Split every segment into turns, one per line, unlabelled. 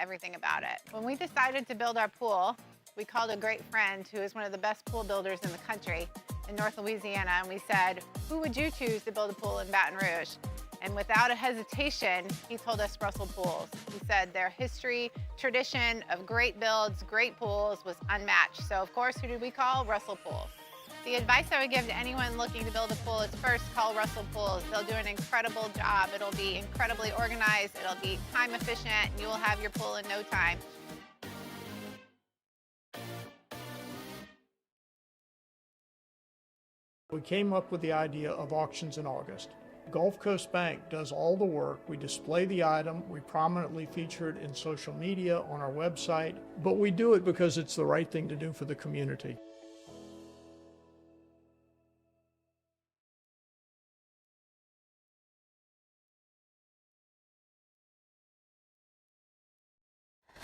everything about it. When we decided to build our pool, we called a great friend who is one of the best pool builders in the country in North Louisiana, and we said, who would you choose to build a pool in Baton Rouge? And without a hesitation, he told us Russell Pools. He said their history, tradition of great builds, great pools was unmatched. So of course, who did we call? Russell Pools. The advice I would give to anyone looking to build a pool is first call Russell Pools. They'll do an incredible job. It'll be incredibly organized. It'll be time efficient, and you will have your pool in no time.
We came up with the idea of auctions in August. Gulf Coast Bank does all the work. We display the item, we prominently feature it in social media, on our website, but we do it because it's the right thing to do for the community.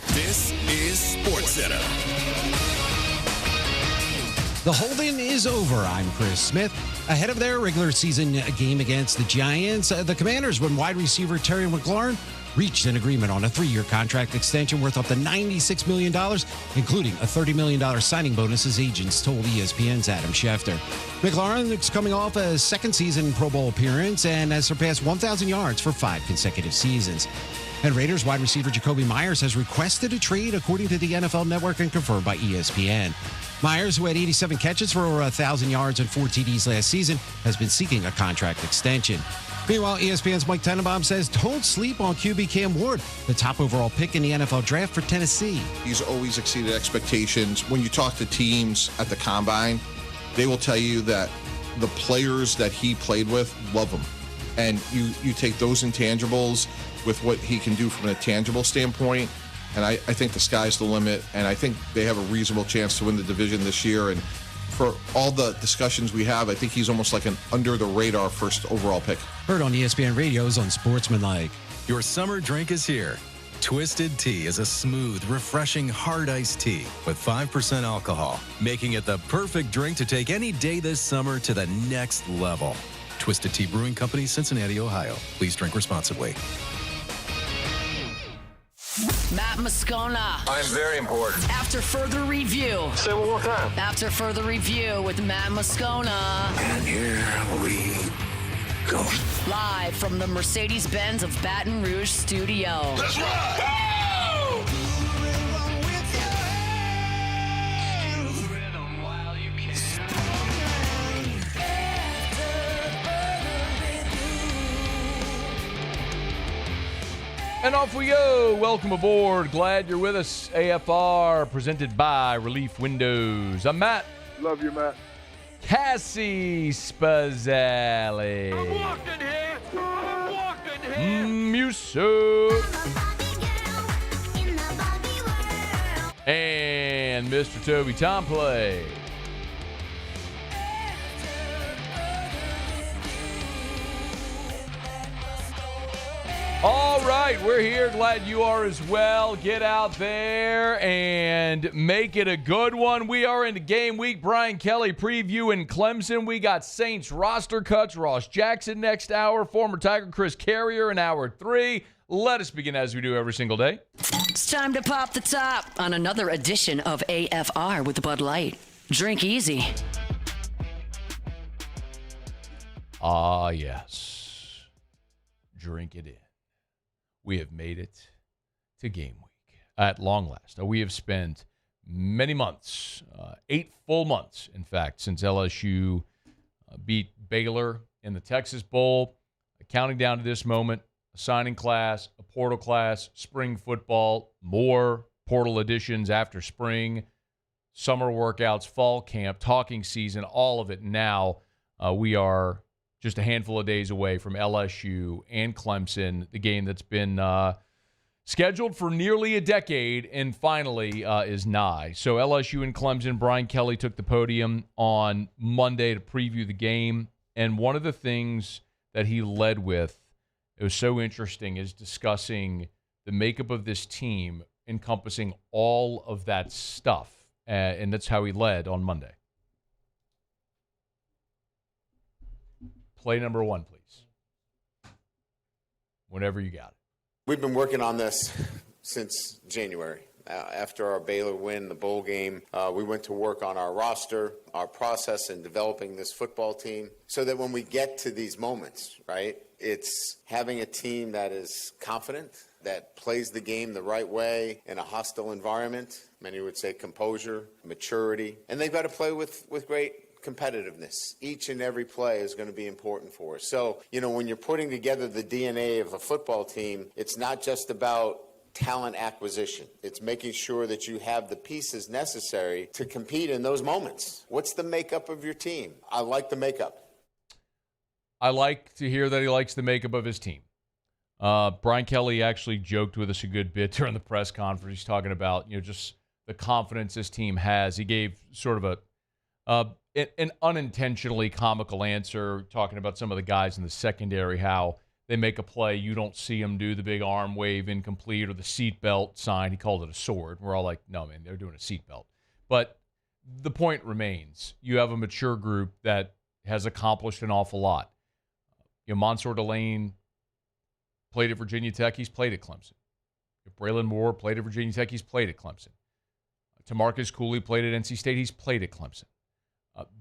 This is SportsCenter.
The holding is over. I'm Chris Smith. Ahead of their regular season game against the Giants, the Commanders, when wide receiver Terry McLaurin reached an agreement on a 3-year contract extension worth up to $96 million, including a $30 million signing bonus, as agents told ESPN's Adam Schefter. McLaurin is coming off a second season Pro Bowl appearance and has surpassed 1,000 yards for 5 consecutive seasons. And Raiders wide receiver Jacoby Myers has requested a trade, according to the NFL Network and confirmed by ESPN. Myers, who had 87 catches for over 1,000 yards and 4 TDs last season, has been seeking a contract extension. Meanwhile, ESPN's Mike Tenenbaum says don't sleep on QB Cam Ward, the top overall pick in the NFL draft for Tennessee.
He's always exceeded expectations. When you talk to teams at the Combine, they will tell you that the players that he played with love him. And you take those intangibles with what he can do from a tangible standpoint, and I think the sky's the limit, and I think they have a reasonable chance to win the division this year. And for all the discussions we have, I think he's almost like an under-the-radar first overall pick.
Heard on ESPN Radio's on Sportsmanlike.
Your summer drink is here. Twisted Tea is a smooth, refreshing, hard iced tea with 5% alcohol, making it the perfect drink to take any day this summer to the next level. Twisted Tea Brewing Company, Cincinnati, Ohio. Please drink responsibly.
Matt Moscona.
I'm very important.
After further review.
Say it one more time.
After further review with Matt Moscona.
And here we go.
Live from the Mercedes-Benz of Baton Rouge studio.
Let's ride! Go!
And off we go. Welcome aboard. Glad you're with us. AFR presented by Relief Windows. I'm Matt.
Love you, Matt.
Cassie Spazzali.
I'm walking here. I'm walking here.
Musso. And Mr. Toby Tomplay. All right, we're here. Glad you are as well. Get out there and make it a good one. We are into game week. Brian Kelly preview in Clemson. We got Saints roster cuts. Ross Jackson next hour. Former Tiger Chris Carrier in hour 3. Let us begin as we do every single day.
It's time to pop the top on another edition of AFR with Bud Light. Drink easy.
Ah, yes. Drink it in. We have made it to game week at long last. We have spent many months, 8 full months, in fact, since LSU beat Baylor in the Texas Bowl, counting down to this moment, a signing class, a portal class, spring football, more portal additions after spring, summer workouts, fall camp, talking season, all of it now. We are just a handful of days away from LSU and Clemson, the game that's been scheduled for nearly a decade and finally is nigh. So LSU and Clemson, Brian Kelly took the podium on Monday to preview the game. And one of the things that he led with, it was so interesting, is discussing the makeup of this team encompassing all of that stuff. And that's how he led on Monday. Play number 1, please. Whenever you got it.
We've been working on this
since January. After our Baylor win, the bowl game, we went to work on our roster, our process in developing this football team, so that when we get to these moments, right, it's having a team that is confident, that plays the game the right way in a hostile environment. Many would say composure, maturity, and they've got to play with great competitiveness. Each and every play is going to be important for us. So, when you're putting together the DNA of a football team, it's not just about talent acquisition. It's making sure that you have the pieces necessary to compete in those moments. What's the makeup of your team? I like the makeup.
I like to hear that he likes the makeup of his team. Brian Kelly actually joked with us a good bit during the press conference. He's talking about, just the confidence this team has. He gave sort of an unintentionally comical answer, talking about some of the guys in the secondary, how they make a play, you don't see them do the big arm wave incomplete or the seatbelt sign. He called it a sword. We're all like, no, man, they're doing a seatbelt. But the point remains. You have a mature group that has accomplished an awful lot. Mansour Delane played at Virginia Tech. He's played at Clemson. Braylon Moore played at Virginia Tech. He's played at Clemson. Tamarcus Cooley played at NC State. He's played at Clemson.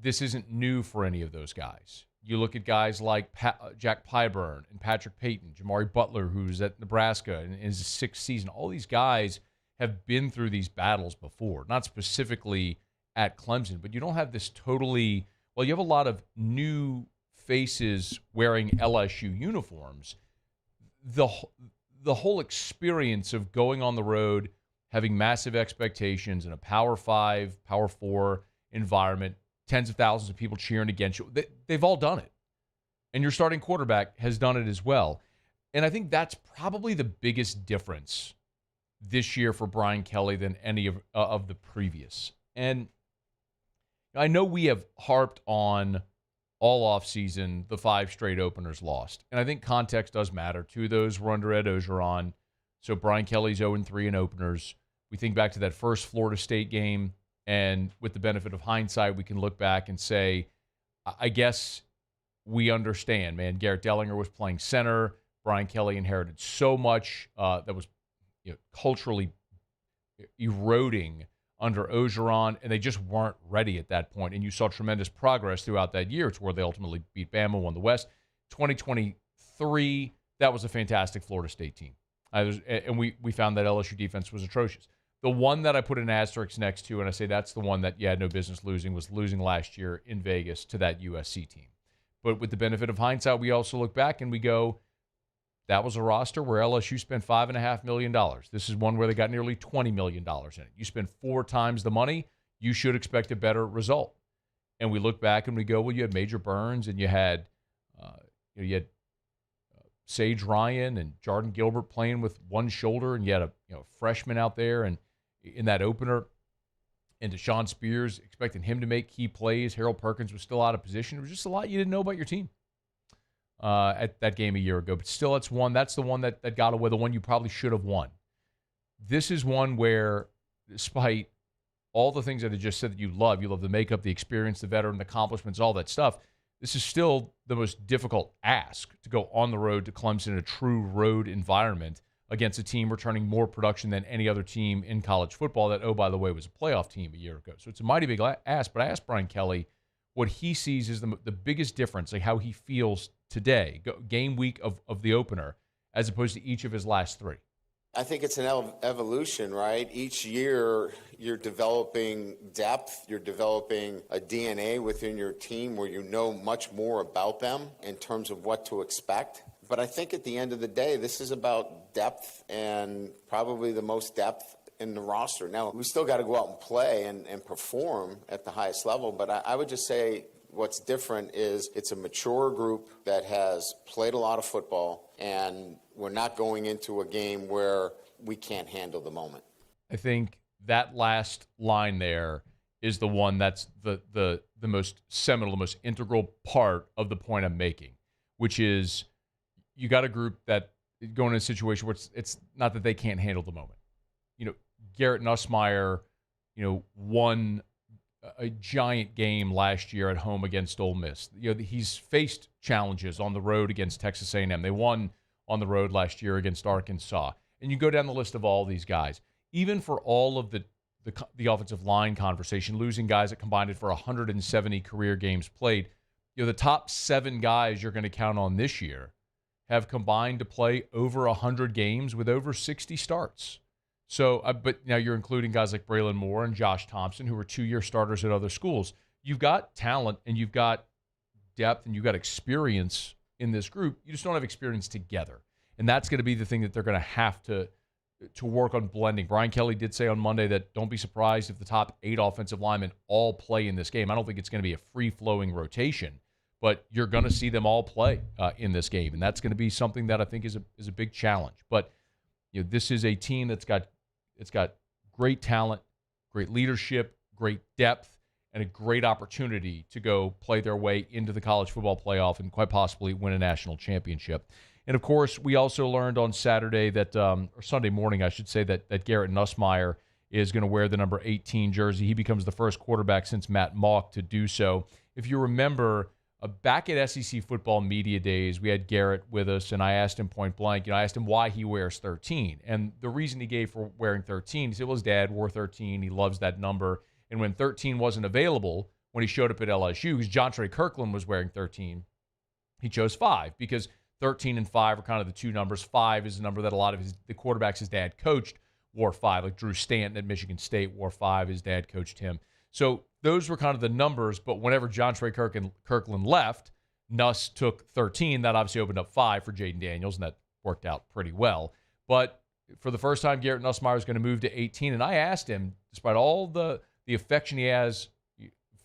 This isn't new for any of those guys. You look at guys like Jack Pyburn and Patrick Payton, Jamari Butler, who's at Nebraska in his 6th season. All these guys have been through these battles before, not specifically at Clemson, but you don't have this totally – well, you have a lot of new faces wearing LSU uniforms. The whole experience of going on the road, having massive expectations in a Power 5, Power 4 environment, tens of thousands of people cheering against you. They've all done it. And your starting quarterback has done it as well. And I think that's probably the biggest difference this year for Brian Kelly than any of the previous. And I know we have harped on all offseason the 5 straight openers lost. And I think context does matter. 2 of those were under Ed Ogeron. So Brian Kelly's 0-3 in openers. We think back to that first Florida State game. And with the benefit of hindsight, we can look back and say, I guess we understand, man. Garrett Dellinger was playing center. Brian Kelly inherited so much that was culturally eroding under Ogeron, and they just weren't ready at that point. And you saw tremendous progress throughout that year. It's where they ultimately beat Bama, won the West. 2023, that was a fantastic Florida State team. And we found that LSU defense was atrocious. The one that I put an asterisk next to, and I say that's the one that you had no business losing, was losing last year in Vegas to that USC team. But with the benefit of hindsight, we also look back and we go, that was a roster where LSU spent $5.5 million. This is one where they got nearly $20 million in it. You spend 4 times the money, you should expect a better result. And we look back and we go, well, you had Major Burns and you had Sage Ryan and Jordan Gilbert playing with one shoulder, and you had a freshman out there and in that opener, and Deshaun Spears, expecting him to make key plays. Harold Perkins was still out of position. There was just a lot you didn't know about your team at that game a year ago. But still, that's the one that got away, the one you probably should have won. This is one where, despite all the things that I just said that you love the makeup, the experience, the veteran, the accomplishments, all that stuff, this is still the most difficult ask to go on the road to Clemson in a true road environment against a team returning more production than any other team in college football that, oh, by the way, was a playoff team a year ago. So it's a mighty big ask. But I asked Brian Kelly what he sees as the biggest difference, like how he feels today, game week of the opener, as opposed to each of his last 3.
I think it's an evolution, right? Each year you're developing depth, you're developing a DNA within your team where you know much more about them in terms of what to expect. But I think at the end of the day, this is about depth, and probably the most depth in the roster. Now, we still got to go out and play and perform at the highest level, but I would just say what's different is it's a mature group that has played a lot of football, and we're not going into a game where we can't handle the moment.
I think that last line there is the one that's the most seminal, the most integral part of the point I'm making, which is you got a group that going in a situation where it's not that they can't handle the moment. Garrett Nussmeier, won a giant game last year at home against Ole Miss. He's faced challenges on the road against Texas A&M. They won on the road last year against Arkansas. and you go down the list of all these guys, even for all of the offensive line conversation, losing guys that combined it for 170 career games played, the top 7 guys you're going to count on this year have combined to play over 100 games with over 60 starts. So, but now you're including guys like Braylon Moore and Josh Thompson, who were 2-year starters at other schools. You've got talent and you've got depth and you've got experience in this group. You just don't have experience together. And that's going to be the thing that they're going to have to work on blending. Brian Kelly did say on Monday that don't be surprised if the top 8 offensive linemen all play in this game. I don't think it's going to be a free-flowing rotation, but you're going to see them all play in this game. And that's going to be something that I think is a big challenge. But this is a team that's got great talent, great leadership, great depth, and a great opportunity to go play their way into the college football playoff and quite possibly win a national championship. And, of course, we also learned on Saturday that, or Sunday morning, I should say, that Garrett Nussmeier is going to wear the number 18 jersey. He becomes the first quarterback since Matt Mauck to do so. If you remember, back at SEC football media days, we had Garrett with us, and I asked him point blank, I asked him why he wears 13. And the reason he gave for wearing 13, he said, well, his dad wore 13. He loves that number. And when 13 wasn't available, when he showed up at LSU, because Jontre Kirkland was wearing 13, he chose 5 because 13 and 5 are kind of the two numbers. 5 is the number that a lot of the quarterbacks his dad coached wore 5. Like Drew Stanton at Michigan State wore 5. His dad coached him. So those were kind of the numbers. But whenever Jontre Kirkland left, Nuss took 13. That obviously opened up 5 for Jaden Daniels, and that worked out pretty well. But for the first time, Garrett Nussmeier is going to move to 18. And I asked him, despite all the affection he has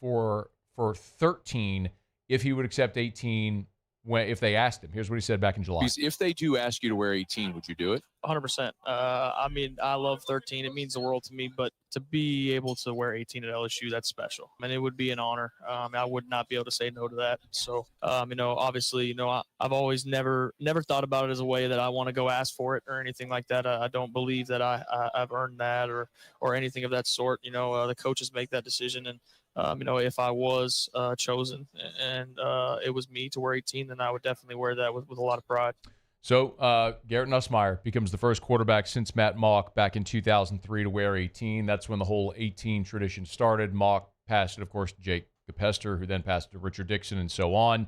for 13, if he would accept 18 if they asked him. Here's what he said back in July.
If they do ask you to wear 18, would you do it?
100%. I mean, I love 13. It means the world to me, but to be able to wear 18 at LSU, that's special. I mean, it would be an honor. I would not be able to say no to that. So, obviously, I've always never thought about it as a way that I want to go ask for it or anything like that. I don't believe that I've earned that or anything of that sort. The coaches make that decision, and if I was chosen and it was me to wear 18, then I would definitely wear that with a lot of pride.
So Garrett Nussmeier becomes the first quarterback since Matt Mauck back in 2003 to wear 18. That's when the whole 18 tradition started. Mauck passed it, of course, to Jake Gepester, who then passed it to Richard Dixon, and so on.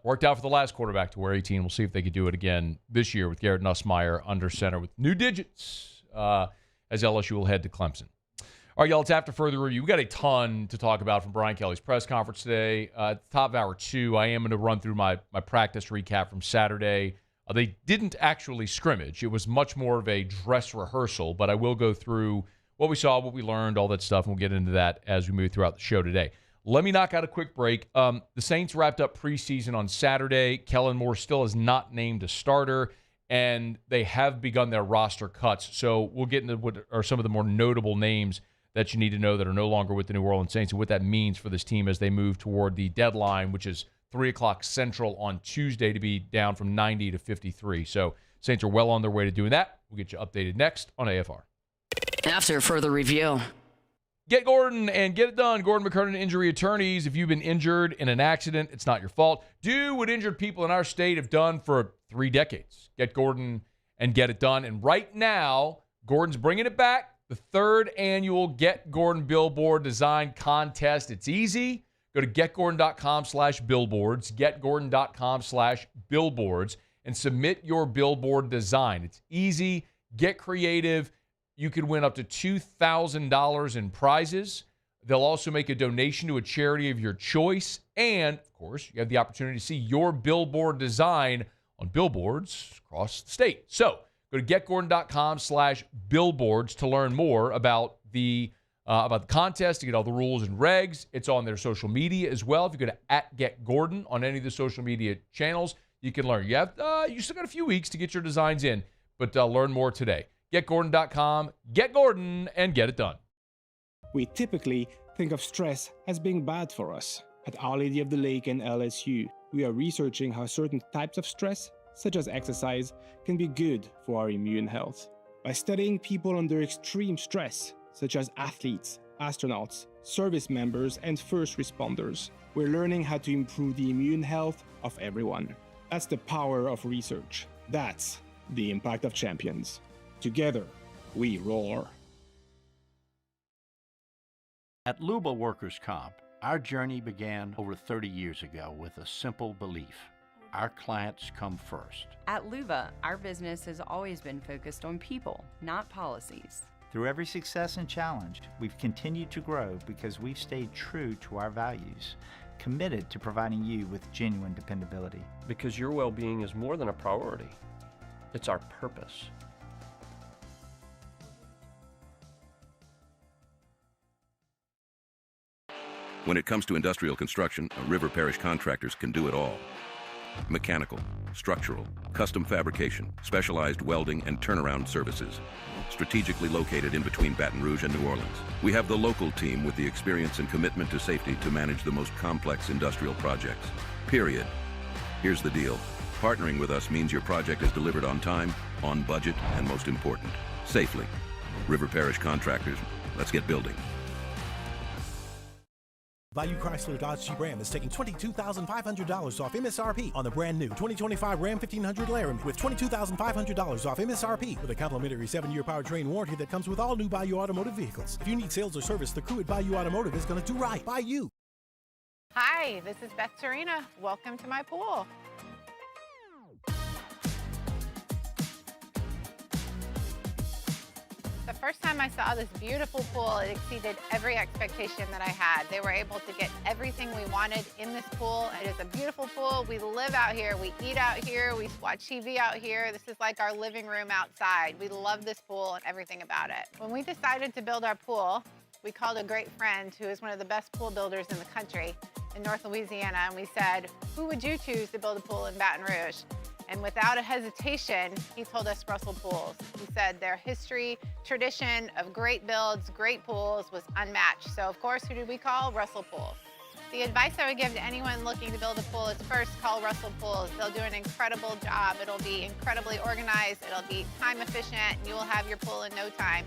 Worked out for the last quarterback to wear 18. We'll see if they could do it again this year with Garrett Nussmeier under center with new digits as LSU will head to Clemson. All right, y'all, it's after further review. We got a ton to talk about from Brian Kelly's press conference today. At the top of hour 2, I am going to run through my practice recap from Saturday. They didn't actually scrimmage. It was much more of a dress rehearsal, but I will go through what we saw, what we learned, all that stuff, and we'll get into that as we move throughout the show today. Let me knock out a quick break. The Saints wrapped up preseason on Saturday. Kellen Moore still is not named a starter, and they have begun their roster cuts. So we'll get into what are some of the more notable names that you need to know that are no longer with the New Orleans Saints and what that means for this team as they move toward the deadline, which is 3 o'clock Central on Tuesday, to be down from 90 to 53. So Saints are well on their way to doing that. We'll get you updated next on AFR.
After further review.
Get Gordon and get it done. Gordon McKernan Injury Attorneys. If you've been injured in an accident, it's not your fault. Do what injured people in our state have done for 3 decades. Get Gordon and get it done. And right now, Gordon's bringing it back. The 3rd annual Get Gordon Billboard Design Contest. It's easy. Go to getgordon.com/billboards, getgordon.com/billboards, and submit your billboard design. It's easy. Get creative. You could win up to $2,000 in prizes. They'll also make a donation to a charity of your choice. And, of course, you have the opportunity to see your billboard design on billboards across the state. So go to getgordon.com/billboards to learn more about the contest, to get all the rules and regs. It's on their social media as well. If you go to @GetGordon on any of the social media channels, you can learn. You still got a few weeks to get your designs in, but learn more today. GetGordon.com, get Gordon, and get it done.
We typically think of stress as being bad for us. At Our Lady of the Lake and LSU, we are researching how certain types of stress, such as exercise, can be good for our immune health. By studying people under extreme stress, such as athletes, astronauts, service members, and first responders, we're learning how to improve the immune health of everyone. That's the power of research. That's the impact of champions. Together, we roar.
At Luba Workers' Comp, our journey began over 30 years ago with a simple belief: our clients come first.
At Luba, our business has always been focused on people, not policies.
Through every success and challenge, we've continued to grow because we've stayed true to our values, committed to providing you with genuine dependability.
Because your well-being is more than a priority. It's our purpose.
When it comes to industrial construction, River Parish contractors can do it all. Mechanical, structural, custom fabrication, specialized welding, and turnaround services. Strategically located in between Baton Rouge and New Orleans, we have the local team with the experience and commitment to safety to manage the most complex industrial projects. Period. Here's the deal. Partnering with us means your project is delivered on time, on budget, and most important, safely. River Parish Contractors, let's get building.
Bayou Chrysler Dodge Jeep Ram is taking $22,500 off MSRP on the brand new 2025 Ram 1500 Laramie with $22,500 off MSRP with a complimentary 7-year powertrain warranty that comes with all new Bayou Automotive vehicles. If you need sales or service, the crew at Bayou Automotive is going to do right by you.
Hi, this is Beth Serena. Welcome to my pool. The first time I saw this beautiful pool, it exceeded every expectation that I had. They were able to get everything we wanted in this pool. It is a beautiful pool. We live out here, we eat out here, we watch TV out here. This is like our living room outside. We love this pool and everything about it. When we decided to build our pool, we called a great friend who is one of the best pool builders in the country in North Louisiana, and we said, who would you choose to build a pool in Baton Rouge? And without a hesitation, he told us Russell Pools. He said their history, tradition of great builds, great pools was unmatched. So of course, who did we call? Russell Pools. The advice I would give to anyone looking to build a pool is first call Russell Pools. They'll do an incredible job. It'll be incredibly organized. It'll be time efficient, and you will have your pool in no time.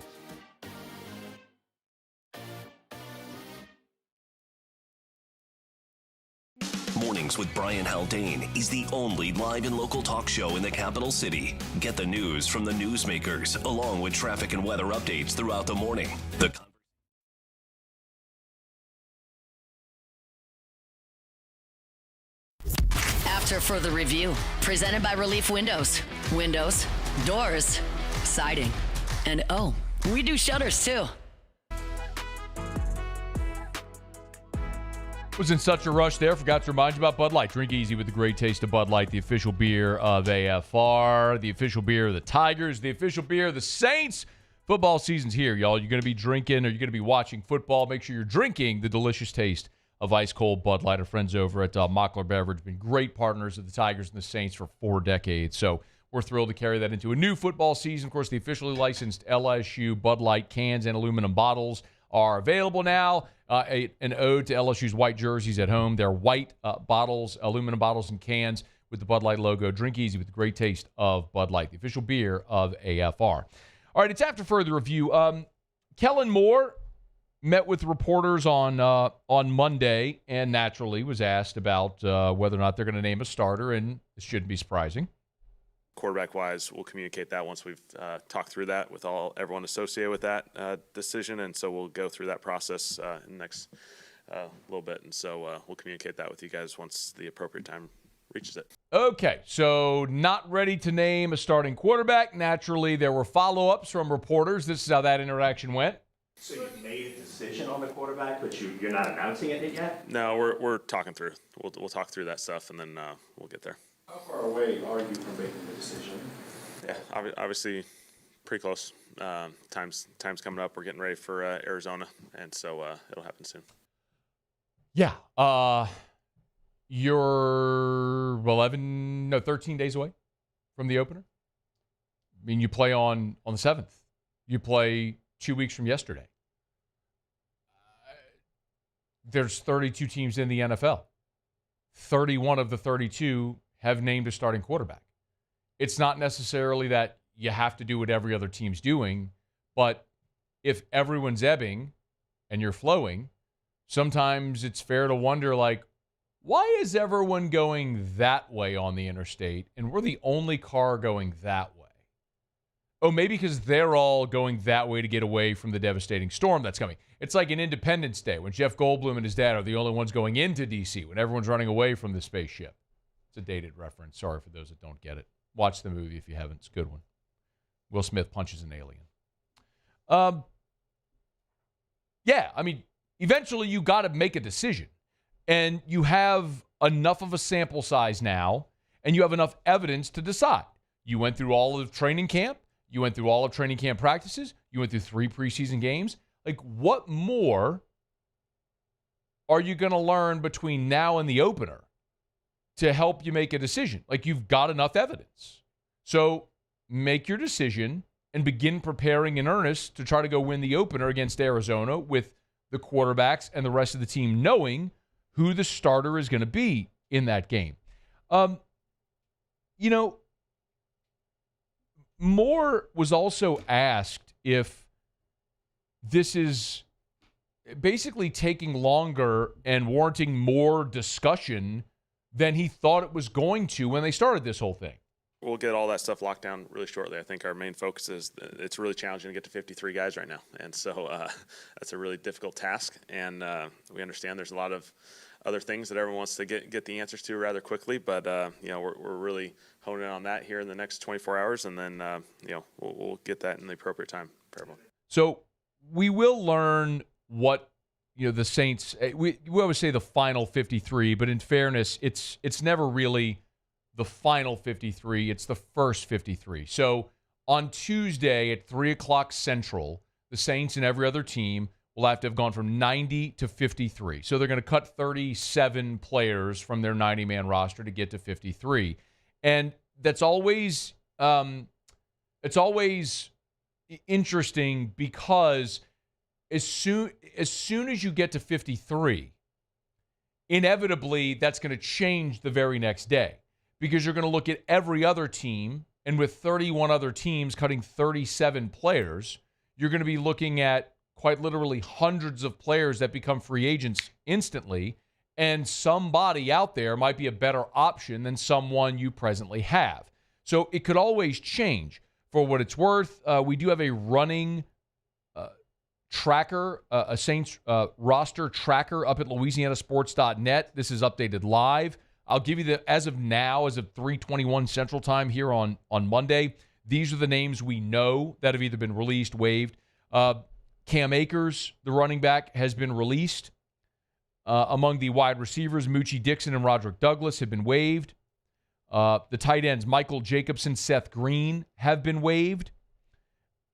Mornings with Brian Haldane is the only live and local talk show in the capital city. Get the news from the newsmakers, along with traffic and weather updates throughout the morning.
After further review, presented by Relief Windows. Windows, doors, siding, and oh, we do shutters too.
Was in such a rush there. Forgot to remind you about Bud Light. Drink easy with the great taste of Bud Light, the official beer of AFR, the official beer of the Tigers, the official beer of the Saints. Football season's here, y'all. You're going to be drinking or you're going to be watching football. Make sure you're drinking the delicious taste of ice-cold Bud Light. Our friends over at Mockler Beverage been great partners of the Tigers and the Saints for 4 decades. So we're thrilled to carry that into a new football season. Of course, the officially licensed LSU Bud Light cans and aluminum bottles are available now. An ode to LSU's white jerseys at home. They're white bottles, aluminum bottles and cans with the Bud Light logo. Drink easy with the great taste of Bud Light, the official beer of AFR. All right, it's after further review. Kellen Moore met with reporters on Monday and naturally was asked about whether or not they're going to name a starter, and it shouldn't be surprising.
Quarterback-wise, we'll communicate that once we've talked through that with everyone associated with that decision, and so we'll go through that process in the next little bit, and so we'll communicate that with you guys once the appropriate time reaches it.
Okay, so not ready to name a starting quarterback. Naturally, there were follow-ups from reporters. This is how that interaction went.
So you've made a decision on the quarterback, but you're not announcing it yet?
No, we're talking through. We'll talk through that stuff, and then we'll get there.
How far away are you from making the decision?
Yeah, obviously pretty close. Time's coming up. We're getting ready for Arizona, and so it'll happen soon.
Yeah. You're 13 days away from the opener. I mean, you play on the 7th. You play 2 weeks from yesterday. There's 32 teams in the NFL. 31 of the 32 have named a starting quarterback. It's not necessarily that you have to do what every other team's doing, but if everyone's ebbing and you're flowing, sometimes it's fair to wonder, like, why is everyone going that way on the interstate and we're the only car going that way? Oh, maybe because they're all going that way to get away from the devastating storm that's coming. It's like an Independence Day when Jeff Goldblum and his dad are the only ones going into D.C. when everyone's running away from the spaceship. It's a dated reference. Sorry for those that don't get it. Watch the movie if you haven't. It's a good one. Will Smith punches an alien. Yeah, I mean, eventually you got to make a decision. And you have enough of a sample size now, and you have enough evidence to decide. You went through all of training camp. You went through all of training camp practices. You went through 3 preseason games. Like, what more are you going to learn between now and the opener to help you make a decision? Like, you've got enough evidence. So make your decision and begin preparing in earnest to try to go win the opener against Arizona with the quarterbacks and the rest of the team knowing who the starter is going to be in that game. You know, Moore was also asked if this is basically taking longer and warranting more discussion than he thought it was going to when they started this whole thing.
We'll get all that stuff locked down really shortly. I think our main focus is it's really challenging to get to 53 guys right now. And so that's a really difficult task. And we understand there's a lot of other things that everyone wants to get the answers to rather quickly. But, we're really honing in on that here in the next 24 hours. And then, we'll get that in the appropriate time for everyone.
So we will learn what, the Saints, we always say the final 53, but in fairness, it's never really the final 53. It's the first 53. So on Tuesday at 3 o'clock Central, the Saints and every other team will have to have gone from 90 to 53. So they're going to cut 37 players from their 90-man roster to get to 53. And that's always interesting because as soon as you get to 53, inevitably that's going to change the very next day. Because you're going to look at every other team, and with 31 other teams cutting 37 players, you're going to be looking at quite literally hundreds of players that become free agents instantly, and somebody out there might be a better option than someone you presently have. So it could always change. For what it's worth, we do have a running tracker, a Saints roster tracker up at louisianasports.net. This is updated live. I'll give you as of now, as of 3:21 Central Time here on Monday, these are the names we know that have either been released, waived. Cam Akers, the running back, has been released. Among the wide receivers, Moochie Dixon and Roderick Douglas have been waived. The tight ends, Michael Jacobson, Seth Green, have been waived.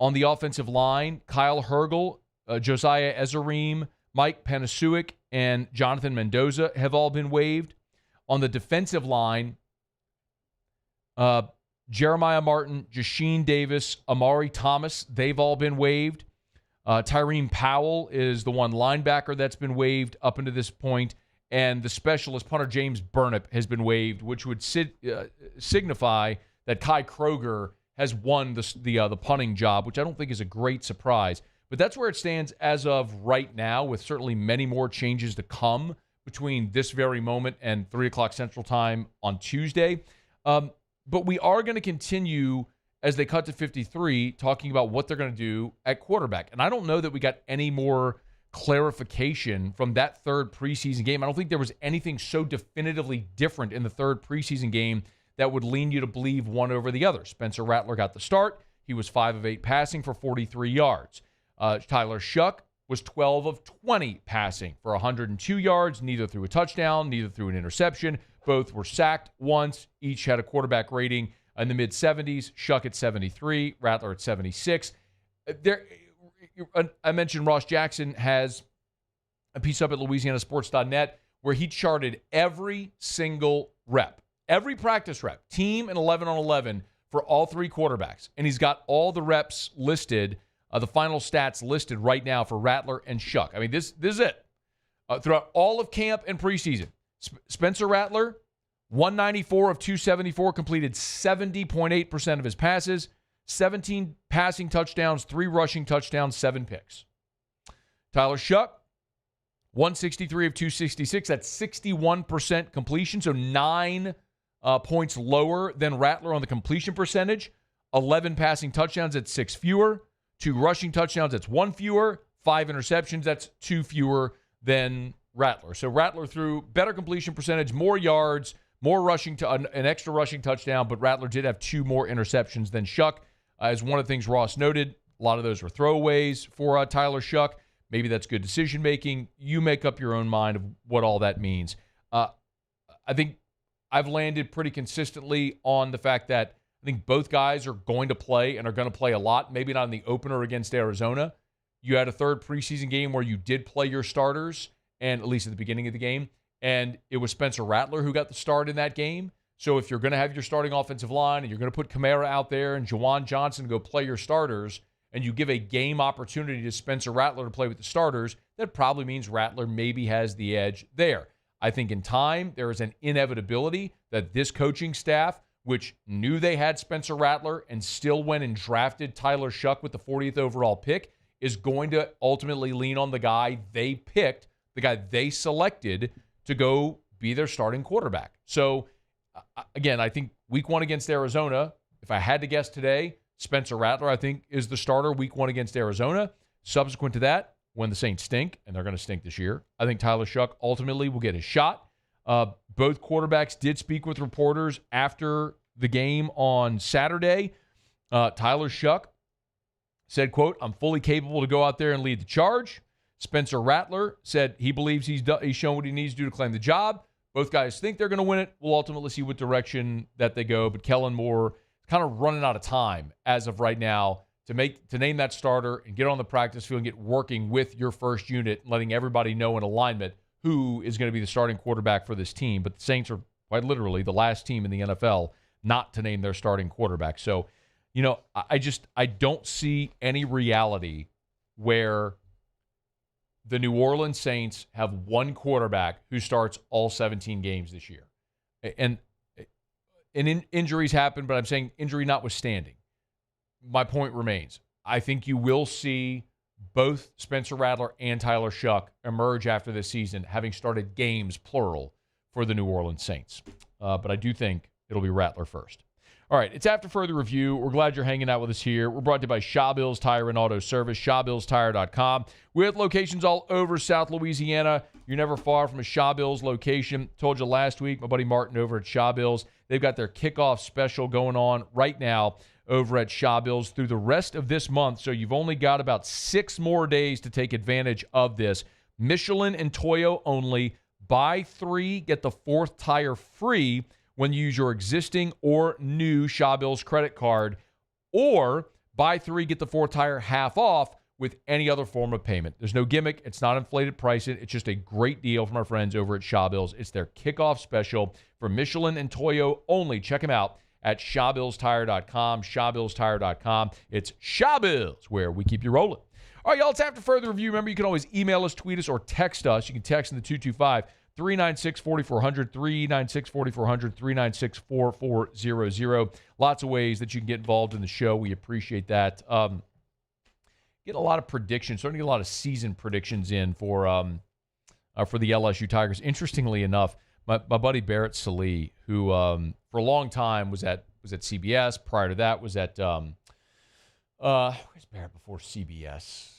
On the offensive line, Kyle Hergel, Josiah Ezerim, Mike Panasiuk, and Jonathan Mendoza have all been waived. On the defensive line, Jeremiah Martin, Jasheen Davis, Amari Thomas, they've all been waived. Tyreen Powell is the one linebacker that's been waived up until this point. And the specialist punter, James Burnip, has been waived, which would signify that Kai Kroger has won the punting job, which I don't think is a great surprise. But that's where it stands as of right now, with certainly many more changes to come between this very moment and 3 o'clock Central Time on Tuesday. But we are going to continue, as they cut to 53, talking about what they're going to do at quarterback. And I don't know that we got any more clarification from that third preseason game. I don't think there was anything so definitively different in the third preseason game that would lean you to believe one over the other. Spencer Rattler got the start. He was 5 of 8 passing for 43 yards. Tyler Shuck was 12 of 20 passing for 102 yards, neither threw a touchdown, neither threw an interception. Both were sacked once. Each had a quarterback rating in the mid-70s. Shuck at 73, Rattler at 76. I mentioned Ross Jackson has a piece up at louisianasports.net where he charted every single rep, every practice rep, team and 11 on 11 for all 3 quarterbacks. And he's got all the reps listed, the final stats listed right now for Rattler and Shuck. I mean, this is it. Throughout all of camp and preseason, Spencer Rattler, 194 of 274, completed 70.8% of his passes, 17 passing touchdowns, 3 rushing touchdowns, 7 picks. Tyler Shuck, 163 of 266. That's 61% completion, so 9 points lower than Rattler on the completion percentage. 11 passing touchdowns, that's 6 fewer. 2 rushing touchdowns, that's 1 fewer. 5 interceptions, that's 2 fewer than Rattler. So Rattler threw better completion percentage, more yards, more rushing to an extra rushing touchdown, but Rattler did have 2 more interceptions than Shuck. As one of the things Ross noted, a lot of those were throwaways for Tyler Shuck. Maybe that's good decision making. You make up your own mind of what all that means. I think I've landed pretty consistently on the fact that I think both guys are going to play and are going to play a lot. Maybe not in the opener against Arizona. You had a third preseason game where you did play your starters, and at least at the beginning of the game, and it was Spencer Rattler who got the start in that game. So if you're going to have your starting offensive line and you're going to put Kamara out there and Juwan Johnson to go play your starters, and you give a game opportunity to Spencer Rattler to play with the starters, that probably means Rattler maybe has the edge there. I think in time, there is an inevitability that this coaching staff, which knew they had Spencer Rattler and still went and drafted Tyler Shuck with the 40th overall pick, is going to ultimately lean on the guy they picked, the guy they selected to go be their starting quarterback. So, again, I think week 1 against Arizona, if I had to guess today, Spencer Rattler, I think, is the starter week 1 against Arizona. Subsequent to that, when the Saints stink, and they're going to stink this year, I think Tyler Shuck ultimately will get his shot. Both quarterbacks did speak with reporters after the game on Saturday. Tyler Shuck said, quote, "I'm fully capable to go out there and lead the charge." Spencer Rattler said he believes he's shown what he needs to do to claim the job. Both guys think they're going to win it. We'll ultimately see what direction that they go. But Kellen Moore is kind of running out of time as of right now to name that starter and get on the practice field and get working with your first unit, letting everybody know in alignment who is going to be the starting quarterback for this team. But the Saints are quite literally the last team in the NFL not to name their starting quarterback. So, I don't see any reality where the New Orleans Saints have one quarterback who starts all 17 games this year. And injuries happen, but I'm saying injury notwithstanding. My point remains. I think you will see both Spencer Rattler and Tyler Shuck emerge after this season, having started games, plural, for the New Orleans Saints. But I do think it'll be Rattler first. All right, it's After Further Review. We're glad you're hanging out with us here. We're brought to you by Shaw Bills Tire and Auto Service, ShawBillsTire.com. We have locations all over South Louisiana. You're never far from a Shaw Bills location. Told you last week, my buddy Martin over at Shaw Bills, they've got their kickoff special going on right now over at Shaw Bills through the rest of this month. So you've only got about 6 more days to take advantage of this. Michelin and Toyo only. Buy 3, get the 4th tire free when you use your existing or new Shaw Bills credit card, or buy 3, get the 4th tire half off with any other form of payment. There's no gimmick. It's not inflated pricing. It's just a great deal from our friends over at Shaw Bills. It's their kickoff special for Michelin and Toyo only. Check them out at ShawBillsTire.com, ShawBillsTire.com. It's Shaw Bills, where we keep you rolling. All right, y'all, it's After Further Review. Remember, you can always email us, tweet us, or text us. You can text in the 225-396-4400, 396-4400, 396-4400. Lots of ways that you can get involved in the show. We appreciate that. Get a lot of predictions, starting to get a lot of season predictions in for the LSU Tigers. Interestingly enough, my buddy Barrett Salee, who for a long time was at CBS. Prior to that was at where's Barrett before CBS?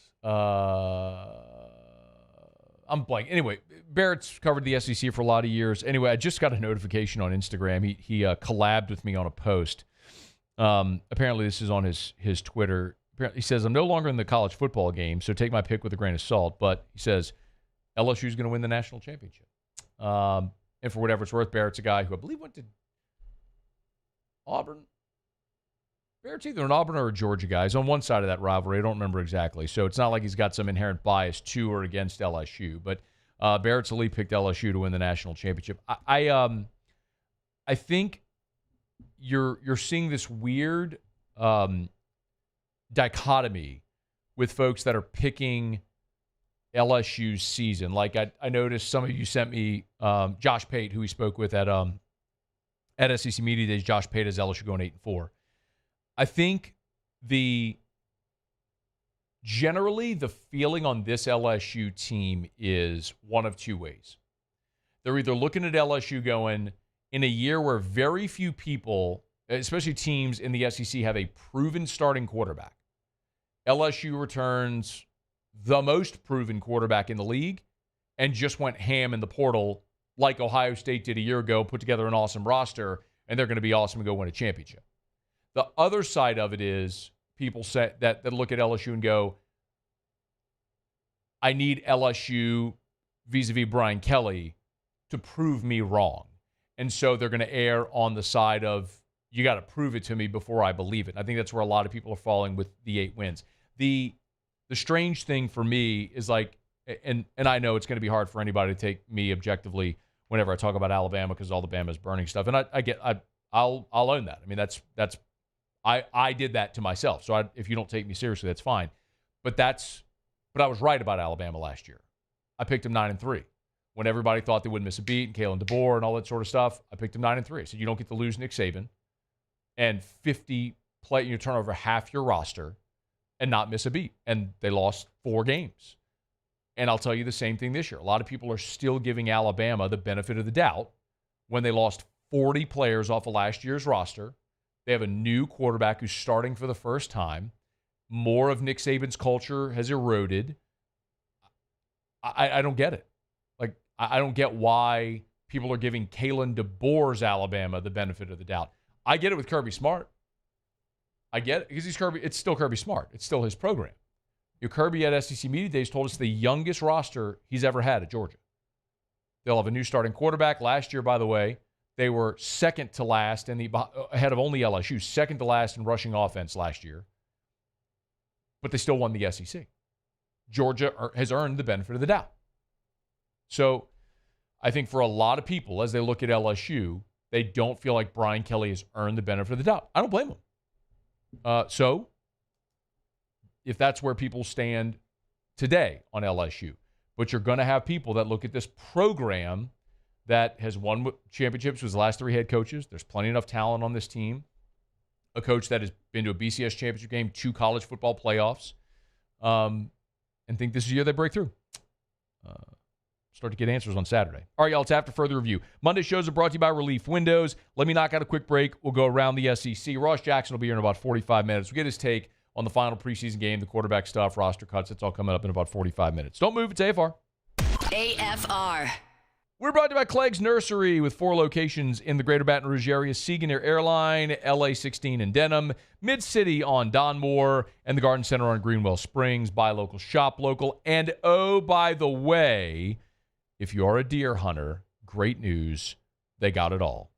I'm blank. Anyway, Barrett's covered the SEC for a lot of years. Anyway, I just got a notification on Instagram. He collabed with me on a post. Apparently, this is on his Twitter. He says, "I'm no longer in the college football game, so take my pick with a grain of salt." But he says LSU is going to win the national championship. And for whatever it's worth, Barrett's a guy who I believe went to Auburn. Barrett's either an Auburn or a Georgia guy. He's on one side of that rivalry. I don't remember exactly. So it's not like he's got some inherent bias to or against LSU. But Barrett Salee picked LSU to win the national championship. I think you're seeing this weird dichotomy with folks that are picking LSU's season. Like I noticed some of you sent me Josh Pate, who we spoke with at SEC Media Days. Josh Pate has LSU going 8-4. I think generally the feeling on this LSU team is one of two ways. They're either looking at LSU going, in a year where very few people especially teams in the SEC, have a proven starting quarterback. LSU returns the most proven quarterback in the league and just went ham in the portal like Ohio State did a year ago, put together an awesome roster, and they're going to be awesome and go win a championship. The other side of it is people say that look at LSU and go, I need LSU vis-a-vis Brian Kelly to prove me wrong. And so they're going to err on the side of, you got to prove it to me before I believe it. I think that's where a lot of people are falling with the 8 wins. The strange thing for me is like, and I know it's going to be hard for anybody to take me objectively whenever I talk about Alabama because Alabama's burning stuff. And I'll own that. I mean, I did that to myself. So if you don't take me seriously, that's fine. But I was right about Alabama last year. I picked them 9-3. When everybody thought they wouldn't miss a beat, and Kalen DeBoer and all that sort of stuff, I picked them 9-3. So you don't get to lose Nick Saban and 50 play, you turn over half your roster and not miss a beat. And they lost 4 games. And I'll tell you the same thing this year. A lot of people are still giving Alabama the benefit of the doubt when they lost 40 players off of last year's roster. They have a new quarterback who's starting for the first time. More of Nick Saban's culture has eroded. I don't get it. Like, I don't get why people are giving Kalen DeBoer's Alabama the benefit of the doubt. I get it with Kirby Smart. I get it because he's Kirby. It's still Kirby Smart. It's still his program. Kirby at SEC Media Days told us the youngest roster he's ever had at Georgia. They'll have a new starting quarterback. Last year, by the way, they were second to last ahead of only LSU, second to last in rushing offense last year. But they still won the SEC. Georgia has earned the benefit of the doubt. So I think for a lot of people, as they look at LSU, they don't feel like Brian Kelly has earned the benefit of the doubt. I don't blame them. So if that's where people stand today on LSU, but you're going to have people that look at this program that has won championships with the last 3 head coaches. There's plenty enough talent on this team. A coach that has been to a BCS championship game, 2 college football playoffs, and think this is the year they break through. Start to get answers on Saturday. All right, y'all, it's After Further Review. Monday shows are brought to you by Relief Windows. Let me knock out a quick break. We'll go around the SEC. Ross Jackson will be here in about 45 minutes. We'll get his take on the final preseason game, the quarterback stuff, roster cuts. It's all coming up in about 45 minutes. Don't move. It's AFR.
AFR.
We're brought to you by Clegg's Nursery with 4 locations in the greater Baton Rouge area. Siegen Air Airline, LA 16 in Denham, Mid-City on Donmore, and the Garden Center on Greenwell Springs. Buy local, shop local. And oh, by the way, if you are a deer hunter, great news. They got it all.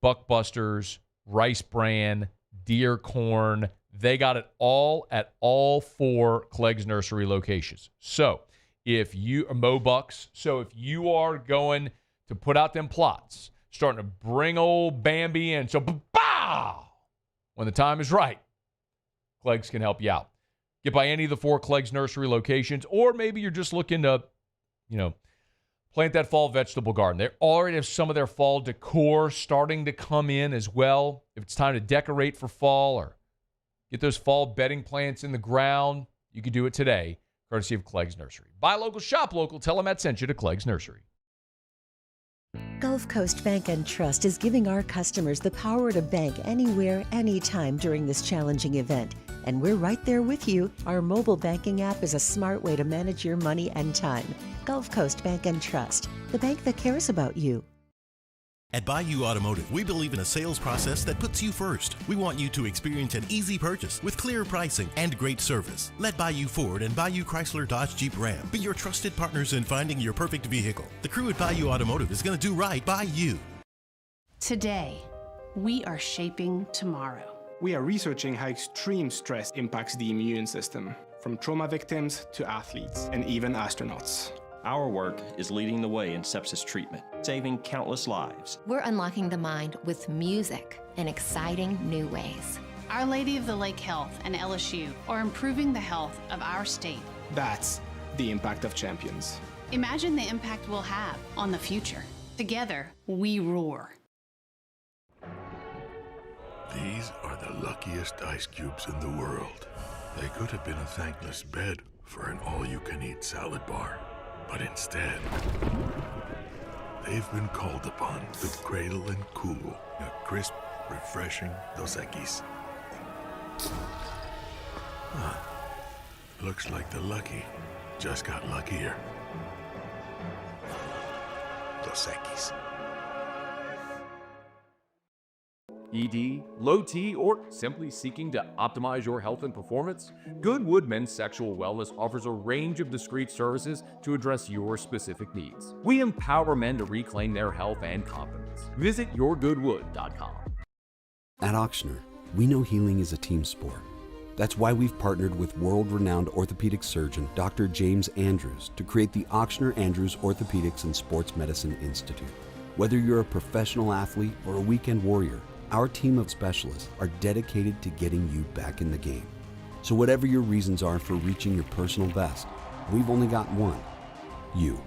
Buckbusters, rice bran, deer corn. They got it all at all 4 Clegg's Nursery locations. So if you are Mobucks, so if you are going to put out them plots, starting to bring old Bambi in, so bow, when the time is right, Clegg's can help you out. Get by any of the 4 Clegg's Nursery locations, or maybe you're just looking to, plant that fall vegetable garden. They already have some of their fall decor starting to come in as well. If it's time to decorate for fall or get those fall bedding plants in the ground, you can do it today, courtesy of Clegg's Nursery. Buy local, shop local. Tell them Matt sent you to Clegg's Nursery.
Gulf Coast Bank and Trust is giving our customers the power to bank anywhere, anytime during this challenging event. And we're right there with you. Our mobile banking app is a smart way to manage your money and time. Gulf Coast Bank and Trust, the bank that cares about you.
At Bayou Automotive, we believe in a sales process that puts you first. We want you to experience an easy purchase with clear pricing and great service. Let Bayou Ford and Bayou Chrysler Dodge Jeep Ram be your trusted partners in finding your perfect vehicle. The crew at Bayou Automotive is going to do right by you.
Today, we are shaping tomorrow.
We are researching how extreme stress impacts the immune system, from trauma victims to athletes and even astronauts.
Our work is leading the way in sepsis treatment, saving countless lives.
We're unlocking the mind with music in exciting new ways.
Our Lady of the Lake Health and LSU are improving the health of our state.
That's the impact of champions.
Imagine the impact we'll have on the future. Together, we roar.
These are the luckiest ice cubes in the world. They could have been a thankless bed for an all-you-can-eat salad bar. But instead, they've been called upon to cradle and cool a crisp, refreshing Dos Equis. Looks like the lucky just got luckier. Dos Equis.
ED, low T, or simply seeking to optimize your health and performance? Goodwood Men's Sexual Wellness offers a range of discreet services to address your specific needs. We empower men to reclaim their health and confidence. Visit yourgoodwood.com.
At Ochsner, we know healing is a team sport. That's why we've partnered with world-renowned orthopedic surgeon Dr. James Andrews to create the Ochsner Andrews Orthopedics and Sports Medicine Institute. Whether you're a professional athlete or a weekend warrior, our team of specialists are dedicated to getting you back in the game. So whatever your reasons are for reaching your personal best, we've only got one: you.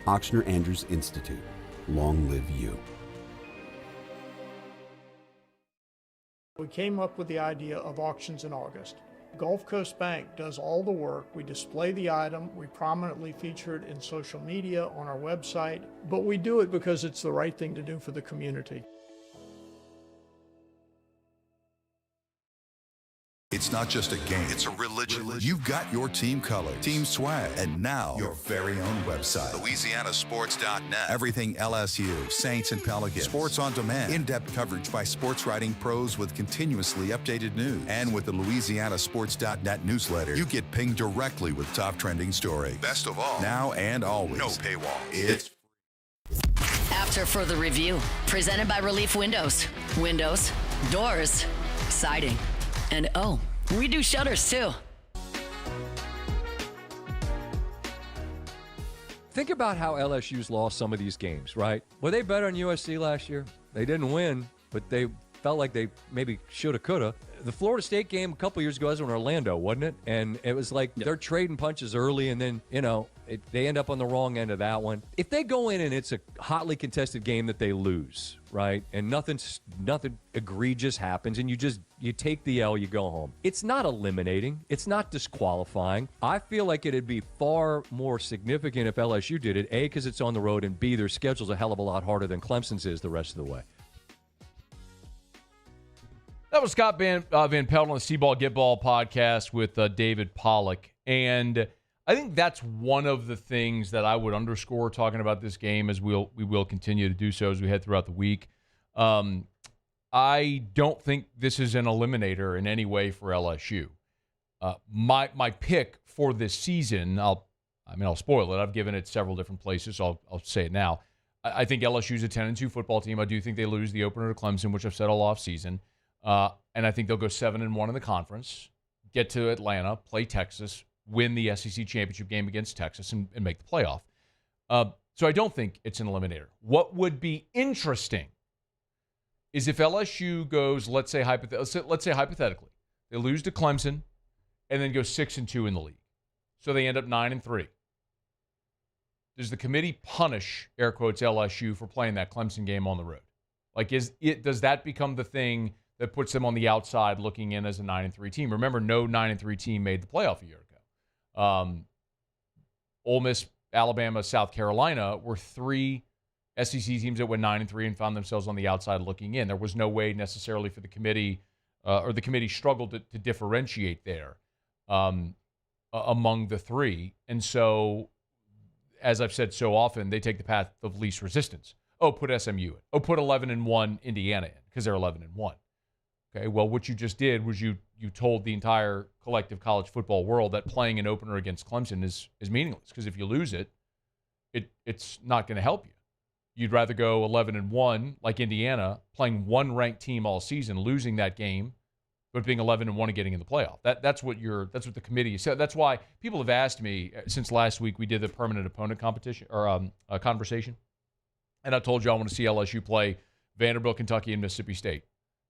Ochsner Andrews Institute. Long live you.
We came up with the idea of auctions in August. Gulf Coast Bank does all the work. We display the item, we prominently feature it in social media, on our website, but we do it because it's the right thing to do for the community.
It's not just a game, it's a religion. You've got your team colors, team swag, and now your very own website. LouisianaSports.net. Everything LSU, Saints, and Pelicans. Sports on demand. In-depth coverage by sports writing pros with continuously updated news. And with the LouisianaSports.net newsletter, you get pinged directly with top trending stories. Best of all, now and always, no paywall. It's
After further review, presented by Relief Windows. Windows, doors, siding. And oh, we do shutters too.
Think about how LSU's lost some of these games, right? Were they better than USC last year? They didn't win, but they felt like they maybe shoulda, coulda. The Florida State game a couple years ago was in Orlando, wasn't it? And it was like they're trading punches early, and then, they end up on the wrong end of that one. If they go in and it's a hotly contested game that they lose, right, and nothing egregious happens, and you take the L, you go home. It's not eliminating. It's not disqualifying. I feel like it'd be far more significant if LSU did it, A, because it's on the road, and B, their schedule's a hell of a lot harder than Clemson's is the rest of the way.
That was Scott Van Pelt on the C-Ball Get Ball podcast with David Pollack. And I think that's one of the things that I would underscore talking about this game, as we will continue to do so as we head throughout the week. I don't think this is an eliminator in any way for LSU. My pick for this season, I'll spoil it. I've given it several different places, so I'll say it now. I think LSU's a 10-2 football team. I do think they lose the opener to Clemson, which I've said all off season. And I think they'll go 7-1 in the conference, get to Atlanta, play Texas, win the SEC championship game against Texas, and make the playoff. So I don't think it's an eliminator. What would be interesting is if LSU goes, let's say hypothetically, they lose to Clemson and then go 6-2 in the league. So they end up 9-3. Does the committee punish, air quotes, LSU for playing that Clemson game on the road? Does that become the thing that puts them on the outside looking in as a 9-3 team? Remember, no 9-3 team made the playoff a year ago. Ole Miss, Alabama, South Carolina were three SEC teams that went 9-3 and found themselves on the outside looking in. There was no way necessarily for the committee, or the committee struggled to differentiate there among the three. And so, as I've said so often, they take the path of least resistance. Oh, put SMU in. Oh, put 11-1 Indiana in, because they're 11-1. Okay, well, what you just did was you told the entire collective college football world that playing an opener against Clemson is meaningless, because if you lose it's not going to help you. You'd rather go 11-1 like Indiana, playing one ranked team all season, losing that game, but being 11-1 and getting in the playoff. That's what the committee said. That's why people have asked me since last week we did the permanent opponent competition or conversation, and I told you I want to see LSU play Vanderbilt, Kentucky, and Mississippi State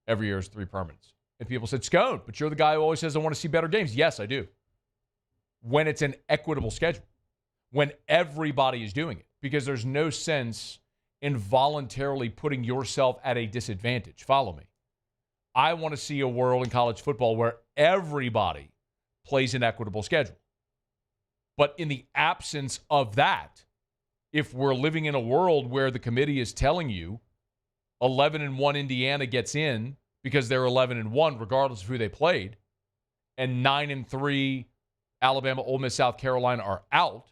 every year as three permanents. And people said, Scone, but you're the guy who always says I want to see better games. Yes, I do. When it's an equitable schedule, when everybody is doing it, because there's no sense in voluntarily putting yourself at a disadvantage. Follow me. I want to see a world in college football where everybody plays an equitable schedule. But in the absence of that, if we're living in a world where the committee is telling you 11-1 Indiana gets in because they're 11-1 regardless of who they played, and 9-3 Alabama, Ole Miss, South Carolina are out,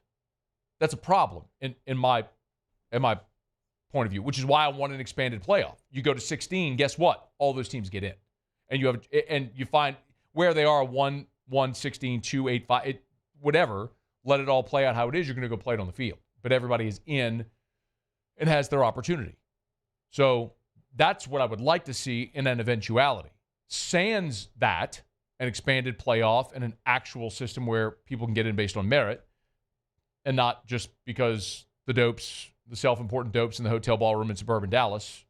that's a problem in my point of view, which is why I want an expanded playoff. You go to 16, guess what? All those teams get in. And you find where they are 1, 16, 2, 8, 5, whatever, let it all play out how it is, you're going to go play it on the field. But everybody is in and has their opportunity. So that's what I would like to see in an eventuality. Sans that, an expanded playoff and an actual system where people can get in based on merit and not just because the self-important dopes in the hotel ballroom in suburban Dallas,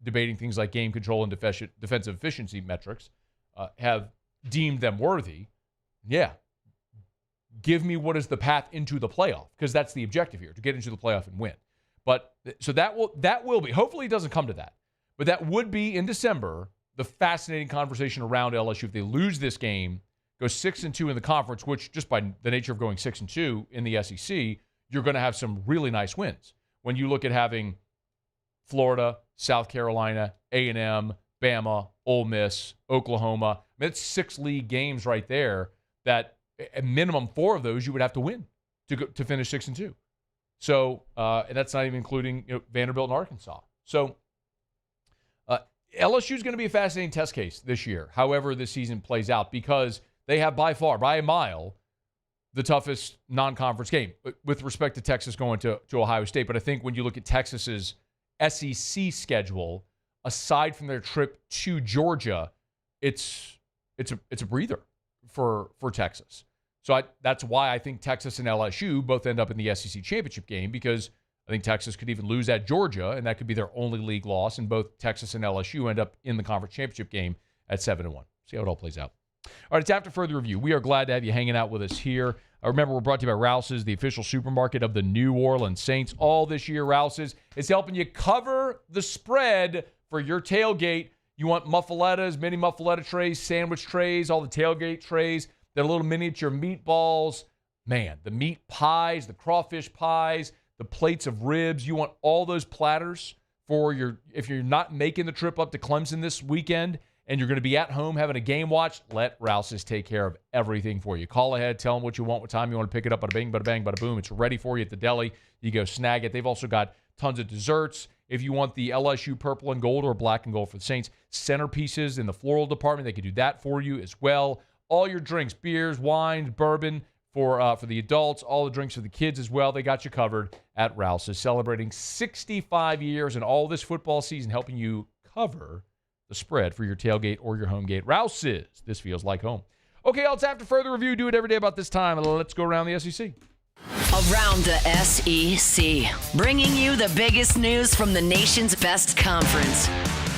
debating things like game control and defensive efficiency metrics, have deemed them worthy. Yeah. Give me what is the path into the playoff, because that's the objective here, to get into the playoff and win. But so that will be, hopefully it doesn't come to that, but that would be in December, the fascinating conversation around LSU. If they lose this game, go 6-2 in the conference, which just by the nature of going 6-2 in the SEC, you're going to have some really nice wins. When you look at having Florida, South Carolina, A&M, Bama, Ole Miss, Oklahoma, I mean, it's 6 league games right there that at minimum 4 of those you would have to win to finish 6-2. So, and that's not even including Vanderbilt and Arkansas. So, LSU is going to be a fascinating test case this year, however this season plays out, because they have by far, by a mile, the toughest non-conference game with respect to Texas going to Ohio State. But I think when you look at Texas's SEC schedule, aside from their trip to Georgia, it's a breather for Texas. So that's why I think Texas and LSU both end up in the SEC championship game, because I think Texas could even lose at Georgia, and that could be their only league loss, and both Texas and LSU end up in the conference championship game at 7-1. See how it all plays out. All right, it's After Further Review. We are glad to have you hanging out with us here. Remember, we're brought to you by Rouse's, the official supermarket of the New Orleans Saints. All this year, Rouse's is helping you cover the spread for your tailgate. You want muffalettas, mini muffaletta trays, sandwich trays, all the tailgate trays, the little miniature meatballs. Man, the meat pies, the crawfish pies, the plates of ribs. You want all those platters for if you're not making the trip up to Clemson this weekend and you're going to be at home having a game watch, let Rouse's take care of everything for you. Call ahead, tell them what you want, what time you want to pick it up, bada bing, bada bang, bada boom. It's ready for you at the deli. You go snag it. They've also got tons of desserts. If you want the LSU purple and gold or black and gold for the Saints, centerpieces in the floral department, they can do that for you as well. All your drinks, beers, wines, bourbon, for the adults, all the drinks for the kids as well. They got you covered at Rouse's, celebrating 65 years and all this football season, helping you cover the spread for your tailgate or your home gate. Rouse's, this feels like home. Okay, it's After Further Review. Do it every day about this time. Let's go around the SEC.
Around the SEC, bringing you the biggest news from the nation's best conference,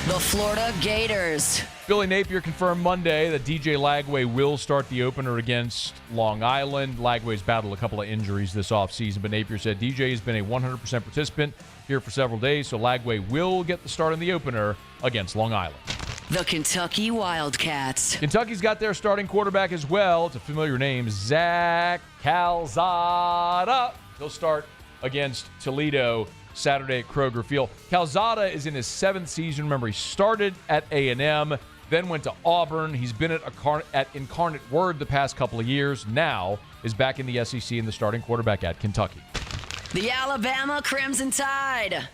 the Florida Gators.
Billy Napier confirmed Monday that DJ Lagway will start the opener against Long Island. Lagway's battled a couple of injuries this offseason, but Napier said DJ has been a 100% participant here for several days, so Lagway will get the start in the opener against Long Island.
The Kentucky Wildcats.
Kentucky's got their starting quarterback as well. It's a familiar name, Zach Calzada. He'll start against Toledo Saturday at Kroger Field. Calzada is in his 7th season. Remember, he started at A&M, then went to Auburn. He's been at Incarnate Word the past couple of years. Now is back in the SEC and the starting quarterback at Kentucky.
The Alabama Crimson Tide.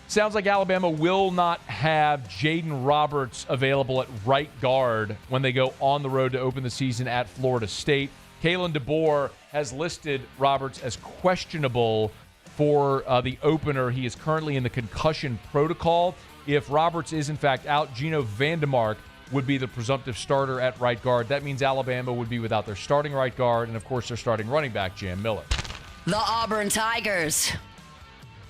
Sounds like Alabama will not have Jaden Roberts available at right guard when they go on the road to open the season at Florida State. Kalen DeBoer has listed Roberts as questionable for the opener. He is currently in the concussion protocol. If Roberts is in fact out, Gino Vandemark would be the presumptive starter at right guard. That means Alabama would be without their starting right guard and, of course, their starting running back, Jam Miller.
The Auburn Tigers.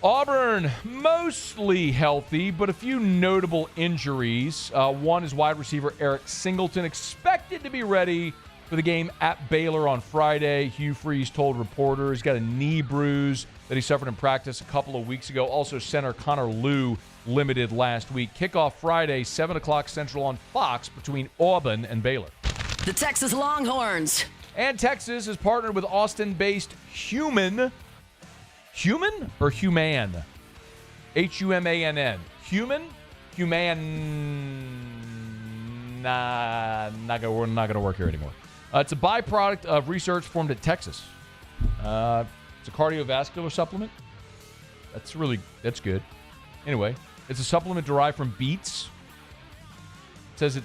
Auburn, mostly healthy, but a few notable injuries. One is wide receiver Eric Singleton, expected to be ready for the game at Baylor on Friday. Hugh Freeze told reporters he's got a knee bruise that he suffered in practice a couple of weeks ago. Also, center Connor Liu limited last week. Kickoff Friday, 7 o'clock Central on Fox between Auburn and Baylor.
The Texas Longhorns.
And Texas has partnered with Austin-based Human or Human? Humann. Human. Not gonna work here anymore. It's a byproduct of research formed at Texas. It's a cardiovascular supplement. That's good. Anyway, it's a supplement derived from beets. It says it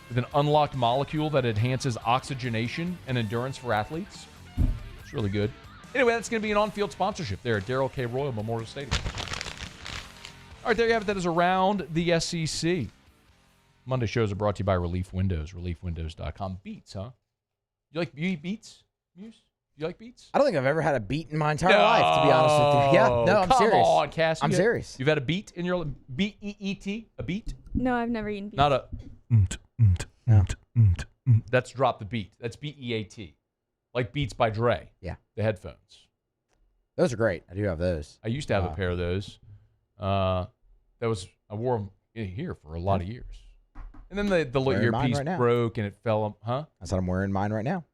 with an unlocked molecule that enhances oxygenation and endurance for athletes. It's really good. Anyway, that's going to be an on-field sponsorship there at Darrell K. Royal Memorial Stadium. All right, there you have it. That is Around the SEC. Monday shows are brought to you by Relief Windows, reliefwindows.com. Beets, huh? You eat beets, Muse? You like beets?
I don't think I've ever had a beet in my entire life, to be honest with you. Yeah, no, I'm serious.
Come on, Cassie.
I'm serious.
You've had a beet in your B-E-E-T? A beet?
No, I've never eaten beets.
Not a... That's Drop the Beat. That's B-E-A-T. Like Beats by Dre.
Yeah.
The headphones.
Those are great. I do have those.
I used to have a pair of those. I wore them here for a lot of years. And then the little earpiece broke and it fell. Huh?
That's what I'm wearing mine right now.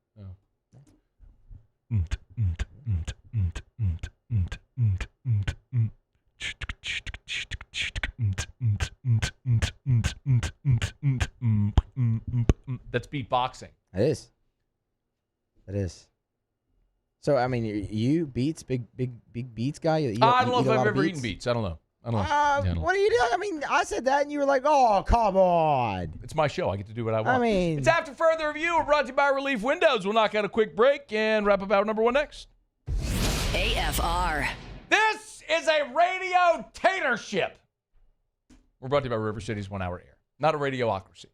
That's beatboxing.
It is. So, I mean, you Beats, big Beats guy?
I don't know if I've ever eaten Beats. I don't know.
What are you doing? I mean, I said that and you were like, oh, come on.
It's my show. I get to do what I want.
I mean,
it's After Further Review. We're brought to you by Relief Windows. We'll knock out a quick break and wrap up hour number one next.
AFR.
This is a radio tatership. We're brought to you by River City's 1 Hour Air. Not a radiocracy.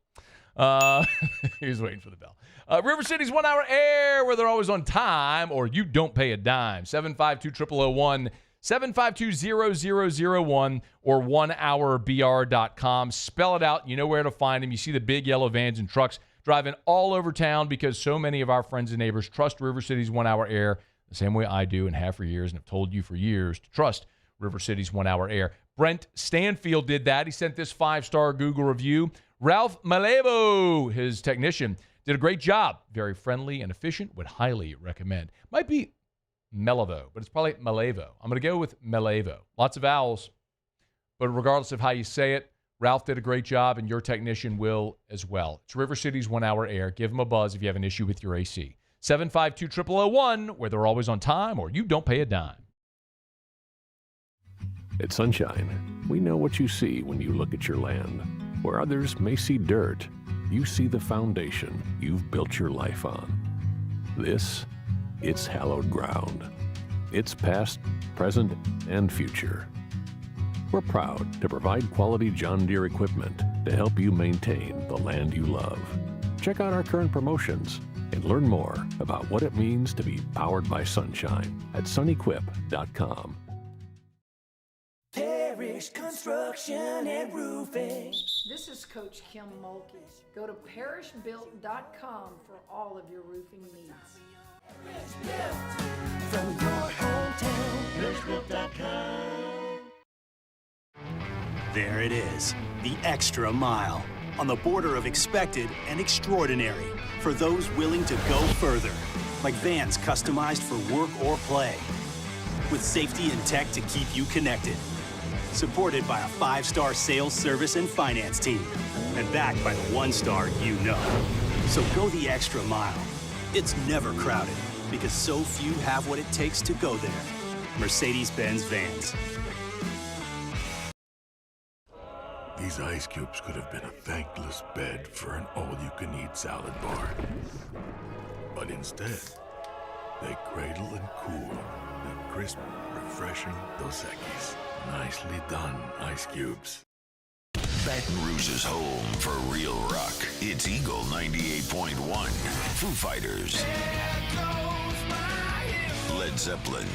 He was waiting for the bell. River City's 1 Hour Air, where they're always on time or you don't pay a dime. 752-0001, 752-0001, or 1hourbr.com. Spell it out. You know where to find them. You see the big yellow vans and trucks driving all over town because so many of our friends and neighbors trust River City's 1 Hour Air the same way I do and have for years and have told you for years to trust River City's 1 Hour Air. Brent Stanfield did that. He sent this 5-star Google review. Ralph Malevo, his technician, did a great job. Very friendly and efficient. Would highly recommend. Might be Melevo, but it's probably Malevo. I'm going to go with Malevo. Lots of vowels, but regardless of how you say it, Ralph did a great job, and your technician will as well. It's River City's 1 Hour Air. Give them a buzz if you have an issue with your AC. 752-0001, where they're always on time or you don't pay a dime.
At Sunshine, we know what you see when you look at your land. Where others may see dirt, you see the foundation you've built your life on. It's hallowed ground. It's past, present, and future. We're proud to provide quality John Deere equipment to help you maintain the land you love. Check out our current promotions and learn more about what it means to be powered by sunshine at sunequip.com.
Parish Construction and Roofing.
This is Coach Kim Mulkey. Go to parishbuilt.com for all of your roofing needs.
From your hometown, parishbuilt.com.
There it is, the extra mile, on the border of expected and extraordinary for those willing to go further, like vans customized for work or play, with safety and tech to keep you connected. Supported by a 5-star sales, service, and finance team. And backed by the 1-star you know. So go the extra mile. It's never crowded because so few have what it takes to go there. Mercedes-Benz Vans.
These ice cubes could have been a thankless bed for an all-you-can-eat salad bar. But instead, they cradle and cool the crisp, refreshing Dos Equis. Nicely done, Ice Cubes.
Baton Rouge's home for real rock. It's Eagle 98.1. Foo Fighters. Led Zeppelin.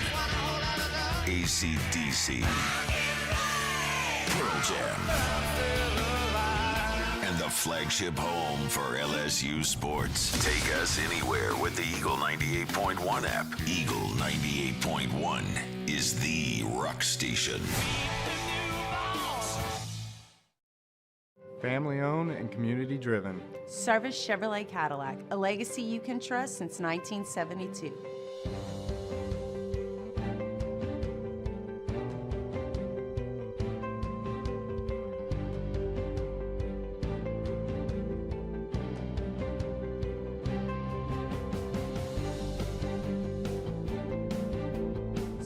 AC/DC. Pearl Jam. And the flagship home for LSU sports. Take us anywhere with the Eagle 98.1 app. Eagle 98.1 is the rock station.
Family owned and community driven.
Service Chevrolet Cadillac, a legacy you can trust since 1972.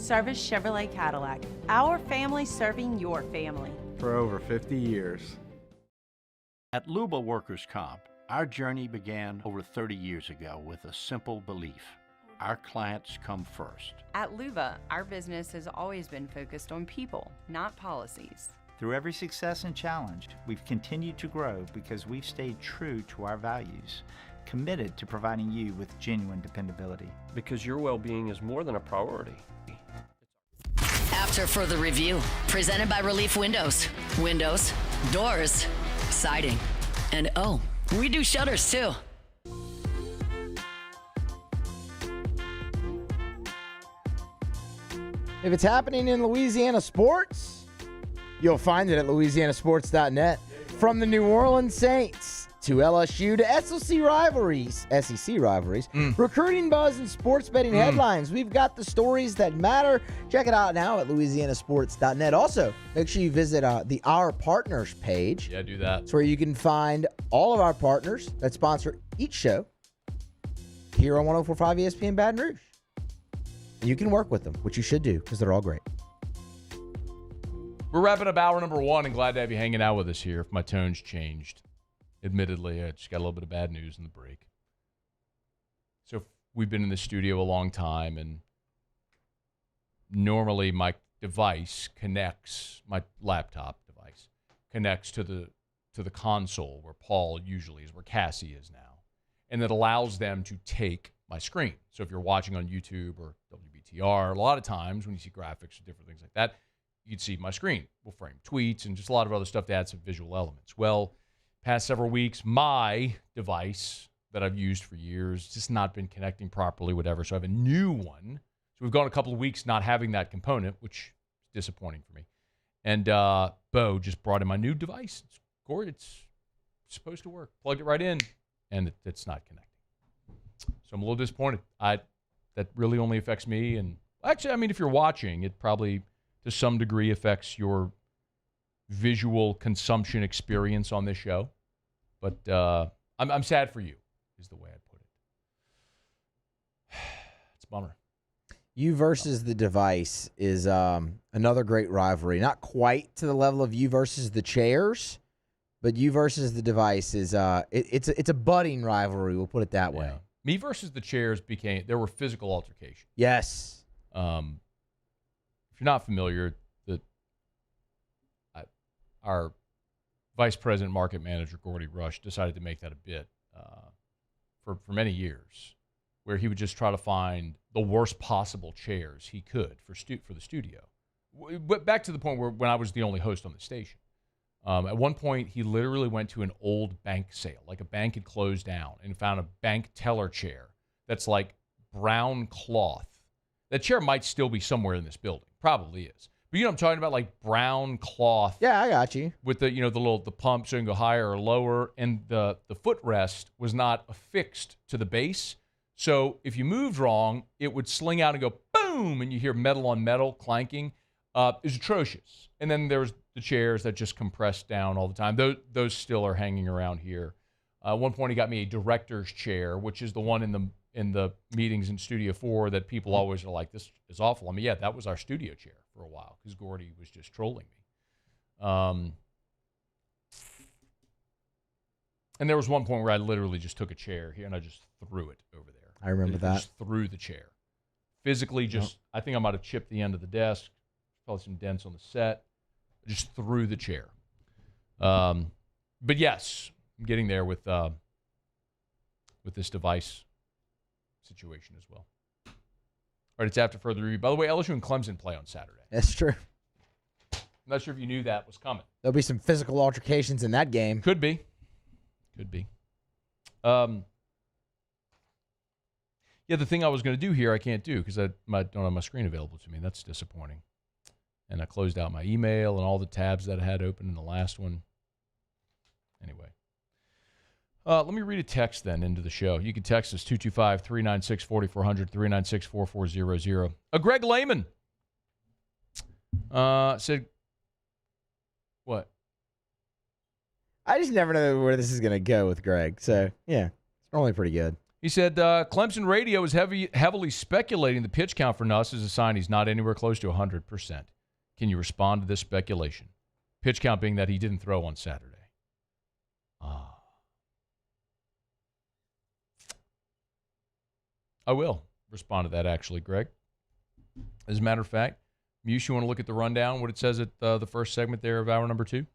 Service Chevrolet Cadillac. Our family serving your family.
For over 50 years.
At Luba Workers' Comp, our journey began over 30 years ago with a simple belief. Our clients come first.
At Luba, our business has always been focused on people, not policies.
Through every success and challenge, we've continued to grow because we've stayed true to our values, committed to providing you with genuine dependability.
Because your well-being is more than a priority.
After further review, presented by Relief Windows. Windows, doors, siding, and oh, we do shutters too.
If it's happening in Louisiana sports, you'll find it at louisianasports.net. From the New Orleans Saints to LSU to SEC rivalries, recruiting buzz and sports betting headlines. We've got the stories that matter. Check it out now at louisianasports.net. Also, make sure you visit the Our Partners page.
Yeah, do that.
It's where you can find all of our partners that sponsor each show here on 104.5 ESPN Baton Rouge. You can work with them, which you should do because they're all great.
We're wrapping up hour number 1 and glad to have you hanging out with us here. If my tone's changed, admittedly, I just got a little bit of bad news in the break. So we've been in the studio a long time, and normally my device connects, my laptop device connects to the console where Paul usually is, where Cassie is now, and it allows them to take my screen. So if you're watching on YouTube or WBTR, a lot of times when you see graphics or different things like that, you'd see my screen. We'll frame tweets and just a lot of other stuff to add some visual elements. Well, past several weeks, my device that I've used for years just not been connecting properly, whatever. So I have a new one. So we've gone a couple of weeks not having that component, which is disappointing for me. And Bo just brought in my new device. It's supposed to work. Plugged it right in, and it's not connecting. So I'm a little disappointed. That really only affects me. And actually, I mean, if you're watching, it probably to some degree affects your visual consumption experience on this show. But I'm sad for you, is the way I put it. It's a bummer.
You versus the device is another great rivalry. Not quite to the level of you versus the chairs, but you versus the device is it's a budding rivalry. We'll put it that way.
Me versus the chairs there were physical altercations.
Yes.
If you're not familiar, our vice president market manager, Gordy Rush, decided to make that a bit for many years, where he would just try to find the worst possible chairs he could for the studio. But back to the point where when I was the only host on the station. At one point, he literally went to an old bank sale, like a bank had closed down, and found a bank teller chair that's like brown cloth. That chair might still be somewhere in this building. Probably is. But you know what I'm talking about? Like brown cloth.
Yeah, I got you.
With the pump so you can go higher or lower. And the footrest was not affixed to the base. So if you moved wrong, it would sling out and go boom, and you hear metal on metal clanking. It was atrocious. And then there's the chairs that just compress down all the time. Those still are hanging around here. At one point, he got me a director's chair, which is the one in the meetings in Studio 4 that people always are like, this is awful. I mean, yeah, that was our studio chair for a while because Gordy was just trolling me. And there was one point where I literally just took a chair here and I just threw it over there.
I remember that.
Just threw the chair. Physically I think I might have chipped the end of the desk. Probably some dents on the set. I just threw the chair. But yes, I'm getting there with this device situation as well. All right, it's after further review. By the way, LSU and Clemson play on Saturday.
That's true.
I'm not sure if you knew that was coming.
There'll be some physical altercations in that game.
Could be. Yeah, the thing I was going to do here, I can't do because I don't have my screen available to me. That's disappointing. And I closed out my email and all the tabs that I had open in the last one. Anyway. Let me read a text then into the show. You can text us 225-396-4400, 396-4400. Greg Lehman said, what?
I just never know where this is going to go with Greg. So, yeah, it's normally pretty good.
He said, Clemson radio is heavily speculating the pitch count for Nuss is a sign he's not anywhere close to 100%. Can you respond to this speculation? Pitch count being that he didn't throw on Saturday. I will respond to that, actually, Greg. As a matter of fact, Muse, you want to look at the rundown, what it says at the first segment there of hour number 2?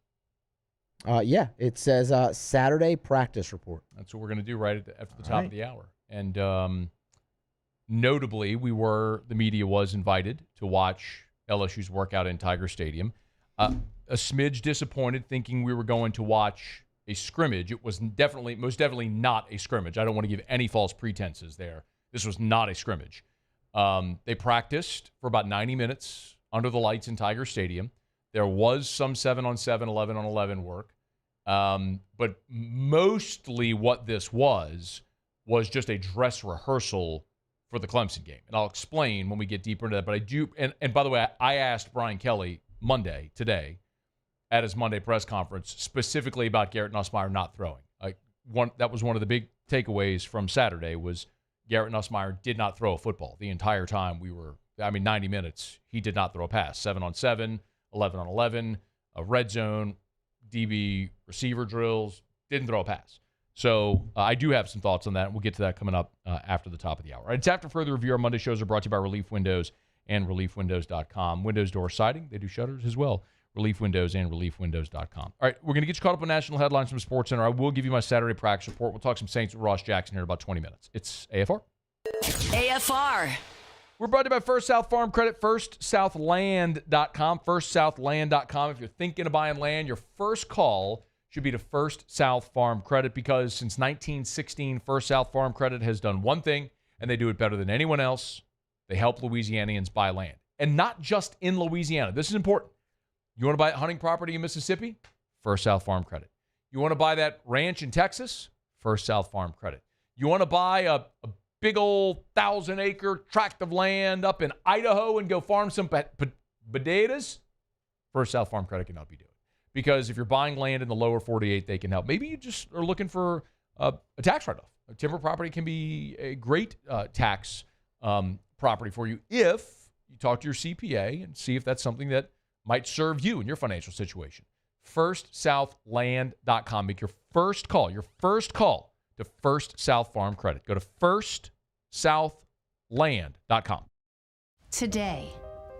Yeah, it says Saturday practice report.
That's what we're going to do right after the top of the hour. And notably, the media was invited to watch LSU's workout in Tiger Stadium. A smidge disappointed, thinking we were going to watch a scrimmage. It was most definitely not a scrimmage. I don't want to give any false pretenses there. This was not a scrimmage. They practiced for about 90 minutes under the lights in Tiger Stadium. There was some 7-on-7, 11-on-11 work. But mostly what this was just a dress rehearsal for the Clemson game. And I'll explain when we get deeper into that. But I do, and by the way, I asked Brian Kelly today, at his Monday press conference, specifically about Garrett Nussmeier not throwing. That was one of the big takeaways from Saturday was Garrett Nussmeier did not throw a football the entire time 90 minutes, he did not throw a pass. 7-on-7, 11-on-11, a red zone, DB receiver drills, didn't throw a pass. So I do have some thoughts on that, and we'll get to that coming up after the top of the hour. It's after further review. Our Monday shows are brought to you by Relief Windows and ReliefWindows.com. Windows door siding, they do shutters as well. Relief Windows and ReliefWindows.com. All right, we're going to get you caught up on national headlines from SportsCenter. I will give you my Saturday practice report. We'll talk some Saints with Ross Jackson here in about 20 minutes. It's AFR.
AFR.
We're brought to you by First South Farm Credit, FirstSouthLand.com, FirstSouthLand.com. If you're thinking of buying land, your first call should be to First South Farm Credit, because since 1916, First South Farm Credit has done one thing, and they do it better than anyone else. They help Louisianians buy land. And not just in Louisiana. This is important. You want to buy a hunting property in Mississippi? First South Farm Credit. You want to buy that ranch in Texas? First South Farm Credit. You want to buy a big old 1,000-acre tract of land up in Idaho and go farm some potatoes? First South Farm Credit can help you do it. Because if you're buying land in the lower 48, they can help. Maybe you just are looking for a tax write-off. A timber property can be a great tax property for you if you talk to your CPA and see if that's something that might serve you in your financial situation. FirstSouthLand.com. Make your first call to First South Farm Credit. Go to FirstSouthLand.com.
Today,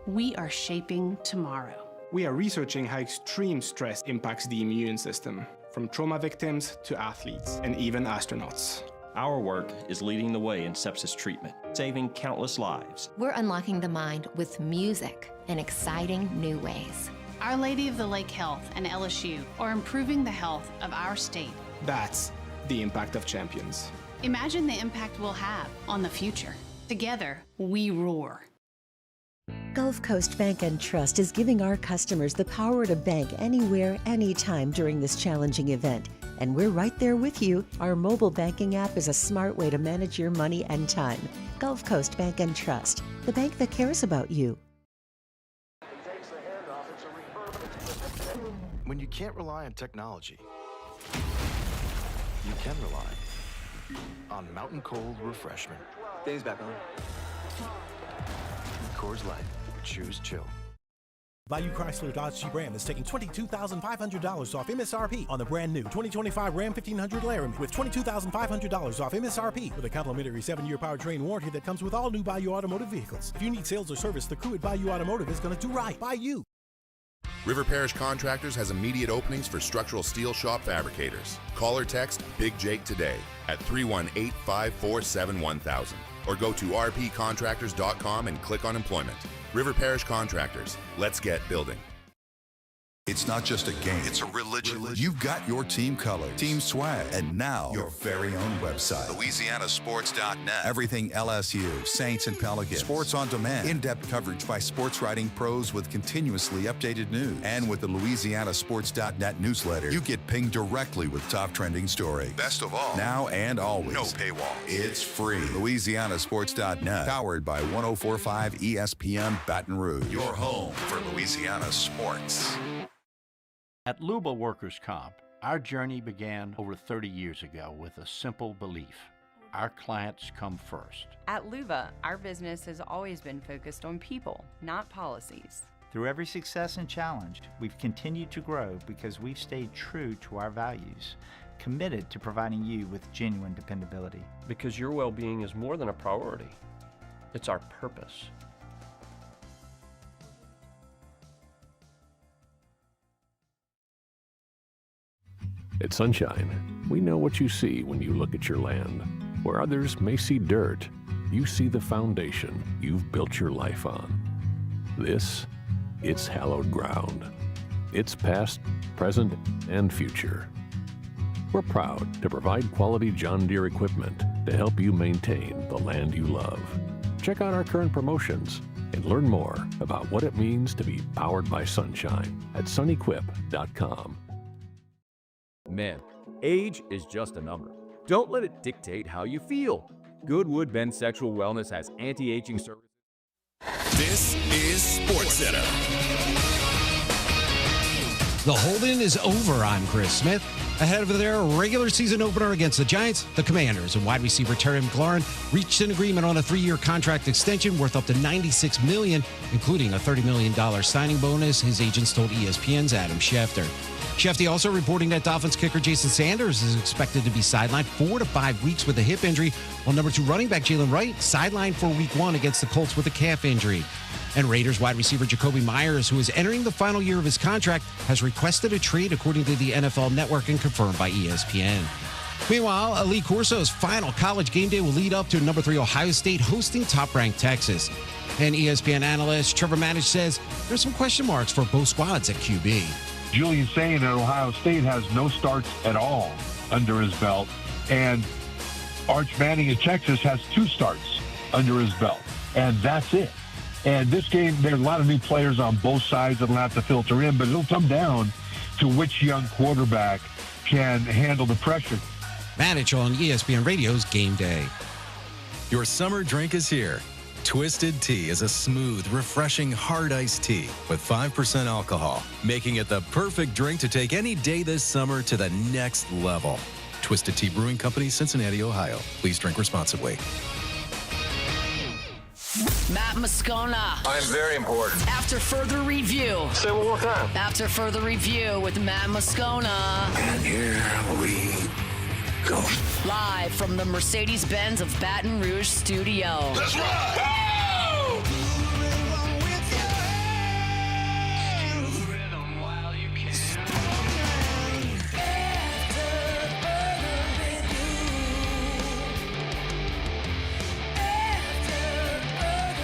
we are shaping tomorrow.
We are researching how extreme stress impacts the immune system, from trauma victims to athletes and even astronauts.
Our work is leading the way in sepsis treatment, saving countless lives.
We're unlocking the mind with music in exciting new ways.
Our Lady of the Lake Health and LSU are improving the health of our state.
That's the impact of champions.
Imagine the impact we'll have on the future. Together, we roar.
Gulf Coast Bank and Trust is giving our customers the power to bank anywhere, anytime during this challenging event. And we're right there with you. Our mobile banking app is a smart way to manage your money and time. Gulf Coast Bank and Trust, the bank that cares about you.
When you can't rely on technology, you can rely on Mountain Cold Refreshment. Dave's back on. Coors Light. Choose chill.
Bayou Chrysler Dodge Jeep Ram is taking $22,500 off MSRP on the brand new 2025 Ram 1500 Laramie with $22,500 off MSRP with a complimentary 7-year powertrain warranty that comes with all new Bayou Automotive vehicles. If you need sales or service, the crew at Bayou Automotive is going to do right by you.
River Parish Contractors has immediate openings for structural steel shop fabricators. Call or text Big Jake today at 318-547-1000 or go to rpcontractors.com and click on employment. River Parish Contractors. Let's get building.
It's not just a game, it's a religion. You've got your team colors, team swag, and now your very own website. LouisianaSports.net. Everything LSU, Saints, and Pelicans. Sports on demand. In-depth coverage by sports writing pros with continuously updated news. And with the LouisianaSports.net newsletter, you get pinged directly with top trending stories. Best of all, now and always, no paywall. It's free. LouisianaSports.net. Powered by 104.5 ESPN Baton Rouge. Your home for Louisiana sports.
At Luba Workers' Comp, our journey began over 30 years ago with a simple belief. our clients come first.
At Luva, our business has always been focused on people, not policies.
Through every success and challenge, we've continued to grow because we've stayed true to our values, committed to providing you with genuine dependability.
Because your well-being is more than a priority. It's our purpose.
At Sunshine, we know what you see when you look at your land. Where others may see dirt, you see the foundation you've built your life on. It's hallowed ground. It's past, present, and future. We're proud to provide quality John Deere equipment to help you maintain the land you love. Check out our current promotions and learn more about what it means to be powered by sunshine at sunequip.com.
Men, age is just a number. Don't let it dictate how you feel. Goodwood Men's Sexual Wellness has anti-aging services.
This is SportsCenter.
The hold-in is over. I'm Chris Smith. Ahead of their regular season opener against the Giants, the Commanders and wide receiver Terry McLaurin reached an agreement on a 3-year contract extension worth up to $96 million, including a $30 million signing bonus, his agents told ESPN's Adam Schefter. Shefty also reporting that Dolphins kicker Jason Sanders is expected to be sidelined 4 to 5 weeks with a hip injury, while number 2 running back Jalen Wright sidelined for week 1 against the Colts with a calf injury. And Raiders wide receiver Jacoby Myers, who is entering the final year of his contract, has requested a trade according to the NFL Network and confirmed by ESPN. Meanwhile, Ali Corso's final college game day will lead up to number 3 Ohio State hosting top-ranked Texas. And ESPN analyst Trevor Matich says there's some question marks for both squads at QB.
Julian saying that Ohio State has no starts at all under his belt, and Arch Manning in Texas has 2 starts under his belt, and that's it. And this game, there's a lot of new players on both sides that'll have to filter in, but it'll come down to which young quarterback can handle the pressure.
Matich on ESPN Radio's Game Day.
Your summer drink is here. Twisted Tea is a smooth, refreshing, hard iced tea with 5% alcohol, making it the perfect drink to take any day this summer to the next level. Twisted Tea Brewing Company, Cincinnati, Ohio. Please drink responsibly.
Matt Moscona.
I'm very important.
After further review.
Say it one more time.
After further review with Matt Moscona.
And here we go.
Live from the Mercedes-Benz of Baton Rouge studio.
That's right.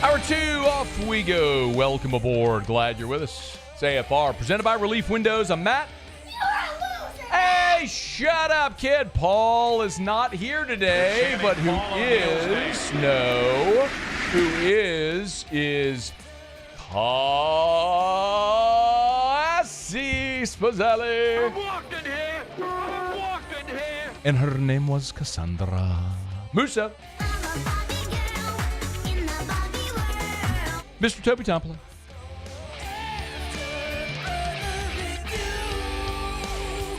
Hour 2, off we go. Welcome aboard. Glad you're with us. It's AFR, presented by Relief Windows. I'm Matt. Hey, shut up, kid. Paul is not here today, but who is Cassie Spazzelli.
I'm walking here.
And her name was Cassandra Musa. Mr. Toby Tomplin.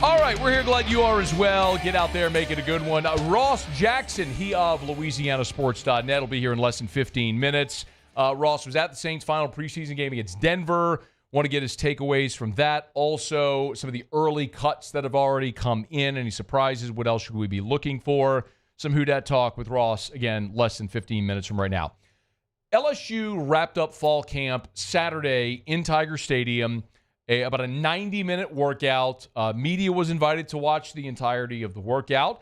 All right, we're here. Glad you are as well. Get out there, make it a good one. Ross Jackson, he of LouisianaSports.net, will be here in less than 15 minutes. Ross was at the Saints' final preseason game against Denver. Want to get his takeaways from that. Also, some of the early cuts that have already come in. Any surprises? What else should we be looking for? Some Who Dat talk with Ross, again, less than 15 minutes from right now. LSU wrapped up fall camp Saturday in Tiger Stadium, about a 90-minute workout. Media was invited to watch the entirety of the workout,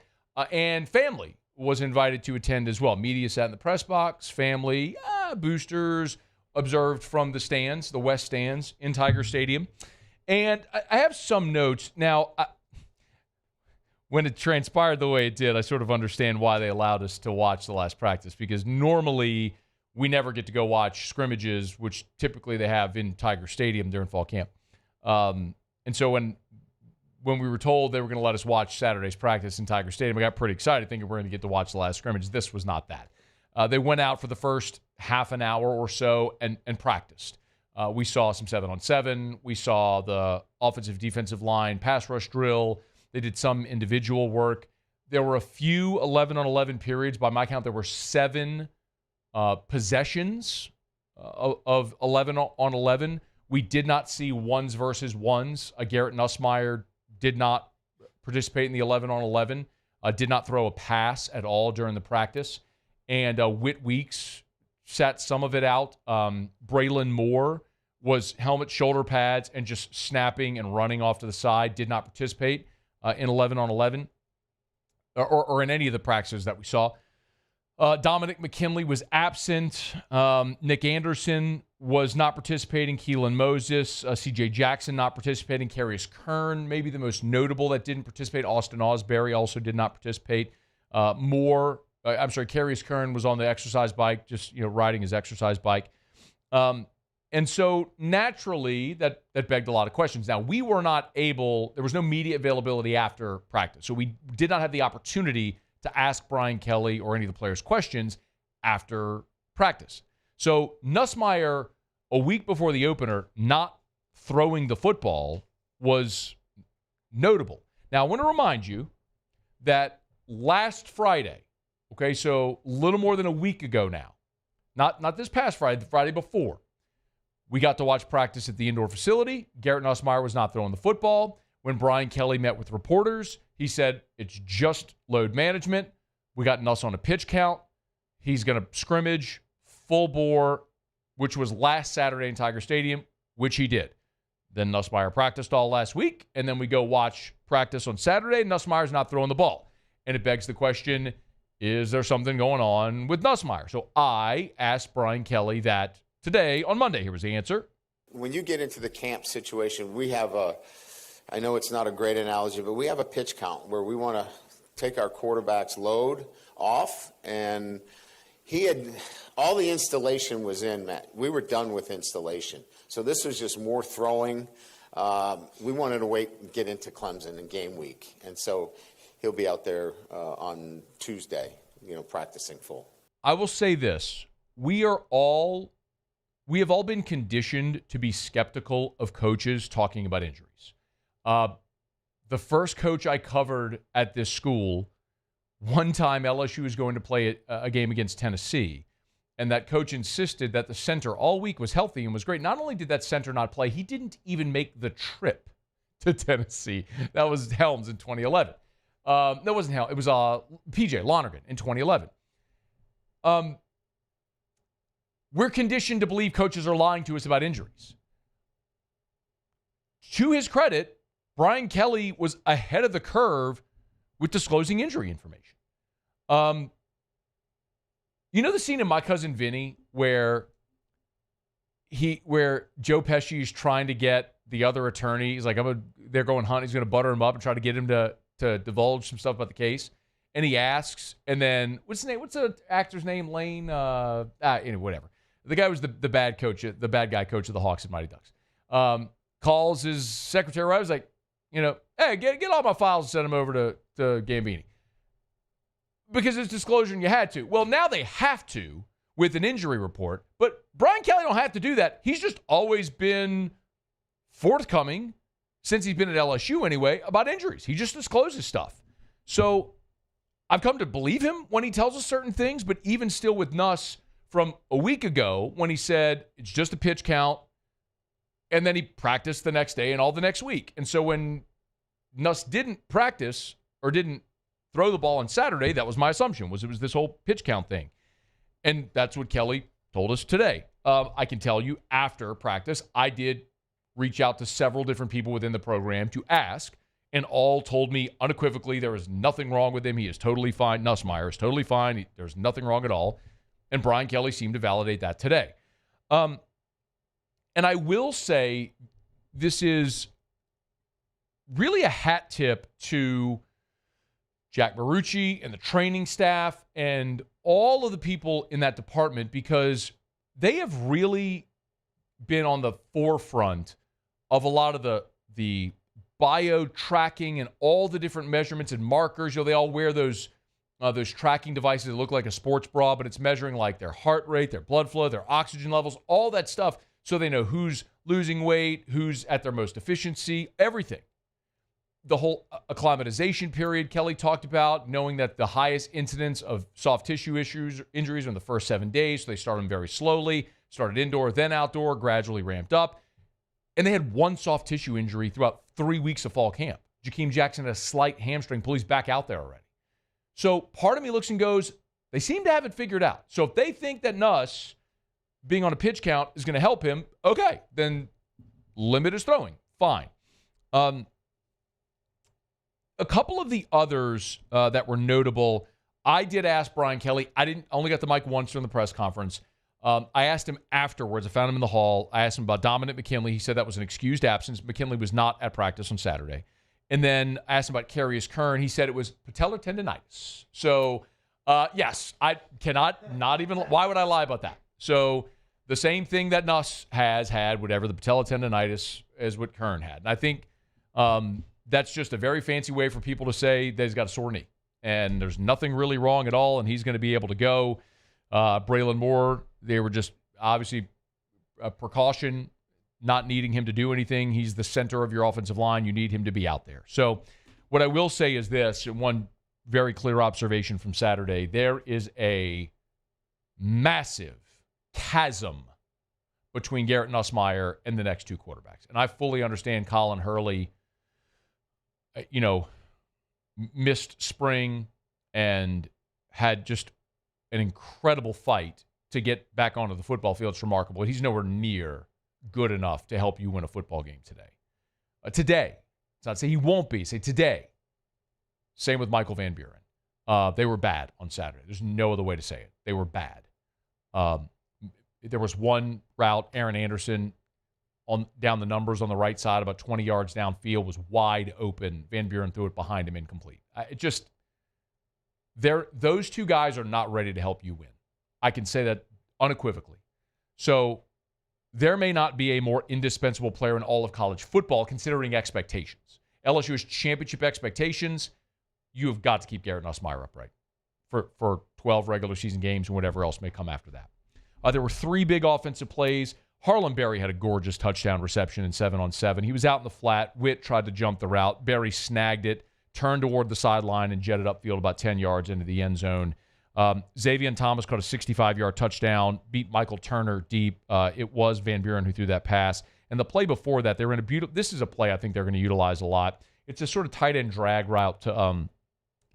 and family was invited to attend as well. Media sat in the press box, family, boosters observed from the stands, the west stands in Tiger Stadium. And I have some notes. Now, when it transpired the way it did, I sort of understand why they allowed us to watch the last practice, because normally we never get to go watch scrimmages, which typically they have in Tiger Stadium during fall camp. And so when we were told they were going to let us watch Saturday's practice in Tiger Stadium, I got pretty excited thinking we're going to get to watch the last scrimmage. This was not that. They went out for the first half an hour or so and practiced. We saw some 7-on-7. We saw the offensive defensive line pass rush drill. They did some individual work. There were a few 11-on-11 periods. By my count, there were 7 possessions of 11-on-11. We did not see ones versus ones. Garrett Nussmeier did not participate in the 11-on-11, did not throw a pass at all during the practice. And Whit Weeks sat some of it out. Braylon Moore was helmet, shoulder pads, and just snapping and running off to the side, did not participate in 11-on-11 or in any of the practices that we saw. Dominic McKinley was absent. Nick Anderson was not participating. Keelan Moses, C.J. Jackson not participating. Carius Kern, maybe the most notable that didn't participate. Austin Osbury also did not participate. Carius Kern was on the exercise bike, just riding his exercise bike. And so naturally, that begged a lot of questions. Now, we were not able, there was no media availability after practice. So we did not have the opportunity to ask Brian Kelly or any of the players questions after practice. So Nussmeier, a week before the opener, not throwing the football was notable. Now, I want to remind you that last Friday, okay, so a little more than a week ago now, not this past Friday, the Friday before, we got to watch practice at the indoor facility. Garrett Nussmeier was not throwing the football. When Brian Kelly met with reporters, he said, it's just load management. We got Nuss on a pitch count. He's going to scrimmage full bore, which was last Saturday in Tiger Stadium, which he did. Then Nussmeier practiced all last week, and then we go watch practice on Saturday, and Nussmeier's not throwing the ball. And it begs the question, is there something going on with Nussmeier? So I asked Brian Kelly that today on Monday. Here was the answer.
When you get into the camp situation, we have I know it's not a great analogy, but we have a pitch count where we want to take our quarterback's load off, and all the installation was in, Matt. We were done with installation. So this was just more throwing. We wanted to wait and get into Clemson in game week. And so he'll be out there on Tuesday, practicing full.
I will say this. We have all been conditioned to be skeptical of coaches talking about injuries. The first coach I covered at this school, one time LSU was going to play a game against Tennessee, and that coach insisted that the center all week was healthy and was great. Not only did that center not play, he didn't even make the trip to Tennessee. That was Helms in 2011. That wasn't Helms. It was PJ Lonergan in 2011. We're conditioned to believe coaches are lying to us about injuries. To his credit, Brian Kelly was ahead of the curve with disclosing injury information. You know the scene in My Cousin Vinny where Joe Pesci is trying to get the other attorney. He's like, they're going hunting. He's going to butter him up and try to get him to divulge some stuff about the case. And he asks, and then what's his name? What's the actor's name? Lane. Whatever. The guy was the bad coach, the bad guy coach of the Hawks and Mighty Ducks. Calls his secretary. I was like, hey, get all my files and send them over to Gambini. Because it's disclosure and you had to. Well, now they have to with an injury report. But Brian Kelly don't have to do that. He's just always been forthcoming, since he's been at LSU anyway, about injuries. He just discloses stuff. So I've come to believe him when he tells us certain things, but even still with Nuss from a week ago when he said it's just a pitch count, and then he practiced the next day and all the next week. And so when Nuss didn't practice or didn't throw the ball on Saturday, that was my assumption, it was this whole pitch count thing. And that's what Kelly told us today. I can tell you after practice, I did reach out to several different people within the program to ask, and all told me unequivocally there is nothing wrong with him. He is totally fine. Nussmeier is totally fine. There's nothing wrong at all. And Brian Kelly seemed to validate that today. And I will say this is really a hat tip to Jack Marucci and the training staff and all of the people in that department, because they have really been on the forefront of a lot of the bio tracking and all the different measurements and markers. They all wear those tracking devices that look like a sports bra, but it's measuring like their heart rate, their blood flow, their oxygen levels, all that stuff, so they know who's losing weight, who's at their most efficiency, everything. the whole acclimatization period Kelly talked about, knowing that the highest incidence of soft tissue injuries are in the first 7 days. So they start them very slowly, started indoor, then outdoor, gradually ramped up. And they had one soft tissue injury throughout 3 weeks of fall camp. Jakeem Jackson had a slight hamstring pull. He's back out there already. So part of me looks and goes, they seem to have it figured out. So if they think that Nuss being on a pitch count is going to help him, okay, then limit his throwing. Fine. A couple of the others that were notable, I did ask Brian Kelly. I only got the mic once during the press conference. I asked him afterwards. I found him in the hall. I asked him about Dominic McKinley. He said that was an excused absence. McKinley was not at practice on Saturday. And then I asked him about Carius Kern. He said it was patellar tendonitis. So, yes, I cannot, not even, why would I lie about that? So the same thing that Nuss has had, whatever, the patellar tendonitis, is what Kern had. And I think that's just a very fancy way for people to say that he's got a sore knee. And there's nothing really wrong at all, and he's going to be able to go. Braylon Moore, they were just obviously a precaution, not needing him to do anything. He's the center of your offensive line. You need him to be out there. So what I will say is this, one very clear observation from Saturday, there is a massive chasm between Garrett Nussmeier and the next two quarterbacks. And I fully understand Colin Hurley, missed spring and had just an incredible fight to get back onto the football field. It's remarkable. He's nowhere near good enough to help you win a football game today. Today. It's not say he won't be. Say today. Same with Michael Van Buren. They were bad on Saturday. There's no other way to say it. They were bad. There was one route, Aaron Anderson, down the numbers on the right side, about 20 yards downfield, was wide open. Van Buren threw it behind him, incomplete. Those two guys are not ready to help you win. I can say that unequivocally. So there may not be a more indispensable player in all of college football, considering expectations. LSU has championship expectations. You have got to keep Garrett Nussmeier upright for 12 regular season games and whatever else may come after that. There were three big offensive plays. Harlem Berry had a gorgeous touchdown reception in 7-on-7. He was out in the flat. Witt tried to jump the route. Berry snagged it, turned toward the sideline, and jetted upfield about 10 yards into the end zone. Xavier Thomas caught a 65-yard touchdown, beat Michael Turner deep. It was Van Buren who threw that pass. And the play before that, they were in a beautiful – this is a play I think they're going to utilize a lot. It's a sort of tight end drag route to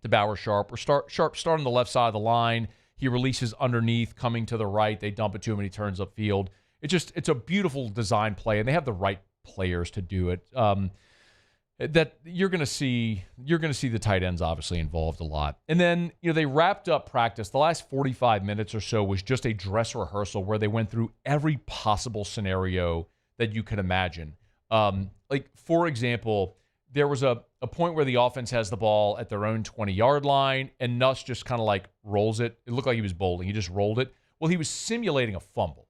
Bauer Sharp. Or Sharp start on the left side of the line. He releases underneath, coming to the right. They dump it to him, and he turns upfield. It's a beautiful design play, and they have the right players to do it. That you're going to see the tight ends obviously involved a lot. And then, they wrapped up practice. The last 45 minutes or so was just a dress rehearsal where they went through every possible scenario that you could imagine. For example, there was a point where the offense has the ball at their own 20-yard line, and Nuss just kind of rolls it. It looked like he was bowling. He just rolled it. Well, he was simulating a fumble.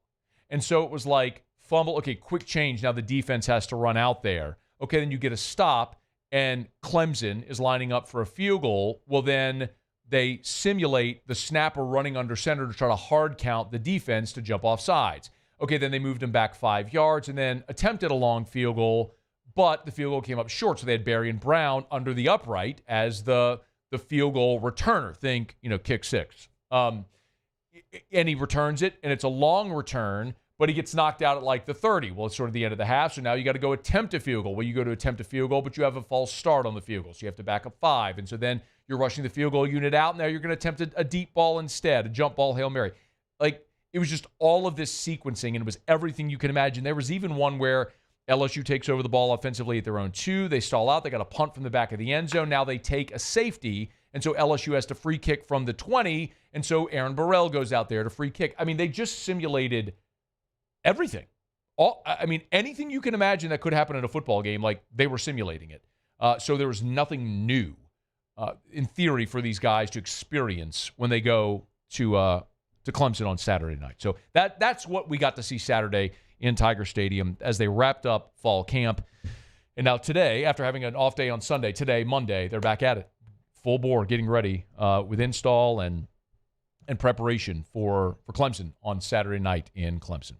And so it was like, fumble, okay, quick change. Now the defense has to run out there. Okay, then you get a stop, and Clemson is lining up for a field goal. Well, then they simulate the snapper running under center to try to hard count the defense to jump off sides. Okay, then they moved him back 5 yards and then attempted a long field goal, but the field goal came up short, so they had Berry and Brown under the upright as the field goal returner. Think, kick six. And he returns it, and it's a long return, but he gets knocked out at the 30. Well, it's sort of the end of the half, so now you got to go attempt a field goal. Well, you go to attempt a field goal, but you have a false start on the field goal, so you have to back up 5. And so then you're rushing the field goal unit out, and now you're going to attempt a deep ball instead, a jump ball, Hail Mary. It was just all of this sequencing, and it was everything you can imagine. There was even one where LSU takes over the ball offensively at their own 2. They stall out. They got a punt from the back of the end zone. Now they take a safety, and so LSU has to free kick from the 20, and so Aaron Burrell goes out there to free kick. I mean, they just simulated everything. Anything you can imagine that could happen in a football game, they were simulating it. So there was nothing new, in theory, for these guys to experience when they go to Clemson on Saturday night. So that's what we got to see Saturday in Tiger Stadium as they wrapped up fall camp. And now today, after having an off day on Sunday, today, Monday, they're back at it. Full bore, getting ready with install and preparation for Clemson on Saturday night in Clemson.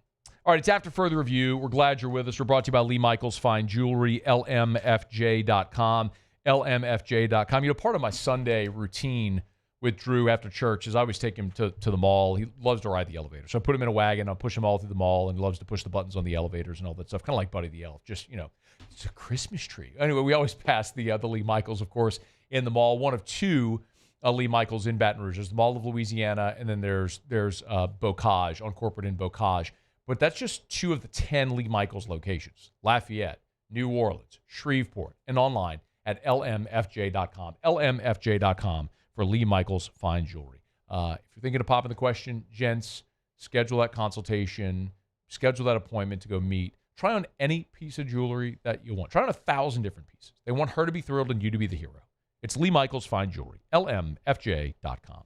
All right, it's After Further Review. We're glad you're with us. We're brought to you by Lee Michaels Fine Jewelry, lmfj.com. lmfj.com. You know, part of my Sunday routine with Drew after church is I always take him to the mall. He loves to ride the elevator. So I put him in a wagon. I'll push him all through the mall, and he loves to push the buttons on the elevators and all that stuff. Kind of like Buddy the Elf. Just, you know, it's a Christmas tree. Anyway, we always pass the Lee Michaels, of course, in the mall. One of two Lee Michaels in Baton Rouge. There's the Mall of Louisiana, and then there's Bocage on Corporate in Bocage. But that's just 2 of the 10 Lee Michaels locations. Lafayette, New Orleans, Shreveport, and online at lmfj.com. lmfj.com for Lee Michaels Fine Jewelry. If you're thinking of popping the question, gents, schedule that consultation, schedule that appointment to go meet. Try on any piece of jewelry that you want. Try on 1,000 different pieces. They want her to be thrilled and you to be the hero. It's Lee Michaels Fine Jewelry, lmfj.com.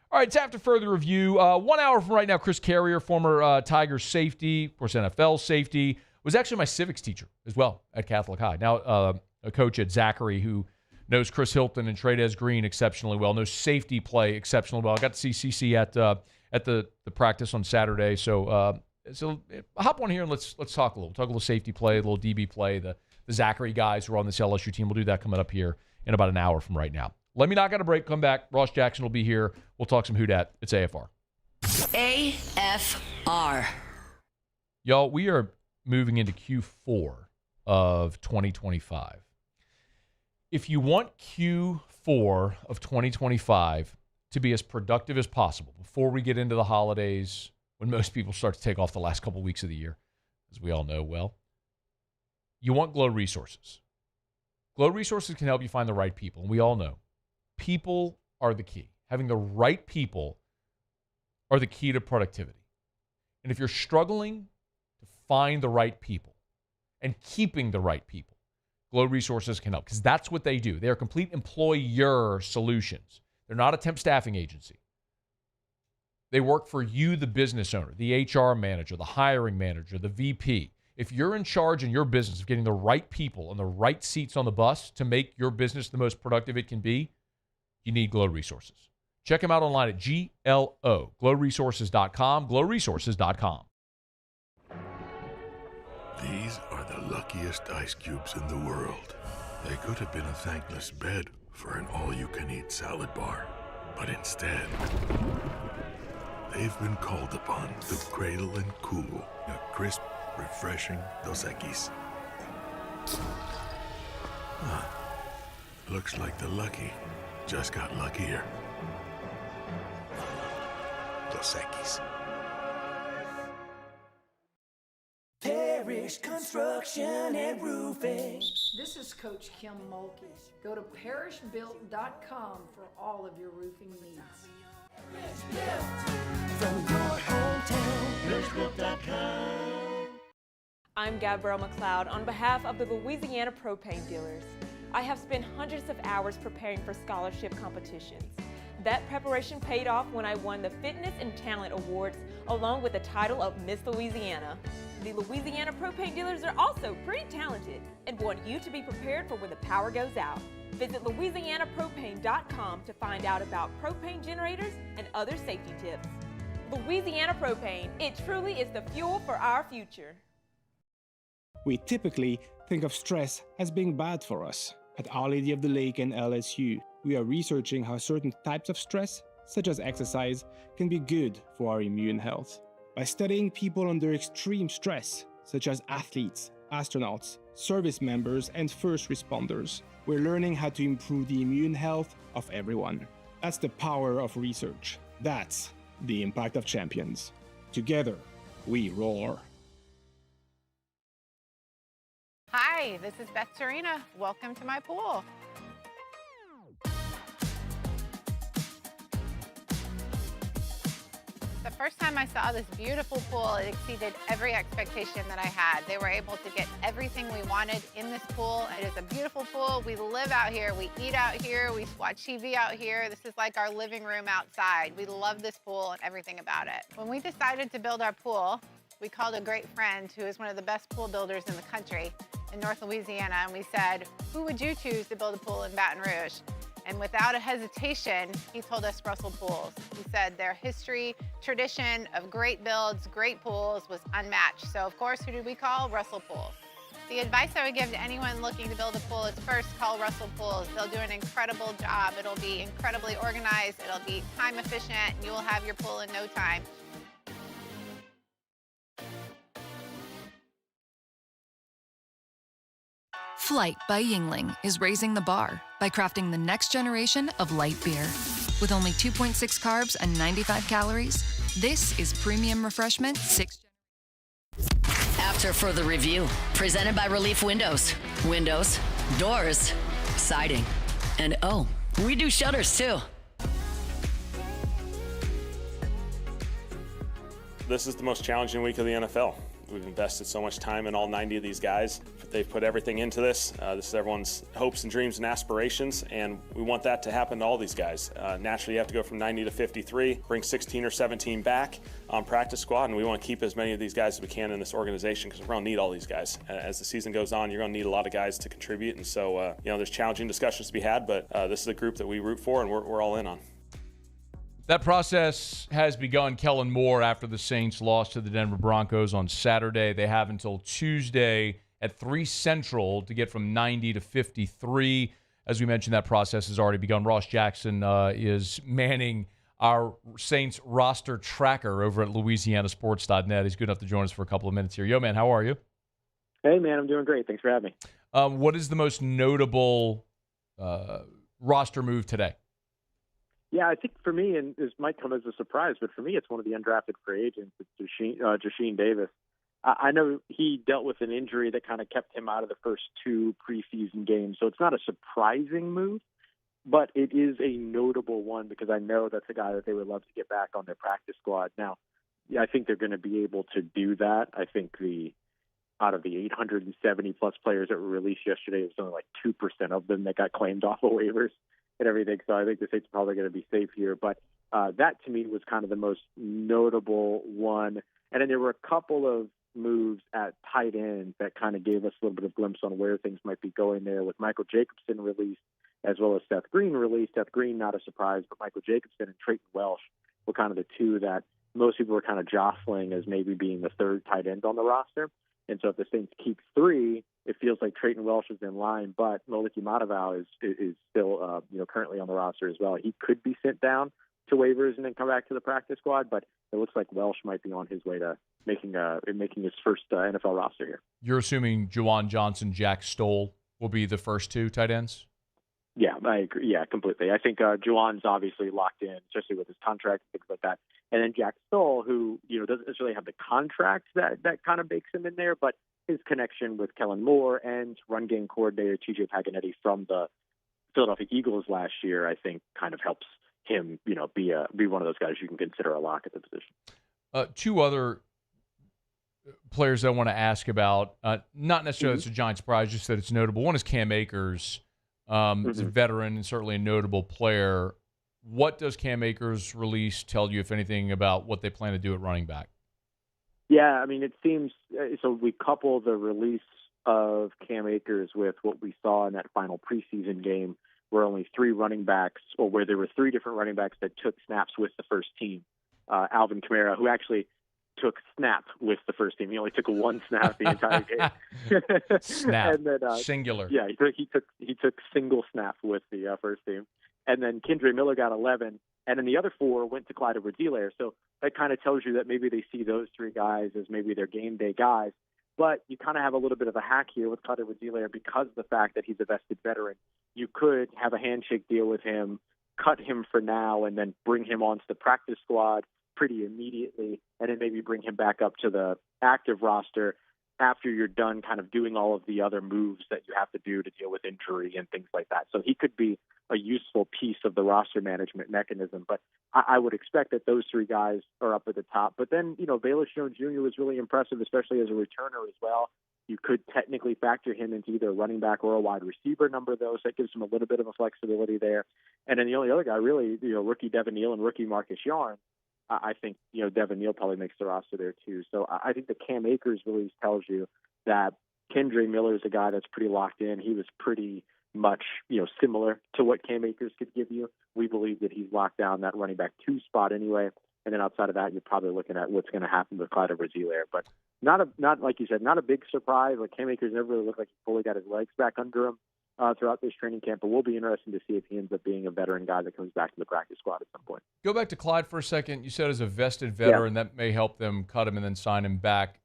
All right, it's after further review. 1 hour from right now, Chris Carrier, former Tigers safety, of course, NFL safety, was actually my civics teacher as well at Catholic High. Now a coach at Zachary who knows Chris Hilton and Trades Green exceptionally well, knows safety play exceptionally well. I got to see CC at the practice on Saturday. So hop on here and let's talk a little. Talk a little safety play, a little DB play, the Zachary guys who are on this LSU team. We'll do that coming up here in about an hour from right now. Let me knock out a break, come back. Ross Jackson will be here. We'll talk some Who Dat. It's AFR.
AFR.
Y'all, we are moving into Q4 of 2025. If you want Q4 of 2025 to be as productive as possible before we get into the holidays, when most people start to take off the last couple weeks of the year, as we all know well, you want Glow Resources. Glow Resources can help you find the right people, and we all know people are the key. Having the right people are the key to productivity. And if you're struggling to find the right people and keeping the right people, Glow Resources can help, because that's what they do. They are complete employer solutions. They're not a temp staffing agency. They work for you, the business owner, the HR manager, the hiring manager, the VP. If you're in charge in your business of getting the right people on the right seats on the bus to make your business the most productive it can be, you need Glow Resources. Check them out online at GLO, glowresources.com, glowresources.com.
These are the luckiest ice cubes in the world. They could have been a thankless bed for an all-you-can-eat salad bar. But instead, they've been called upon to cradle and cool a crisp, refreshing Dos Equis. Looks like the lucky just got luckier. Dos Equis.
Parish Construction and Roofing.
This is Coach Kim Mulkey. Go to parishbuilt.com for all of your roofing needs.
From your hometown, parishbuilt.com.
I'm Gabrielle McLeod on behalf of the Louisiana Propane Dealers. I have spent hundreds of hours preparing for scholarship competitions. That preparation paid off when I won the Fitness and Talent Awards along with the title of Miss Louisiana. The Louisiana Propane Dealers are also pretty talented and want you to be prepared for when the power goes out. Visit louisianapropane.com to find out about propane generators and other safety tips. Louisiana Propane, it truly is the fuel for our future.
We typically think of stress as being bad for us. At Our Lady of the Lake and LSU, we are researching how certain types of stress, such as exercise, can be good for our immune health. By studying people under extreme stress, such as athletes, astronauts, service members, and first responders, we're learning how to improve the immune health of everyone. That's the power of research. That's the impact of champions. Together, we roar.
Hi, this is Beth Serena. Welcome to my pool. The first time I saw this beautiful pool, it exceeded every expectation that I had. They were able to get everything we wanted in this pool. It is a beautiful pool. We live out here, we eat out here, we watch TV out here. This is like our living room outside. We love this pool and everything about it. When we decided to build our pool, we called a great friend who is one of the best pool builders in the country in North Louisiana, and we said, who would you choose to build a pool in Baton Rouge? And without a hesitation, he told us Russell Pools. He said their history, tradition of great builds, great pools was unmatched. So of course, who did we call? Russell Pools. The advice I would give to anyone looking to build a pool is first call Russell Pools. They'll do an incredible job. It'll be incredibly organized. It'll be time efficient. And you will have your pool in no time.
Flight by Yingling is raising the bar by crafting the next generation of light beer. With only 2.6 carbs and 95 calories, this is premium refreshment 6.
After further review, presented by Relief Windows. Windows, doors, siding, and oh, we do shutters too.
This is the most challenging week of the NFL. We've invested so much time in all 90 of these guys. They've put everything into this. This is everyone's hopes and dreams and aspirations, and we want that to happen to all these guys. Naturally, you have to go from 90 to 53, bring 16 or 17 back on practice squad, and we want to keep as many of these guys as we can in this organization because we're going to need all these guys. As the season goes on, you're going to need a lot of guys to contribute, and so there's challenging discussions to be had, but this is a group that we root for and we're all in on.
That process has begun. Kellen Moore, after the Saints lost to the Denver Broncos on Saturday, they have until Tuesday at 3 Central to get from 90 to 53. As we mentioned, that process has already begun. Ross Jackson is manning our Saints roster tracker over at LouisianaSports.net. He's good enough to join us for a couple of minutes here. Yo, man, how are you?
Hey, man, I'm doing great. Thanks for having me.
What is the most notable roster move today?
Yeah, I think for me, and this might come as a surprise, but for me, it's one of the undrafted free agents. It's Jasheen Davis. I know he dealt with an injury that kind of kept him out of the first 2 preseason games, so it's not a surprising move, but it is a notable one because I know that's a guy that they would love to get back on their practice squad. Now, yeah, I think they're going to be able to do that. I think out of the 870-plus players that were released yesterday, it was only like 2% of them that got claimed off of waivers and everything. So I think the Saints are probably going to be safe here. But that, to me, was kind of the most notable one. And then there were a couple of moves at tight end that kind of gave us a little bit of glimpse on where things might be going there, with Michael Jacobson released as well as Seth Green released. Seth Green, not a surprise, but Michael Jacobson and Trayton Welsh were kind of the two that most people were kind of jostling as maybe being the third tight end on the roster. And so if the Saints keep 3, it feels like Trayton Welsh is in line, but Moliki Matavao is still currently on the roster as well. He could be sent down to waivers and then come back to the practice squad, but it looks like Welsh might be on his way to making his first NFL roster here.
You're assuming Juwan Johnson, Jack Stoll will be the first 2 tight ends?
Yeah, I agree. Yeah, completely. I think Juwan's obviously locked in, especially with his contract and things like that. And then Jack Stoll, who doesn't necessarily have the contract that kind of bakes him in there, but his connection with Kellen Moore and run game coordinator TJ Paganetti from the Philadelphia Eagles last year, I think kind of helps him, be one of those guys you can consider a lock at the position.
2 other players I want to ask about, not necessarily it's a giant surprise, just that it's notable. One is Cam Akers. He's a veteran and certainly a notable player. What does Cam Akers' release tell you, if anything, about what they plan to do at running back?
Yeah, I mean, it seems so. We couple the release of Cam Akers with what we saw in that final preseason game, where only 3 running backs, or where there were 3 different running backs that took snaps with the first team. Alvin Kamara, who actually took snap with the first team. He only took 1 snap the entire game.
Snap.
And then,
singular.
Yeah, he took single snap with the first team. And then Kendre Miller got 11. And then the other 4 went to Clyde Edwards-Helaire. So that kind of tells you that maybe they see those 3 guys as maybe their game day guys. But you kind of have a little bit of a hack here with Clyde Edwards-Helaire because of the fact that he's a vested veteran. You could have a handshake deal with him, cut him for now, and then bring him onto the practice squad pretty immediately, and then maybe bring him back up to the active roster after you're done kind of doing all of the other moves that you have to do to deal with injury and things like that. So he could be a useful piece of the roster management mechanism. But I would expect that those 3 guys are up at the top. But then, Bayless Jones Jr. was really impressive, especially as a returner as well. You could technically factor him into either a running back or a wide receiver number, though, so that gives him a little bit of a flexibility there. And then the only other guy, really, rookie Devin Neal and rookie Marcus Yarn. I think, Devin Neal probably makes the roster there too. So I think the Cam Akers release tells you that Kendre Miller is a guy that's pretty locked in. He was pretty much, similar to what Cam Akers could give you. We believe that he's locked down that running back 2 spot anyway. And then outside of that, you're probably looking at what's going to happen with Clyde Edwards-Helaire. But not like you said, not a big surprise. Like Cam Akers never really looked like he fully got his legs back under him throughout this training camp. But we'll be interested to see if he ends up being a veteran guy that comes back to the practice squad at some point.
Go back to Clyde for a second. You said as a vested veteran, that may help them cut him and then sign him back.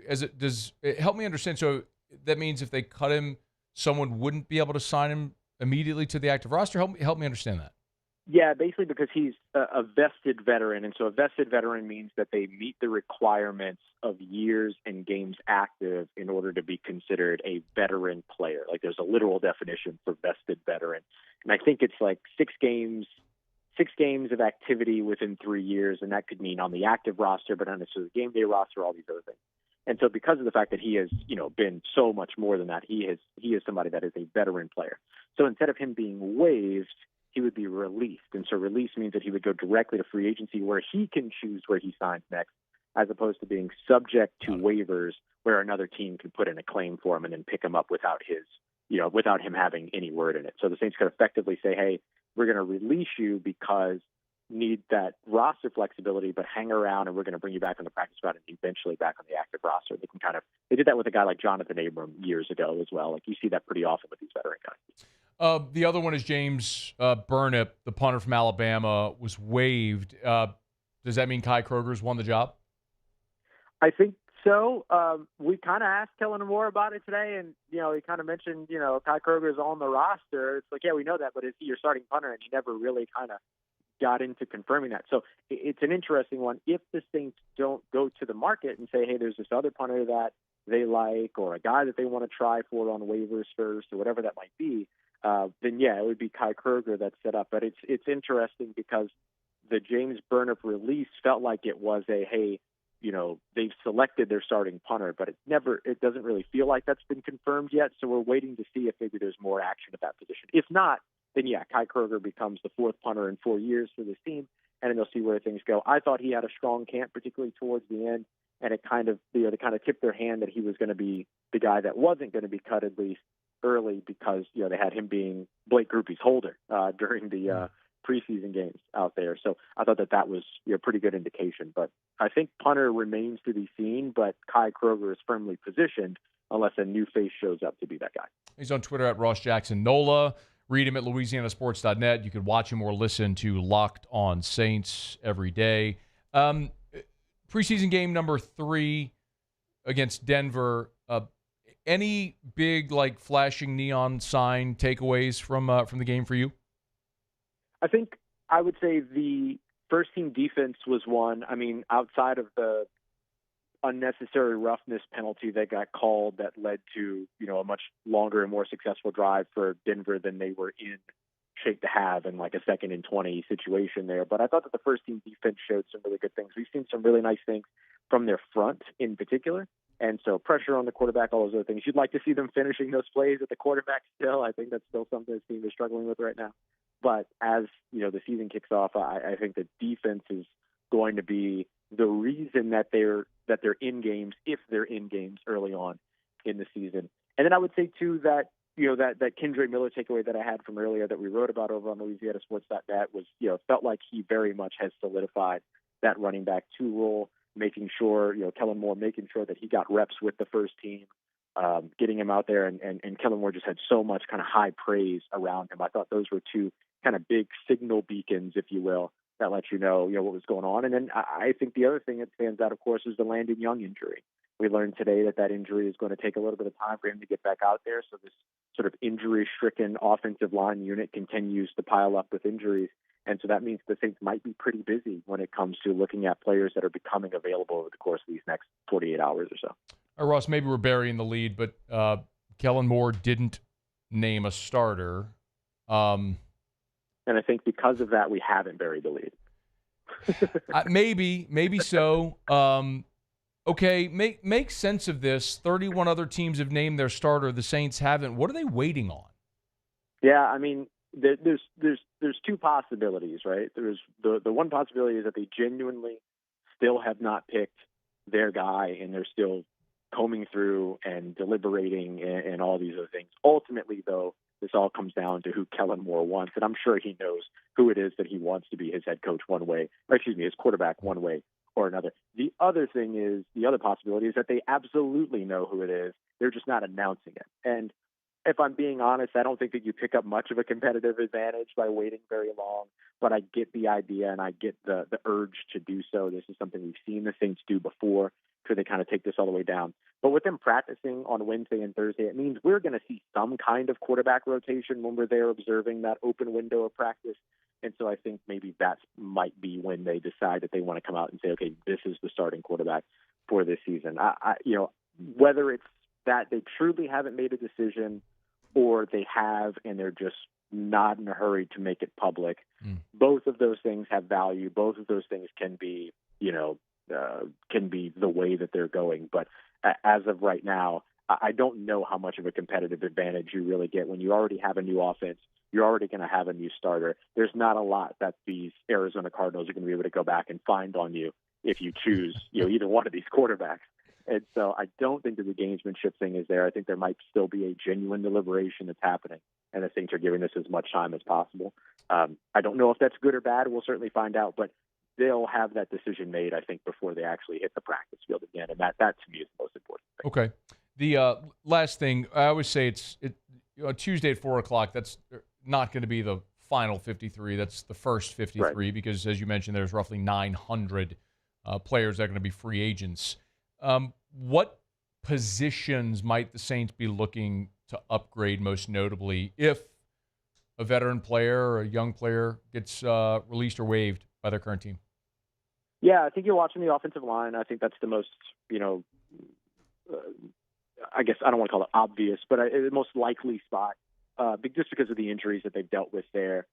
Does it help me understand? So that means if they cut him, someone wouldn't be able to sign him immediately to the active roster? Help me understand that.
Yeah, basically because he's a vested veteran. And so a vested veteran means that they meet the requirements of years and games active in order to be considered a veteran player. Like there's a literal definition for vested veteran. And I think it's like 6 games of activity within 3 years. And that could mean on the active roster, but not necessarily the game day roster, all these other things. And so because of the fact that he has, been so much more than that, he is somebody that is a veteran player. So instead of him being waived, he would be released. And so release means that he would go directly to free agency where he can choose where he signs next, as opposed to being subject to waivers where another team could put in a claim for him and then pick him up without him having any word in it. So the Saints could effectively say, hey, we're going to release you because need that roster flexibility, but hang around and we're going to bring you back on the practice squad and eventually back on the active roster. They did that with a guy like Jonathan Abram years ago as well. Like you see that pretty often with these veteran guys.
The other one is James Burnip, the punter from Alabama, was waived. Does that mean Kai Kroger's won the job?
I think so. We kind of asked Kellen Moore about it today, and, he kind of mentioned, Kai Kroger's on the roster. It's like, yeah, we know that, but is he your starting punter? And he never really kind of got into confirming that. So it's an interesting one. If the Saints don't go to the market and say, hey, there's this other punter that they like or a guy that they want to try for on waivers first or whatever that might be, then, yeah, it would be Kai Kroger that's set up. But it's interesting because the James Burnip release felt like it was hey, they've selected their starting punter, but it doesn't really feel like that's been confirmed yet. So we're waiting to see if maybe there's more action at that position. If not, then yeah, Kai Kroger becomes the 4th punter in 4 years for this team, and then they'll see where things go. I thought he had a strong camp, particularly towards the end, and it kind of, they kind of tipped their hand that he was going to be the guy that wasn't going to be cut at least early because, they had him being Blake Grupe's holder during the preseason games out there. So I thought that was a pretty good indication. But I think punter remains to be seen, but Kai Kroger is firmly positioned unless a new face shows up to be that guy.
He's on Twitter at Ross Jackson Nola. Read him at LouisianaSports.net. You can watch him or listen to Locked on Saints every day. Preseason game number 3 against Denver. Any big, flashing neon sign takeaways from the game for you?
I think I would say the first team defense was one. I mean, outside of the unnecessary roughness penalty that got called that led to, a much longer and more successful drive for Denver than they were in shape to have in like a 2nd and 20 situation there. But I thought that the first team defense showed some really good things. We've seen some really nice things from their front in particular. And so pressure on the quarterback, all those other things. You'd like to see them finishing those plays at the quarterback still. I think that's still something this team is struggling with right now. But as, the season kicks off, I think the defense is going to be the reason that they're in games, if they're in games early on in the season. And then I would say, too, that, that Kendre Miller takeaway that I had from earlier that we wrote about over on LouisianaSports.net was, felt like he very much has solidified that running back 2 role, making sure, Kellen Moore making sure that he got reps with the first team, getting him out there. And Kellen Moore just had so much kind of high praise around him. I thought those were 2 kind of big signal beacons, if you will, that let you know, what was going on. And then I think the other thing that stands out, of course, is the Landon Young injury. We learned today that injury is going to take a little bit of time for him to get back out there. So this sort of injury-stricken offensive line unit continues to pile up with injuries. And so that means the Saints might be pretty busy when it comes to looking at players that are becoming available over the course of these next 48 hours or so.
All right, Ross, maybe we're burying the lead, but Kellen Moore didn't name a starter.
And I think because of that, we haven't buried the lead.
Maybe so. Okay, make sense of this. 31 other teams have named their starter. The Saints haven't. What are they waiting on?
Yeah, I mean, there's 2 possibilities, right? There's the one possibility is that they genuinely still have not picked their guy, and they're still combing through and deliberating and all these other things. Ultimately, though, this all comes down to who Kellen Moore wants, and I'm sure he knows who it is that he wants to be his head coach his quarterback one way or another. The other possibility is that they absolutely know who it is. They're just not announcing it. And if I'm being honest, I don't think that you pick up much of a competitive advantage by waiting very long, but I get the idea and I get the urge to do so. This is something we've seen the Saints do before. Could they kind of take this all the way down? But with them practicing on Wednesday and Thursday, it means we're going to see some kind of quarterback rotation when we're there observing that open window of practice. And so I think maybe that might be when they decide that they want to come out and say, okay, this is the starting quarterback for this season. Whether it's that they truly haven't made a decision or they have and they're just not in a hurry to make it public, both of those things have value. Both of those things can be, can be the way that they're going. But as of right now, I don't know how much of a competitive advantage you really get when you already have a new offense. You're already going to have a new starter. There's not a lot that these Arizona Cardinals are going to be able to go back and find on you if you choose, either one of these quarterbacks. And so I don't think that the gamesmanship thing is there. I think there might still be a genuine deliberation that's happening, and the Saints are giving this as much time as possible. I don't know if that's good or bad. We'll certainly find out, but they'll have that decision made, I think, before they actually hit the practice field again, and that to me is the most important thing.
Okay. The last thing, I always say Tuesday at 4 o'clock, that's not going to be the final 53. That's the first 53 right. Because, as you mentioned, there's roughly 900 players that are going to be free agents. What positions might the Saints be looking to upgrade most notably if a veteran player or a young player gets released or waived by their current team?
Yeah, I think you're watching the offensive line. I think that's the most, I guess I don't want to call it obvious, but the most likely spot, just because of the injuries that they've dealt with there.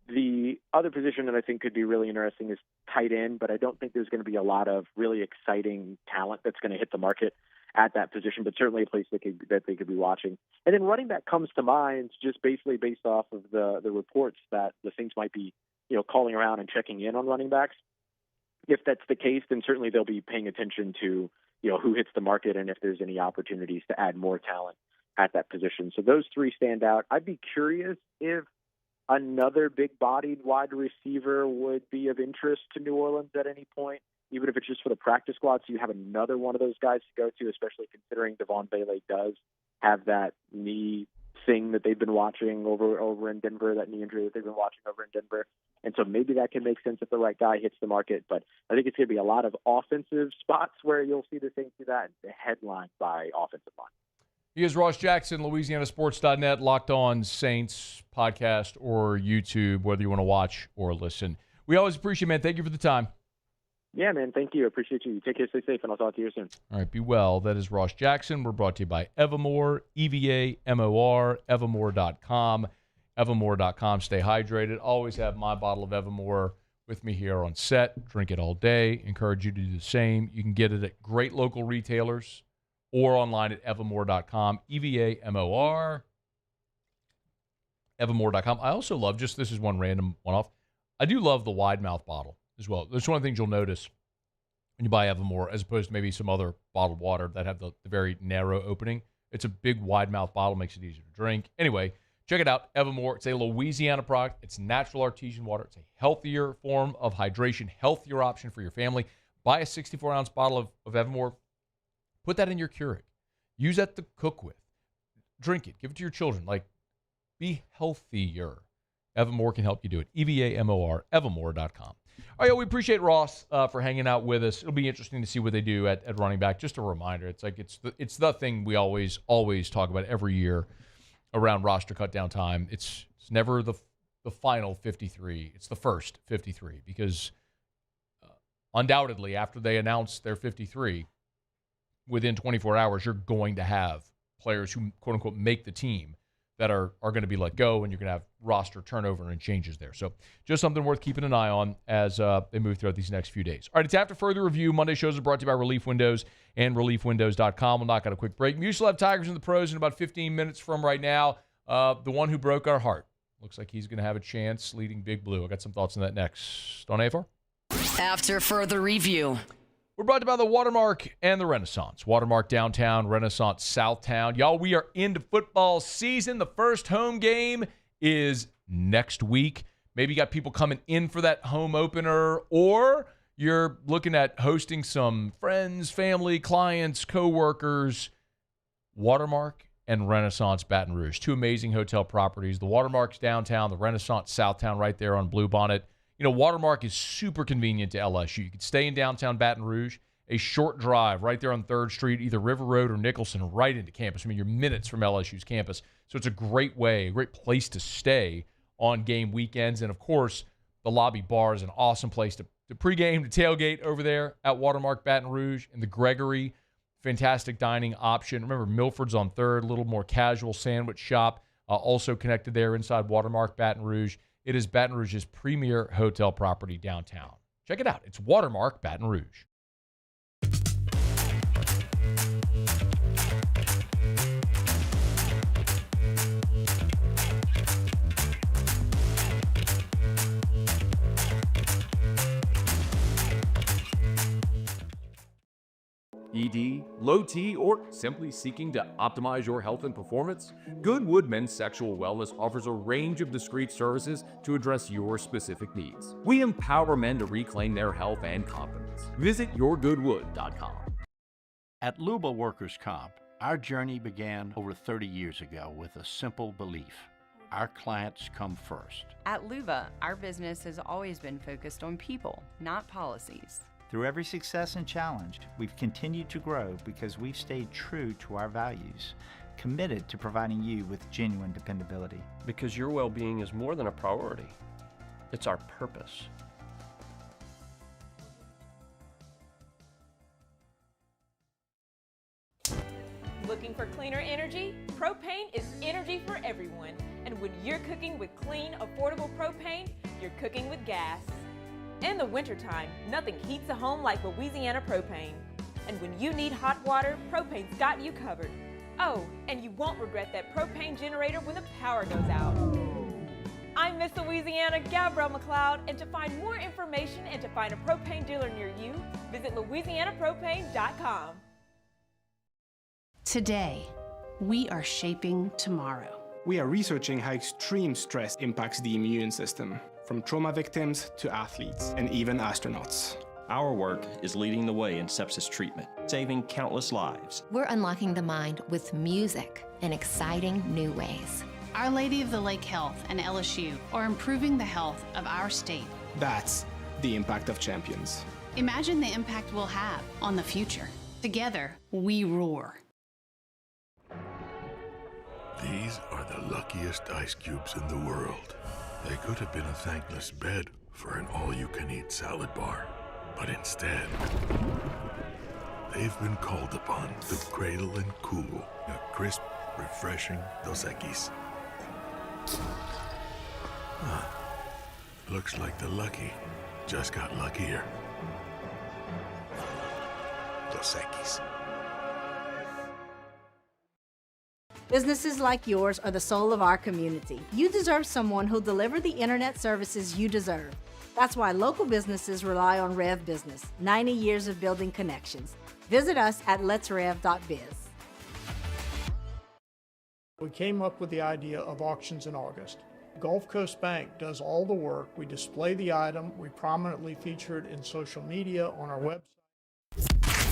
The other position that I think could be really interesting is tight end, but I don't think there's going to be a lot of really exciting talent that's going to hit the market at that position, but certainly a place that they could be watching. And then running back comes to mind just basically based off of the reports that the Saints might be, calling around and checking in on running backs. If that's the case, then certainly they'll be paying attention to, who hits the market and if there's any opportunities to add more talent at that position. So those three stand out. I'd be curious if another big-bodied wide receiver would be of interest to New Orleans at any point, even if it's just for the practice squad, so you have another one of those guys to go to, especially considering Devon Bailey does have that knee thing that they've been watching over in Denver, that knee injury that they've been watching over in Denver. And so maybe that can make sense if the right guy hits the market. But I think it's going to be a lot of offensive spots where you'll see the Saints do that, headlined by offensive line.
He is Ross Jackson, LouisianaSports.net, Locked On Saints podcast or YouTube, whether you want to watch or listen. We always appreciate it, man. Thank you for the time.
Yeah, man. Thank you. Appreciate you. Take care, stay safe, and I'll talk to you soon.
All right, be well. That is Ross Jackson. We're brought to you by Evamore, EVAMOR, Evamore.com. Evamore.com. Stay hydrated. Always have my bottle of Evamore with me here on set. Drink it all day. Encourage you to do the same. You can get it at great local retailers or online at Evamore.com, EVAMOR, Evamore.com. I also love, this is one random one-off, I do love the wide mouth bottle as well. That's one of the things you'll notice when you buy Evamore, as opposed to maybe some other bottled water that have the very narrow opening. It's a big wide mouth bottle, makes it easier to drink. Anyway, check it out, Evamore. It's a Louisiana product. It's natural artesian water. It's a healthier form of hydration, healthier option for your family. Buy a 64-ounce bottle of Evamore. Put that in your Keurig. Use that to cook with. Drink it. Give it to your children. Be healthier. Evamore can help you do it. EVAMOR, Evamore.com. All right, we appreciate Ross for hanging out with us. It'll be interesting to see what they do at running back. Just a reminder, it's the thing we always talk about every year around roster cut down time. It's never the final 53. It's the first 53 because undoubtedly after they announce their 53, within 24 hours, you're going to have players who, quote-unquote, make the team that are going to be let go, and you're going to have roster turnover and changes there. So just something worth keeping an eye on as they move throughout these next few days. All right, it's After Further Review. Monday shows are brought to you by Relief Windows and ReliefWindows.com. We'll knock out a quick break. We still have Tigers in the pros in about 15 minutes from right now. The one who broke our heart. Looks like he's going to have a chance leading Big Blue. I got some thoughts on that next. On AFR?
After Further Review.
We're brought to you by the Watermark and the Renaissance. Watermark downtown, Renaissance Southtown. Y'all, we are into football season. The first home game is next week. Maybe you got people coming in for that home opener, or you're looking at hosting some friends, family, clients, coworkers. Watermark and Renaissance Baton Rouge. Two amazing hotel properties. The Watermark's downtown, the Renaissance Southtown right there on Bluebonnet. You know, Watermark is super convenient to LSU. You can stay in downtown Baton Rouge, a short drive right there on 3rd Street, either River Road or Nicholson, right into campus. I mean, you're minutes from LSU's campus. So it's a great way, a great place to stay on game weekends. And, of course, the lobby bar is an awesome place to pregame, to tailgate over there at Watermark Baton Rouge. And the Gregory, fantastic dining option. Remember, Milford's on 3rd, a little more casual sandwich shop, also connected there inside Watermark Baton Rouge. It is Baton Rouge's premier hotel property downtown. Check it out. It's Watermark Baton Rouge.
ED, low T, or simply seeking to optimize your health and performance? Goodwood Men's Sexual Wellness offers a range of discreet services to address your specific needs. We empower men to reclaim their health and confidence. Visit yourgoodwood.com.
At Luba Workers' Comp, our journey began over 30 years ago with a simple belief: our clients come first.
At Luba, our business has always been focused on people, not policies.
Through every success and challenge, we've continued to grow because we've stayed true to our values, committed to providing you with genuine dependability.
Because your well-being is more than a priority. It's our purpose.
Looking for cleaner energy? Propane is energy for everyone. And when you're cooking with clean, affordable propane, you're cooking with gas. In the wintertime, nothing heats a home like Louisiana propane. And when you need hot water, propane's got you covered. Oh, and you won't regret that propane generator when the power goes out. I'm Miss Louisiana, Gabrielle McLeod, and to find more information and to find a propane dealer near you, visit louisianapropane.com.
Today, we are shaping tomorrow.
We are researching how extreme stress impacts the immune system, from trauma victims to athletes and even astronauts.
Our work is leading the way in sepsis treatment, saving countless lives.
We're unlocking the mind with music in exciting new ways.
Our Lady of the Lake Health and LSU are improving the health of our state.
That's the impact of champions.
Imagine the impact we'll have on the future. Together, we roar.
These are the luckiest ice cubes in the world. They could have been a thankless bed for an all-you-can-eat salad bar. But instead, they've been called upon to cradle and cool a crisp, refreshing Dos Equis. Looks like the lucky just got luckier. Dos Equis.
Businesses like yours are the soul of our community. You deserve someone who'll deliver the internet services you deserve. That's why local businesses rely on Rev Business, 90 years of building connections. Visit us at letsrev.biz.
We came up with the idea of auctions in August. Gulf Coast Bank does all the work. We display the item. We prominently feature it in social media, on our website.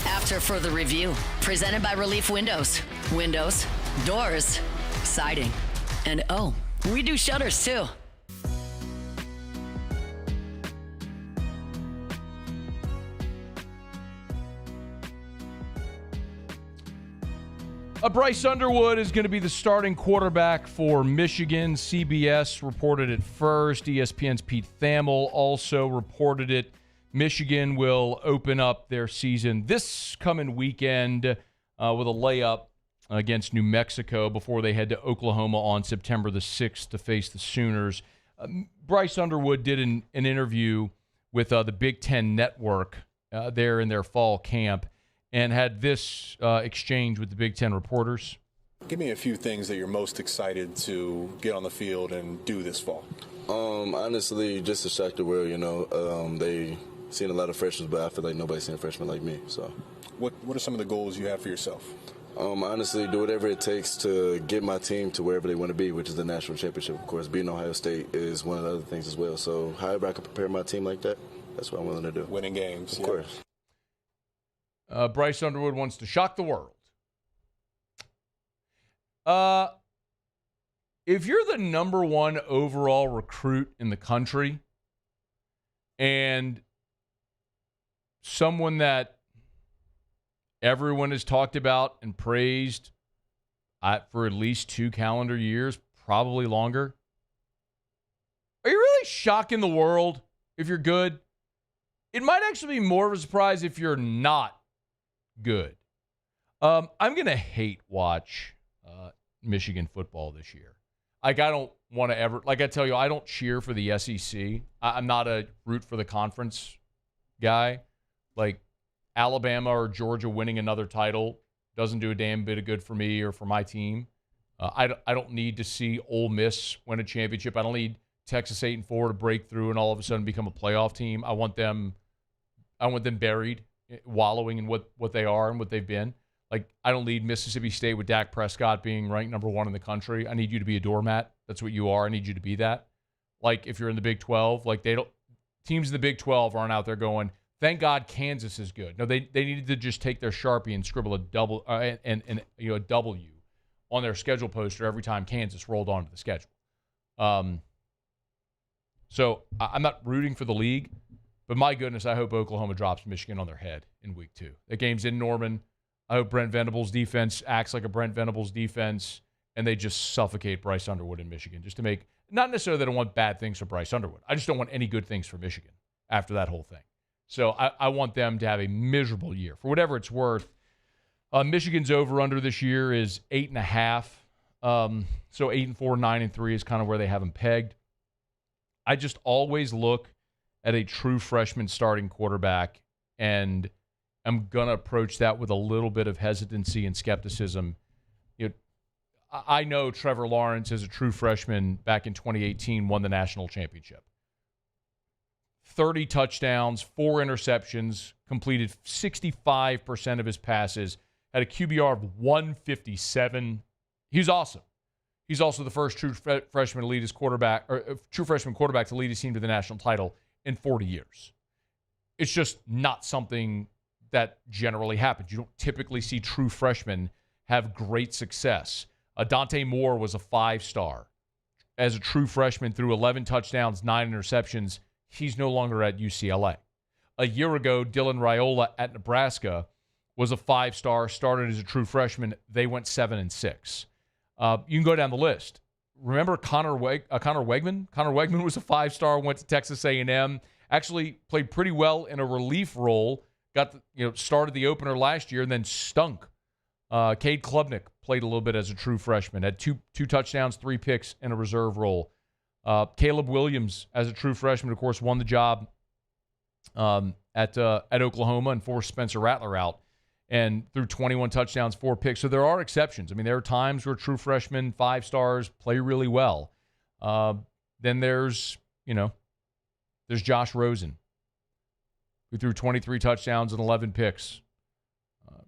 After further review, presented by Relief Windows. Windows, doors, siding, and oh, we do shutters too.
Bryce Underwood is going to be the starting quarterback for Michigan. CBS reported it first. ESPN's Pete Thamel also reported it. Michigan will open up their season this coming weekend with a layup against New Mexico before they head to Oklahoma on September the 6th to face the Sooners. Bryce Underwood did an interview with the Big Ten Network there in their fall camp and had this exchange with the Big Ten reporters.
Give me a few things that you're most excited to get on the field and do this fall.
Honestly, just to shock the world,
seen a lot of freshmen, but I feel like nobody's seen a freshman like me. So,
what are some of the goals you have for yourself?
Honestly, do whatever it takes to get my team to wherever they want to be, which is the national championship. Of course, beating Ohio State is one of the other things as well. So however I can prepare my team like that, that's what I'm willing to do.
Winning games.
Of course.
Bryce Underwood wants to shock the world. If you're the number one overall recruit in the country and someone that everyone has talked about and praised for at least 2 calendar years, probably longer. Are you really shocking the world if you're good? It might actually be more of a surprise if you're not good. I'm going to hate watch Michigan football this year. Like, I don't want to ever, like I tell you, I don't cheer for the SEC. I'm not a root for the conference guy. Like, Alabama or Georgia winning another title doesn't do a damn bit of good for me or for my team. I don't need to see Ole Miss win a championship. I don't need Texas 8-4 to break through and all of a sudden become a playoff team. I want them buried, wallowing in what they are and what they've been. Like, I don't need Mississippi State with Dak Prescott being ranked number 1 in the country. I need you to be a doormat. That's what you are. I need you to be that. Like, if you're in the Big 12, like, teams in the Big 12 aren't out there going, thank God Kansas is good. No, they needed to just take their Sharpie and scribble a double and a W on their schedule poster every time Kansas rolled onto the schedule. So I'm not rooting for the league, but my goodness, I hope Oklahoma drops Michigan on their head in week 2. That game's in Norman. I hope Brent Venables' defense acts like a Brent Venables defense, and they just suffocate Bryce Underwood in Michigan just to make, not necessarily that I don't want bad things for Bryce Underwood. I just don't want any good things for Michigan after that whole thing. So I want them to have a miserable year. For whatever it's worth, Michigan's over-under this year is 8.5. So 8-4, 9-3 is kind of where they have them pegged. I just always look at a true freshman starting quarterback, and I'm going to approach that with a little bit of hesitancy and skepticism. You know, I know Trevor Lawrence, as a true freshman back in 2018, won the national championship. 30 touchdowns, 4 interceptions, completed 65% of his passes, had a QBR of 157. He's awesome. He's also the first true freshman to lead his quarterback, or true freshman quarterback to lead his team to the national title in 40 years. It's just not something that generally happens. You don't typically see true freshmen have great success. Dante Moore was a 5-star. As a true freshman, threw 11 touchdowns, 9 interceptions. He's no longer at UCLA. A year ago, Dylan Raiola at Nebraska was a 5-star, started as a true freshman. They went 7-6. You can go down the list. Remember Connor Wegman? Connor Wegman was a 5-star, went to Texas A&M, actually played pretty well in a relief role, started the opener last year and then stunk. Cade Klubnik played a little bit as a true freshman, had two touchdowns, 3 picks in a reserve role. Caleb Williams, as a true freshman, of course, won the job at Oklahoma and forced Spencer Rattler out and threw 21 touchdowns, 4 picks. So there are exceptions. I mean, there are times where true freshmen, 5-stars, play really well. Then there's Josh Rosen, who threw 23 touchdowns and 11 picks.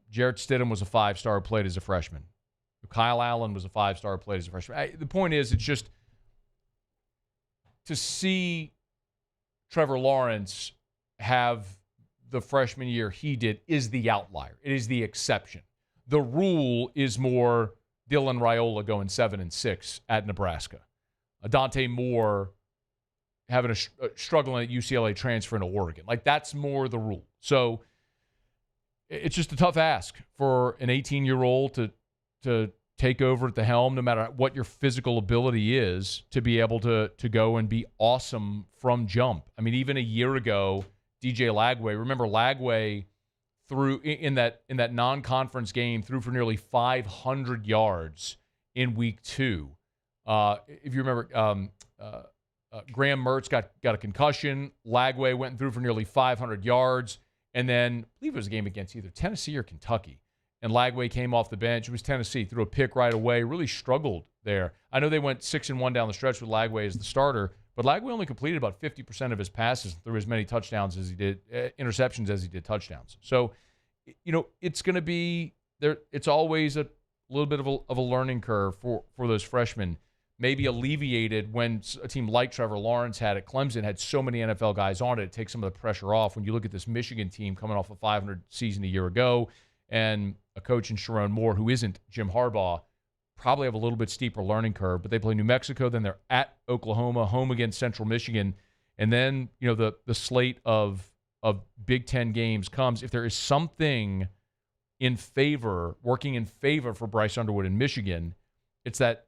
Jarrett Stidham was a 5-star, played as a freshman. Kyle Allen was a 5-star, played as a freshman. The point is, it's just to see Trevor Lawrence have the freshman year he did is the outlier. It is the exception. The rule is more Dylan Raiola going 7-6 at Nebraska. Dante Moore having a struggling at UCLA transferring to Oregon. Like, that's more the rule. So it's just a tough ask for an 18-year-old to take over at the helm, no matter what your physical ability is, to be able to go and be awesome from jump. I mean, even a year ago, DJ Lagway, remember Lagway threw in that non-conference game, threw for nearly 500 yards in week 2. If you remember, Graham Mertz got a concussion. Lagway went and threw for nearly 500 yards. And then, I believe it was a game against either Tennessee or Kentucky. And Lagway came off the bench. It was Tennessee. Threw a pick right away. Really struggled there. I know they went 6-1 down the stretch with Lagway as the starter, But Lagway only completed about 50% of his passes and threw as many touchdowns as he did, interceptions as he did touchdowns. So, it's going to be there. It's always a little bit of a learning curve for those freshmen. Maybe alleviated when a team like Trevor Lawrence had at Clemson had so many NFL guys on it. It takes some of the pressure off. When you look at this Michigan team coming off a 500 season a year ago and a coach in Sharon Moore who isn't Jim Harbaugh, probably have a little bit steeper learning curve. But they play New Mexico, then they're at Oklahoma, home against Central Michigan, and then the slate of Big Ten games comes. If there is something working in favor for Bryce Underwood in Michigan, it's that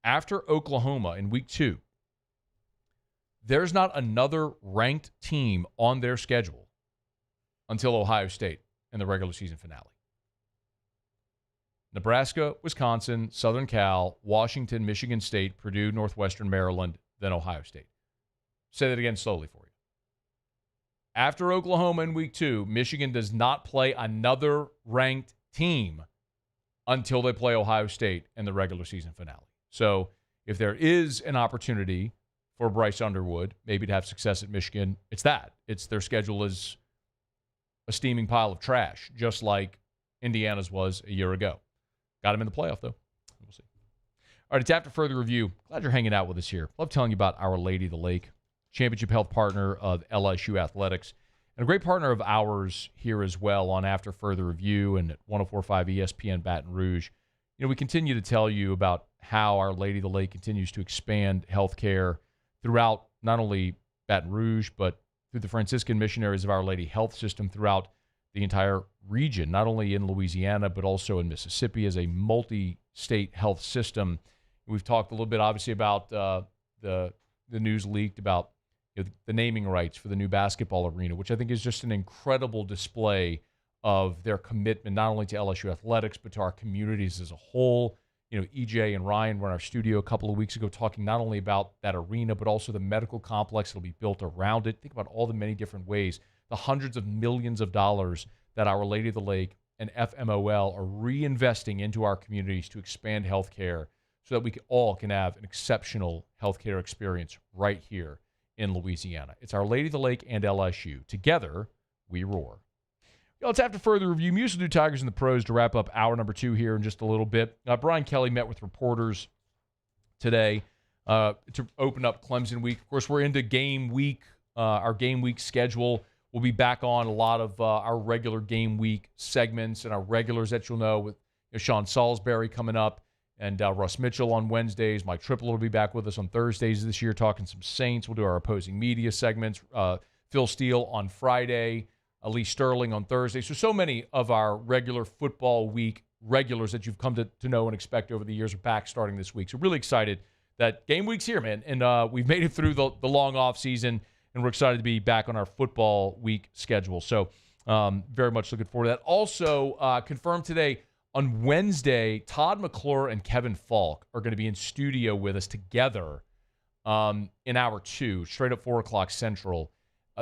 after Oklahoma in week 2, there's not another ranked team on their schedule until Ohio State in the regular season finale. Nebraska, Wisconsin, Southern Cal, Washington, Michigan State, Purdue, Northwestern, Maryland, then Ohio State. Say that again slowly for you. After Oklahoma in week 2, Michigan does not play another ranked team until they play Ohio State in the regular season finale. So if there is an opportunity for Bryce Underwood, maybe to have success at Michigan, it's that. It's their schedule is a steaming pile of trash, just like Indiana's was a year ago. Got him in the playoff, though. We'll see. All right, it's After Further Review. Glad you're hanging out with us here. Love telling you about Our Lady of the Lake, championship health partner of LSU Athletics, and a great partner of ours here as well on After Further Review and at 104.5 ESPN Baton Rouge. We continue to tell you about how Our Lady of the Lake continues to expand healthcare throughout not only Baton Rouge, but through the Franciscan Missionaries of Our Lady Health System throughout the entire region, not only in Louisiana, but also in Mississippi as a multi-state health system. We've talked a little bit, obviously, about the news leaked about the naming rights for the new basketball arena, which I think is just an incredible display of their commitment not only to LSU athletics, but to our communities as a whole. EJ and Ryan were in our studio a couple of weeks ago talking not only about that arena, but also the medical complex that will be built around it. Think about all the many different ways, the hundreds of millions of dollars that Our Lady of the Lake and FMOL are reinvesting into our communities to expand healthcare so that we all can have an exceptional healthcare experience right here in Louisiana. It's Our Lady of the Lake and LSU. Together, we roar. Let's After Further Review. Musil do Tigers and the Pros to wrap up hour number 2 here in just a little bit. Brian Kelly met with reporters today to open up Clemson week. Of course, we're into game week, our game week schedule. We'll be back on a lot of our regular game week segments and our regulars that you'll know with Sean Salisbury coming up and Russ Mitchell on Wednesdays. Mike Triplett will be back with us on Thursdays this year talking some Saints. We'll do our opposing media segments. Phil Steele on Friday. Lee Sterling on Thursday. So many of our regular football week regulars that you've come to know and expect over the years are back starting this week. So really excited that game week's here, man. And we've made it through the long off season, and we're excited to be back on our football week schedule. So very much looking forward to that. Also confirmed today on Wednesday, Todd McClure and Kevin Falk are going to be in studio with us together in hour 2, straight up 4 o'clock Central.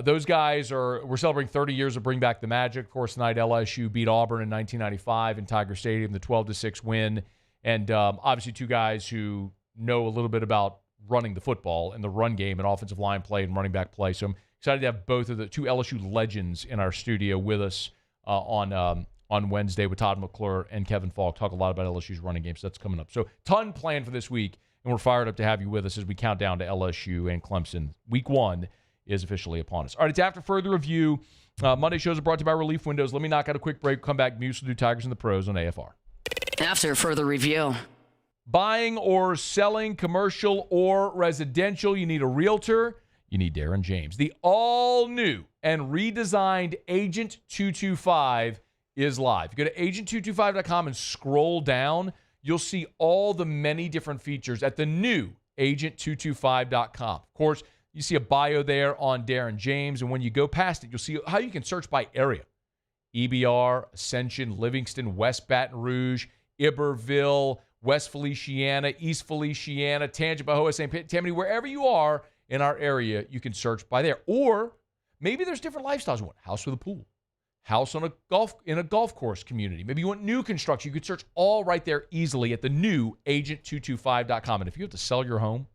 Those guys we're celebrating 30 years of Bring Back the Magic. Of course, tonight LSU beat Auburn in 1995 in Tiger Stadium, the 12-6 win. And obviously 2 guys who know a little bit about running the football and the run game and offensive line play and running back play. So I'm excited to have both of the 2 LSU legends in our studio with us on Wednesday with Todd McClure and Kevin Falk. Talk a lot about LSU's running game, so that's coming up. So ton planned for this week, and we're fired up to have you with us as we count down to LSU and Clemson. Week 1 is officially upon us. All right, it's After Further Review. Monday shows are brought to you by Relief Windows. Let me knock out a quick break. Come back. Musil do Tigers and the Pros on AFR.
After Further Review.
Buying or selling commercial or residential, you need a realtor. You need Darren James. The all-new and redesigned Agent 225 is live. You go to agent225.com and scroll down. You'll see all the many different features at the new agent225.com. Of course, you see a bio there on Darren James, and when you go past it, you'll see how you can search by area. EBR, Ascension, Livingston, West Baton Rouge, Iberville, West Feliciana, East Feliciana, Tangipahoa, St. Tammany, wherever you are in our area, you can search by there. Or maybe there's different lifestyles. You want a house with a pool, house on in a golf course community. Maybe you want new construction. You could search all right there easily at the new agent225.com. And if you have to sell your home,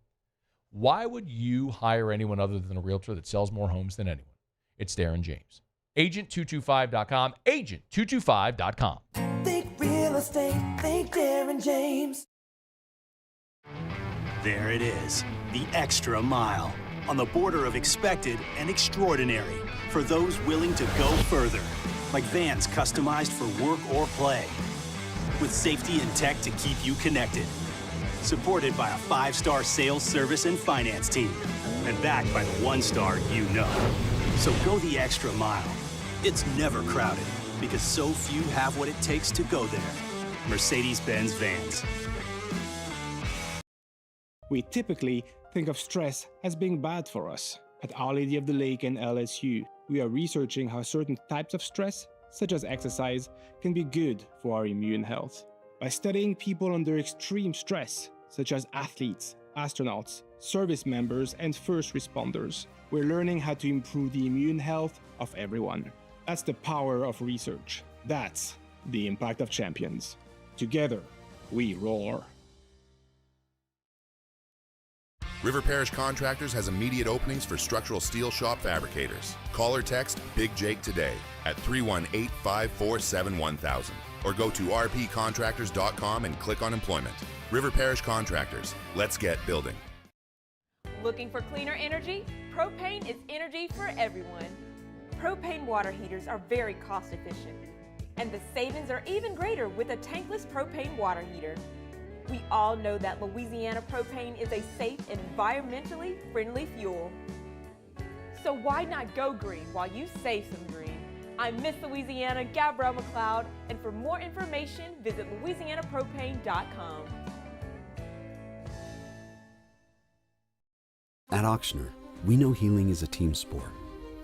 Why would you hire anyone other than a realtor that sells more homes than anyone? It's Darren James. Agent225.com. Agent225.com.
Think real estate, think Darren James.
There it is, the extra mile, on the border of expected and extraordinary for those willing to go further, like vans customized for work or play, with safety and tech to keep you connected. Supported by a 5-star sales, service, and finance team, and backed by the 1-star you know. So go the extra mile. It's never crowded, because so few have what it takes to go there. Mercedes-Benz Vans.
We typically think of stress as being bad for us. At Our Lady of the Lake and LSU, we are researching how certain types of stress, such as exercise, can be good for our immune health. By studying people under extreme stress, such as athletes, astronauts, service members, and first responders, we're learning how to improve the immune health of everyone. That's the power of research. That's the impact of champions. Together, we roar.
River Parish Contractors has immediate openings for structural steel shop fabricators. Call or text Big Jake today at 318-547-1000 or go to rpcontractors.com and click on employment. River Parish Contractors. Let's get building.
Looking for cleaner energy? Propane is energy for everyone. Propane water heaters are very cost efficient, and the savings are even greater with a tankless propane water heater. We all know that Louisiana propane is a safe and environmentally friendly fuel. So why not go green while you save some green? I'm Miss Louisiana, Gabrielle McLeod, and for more information, visit louisianapropane.com.
At Auctioner, we know healing is a team sport.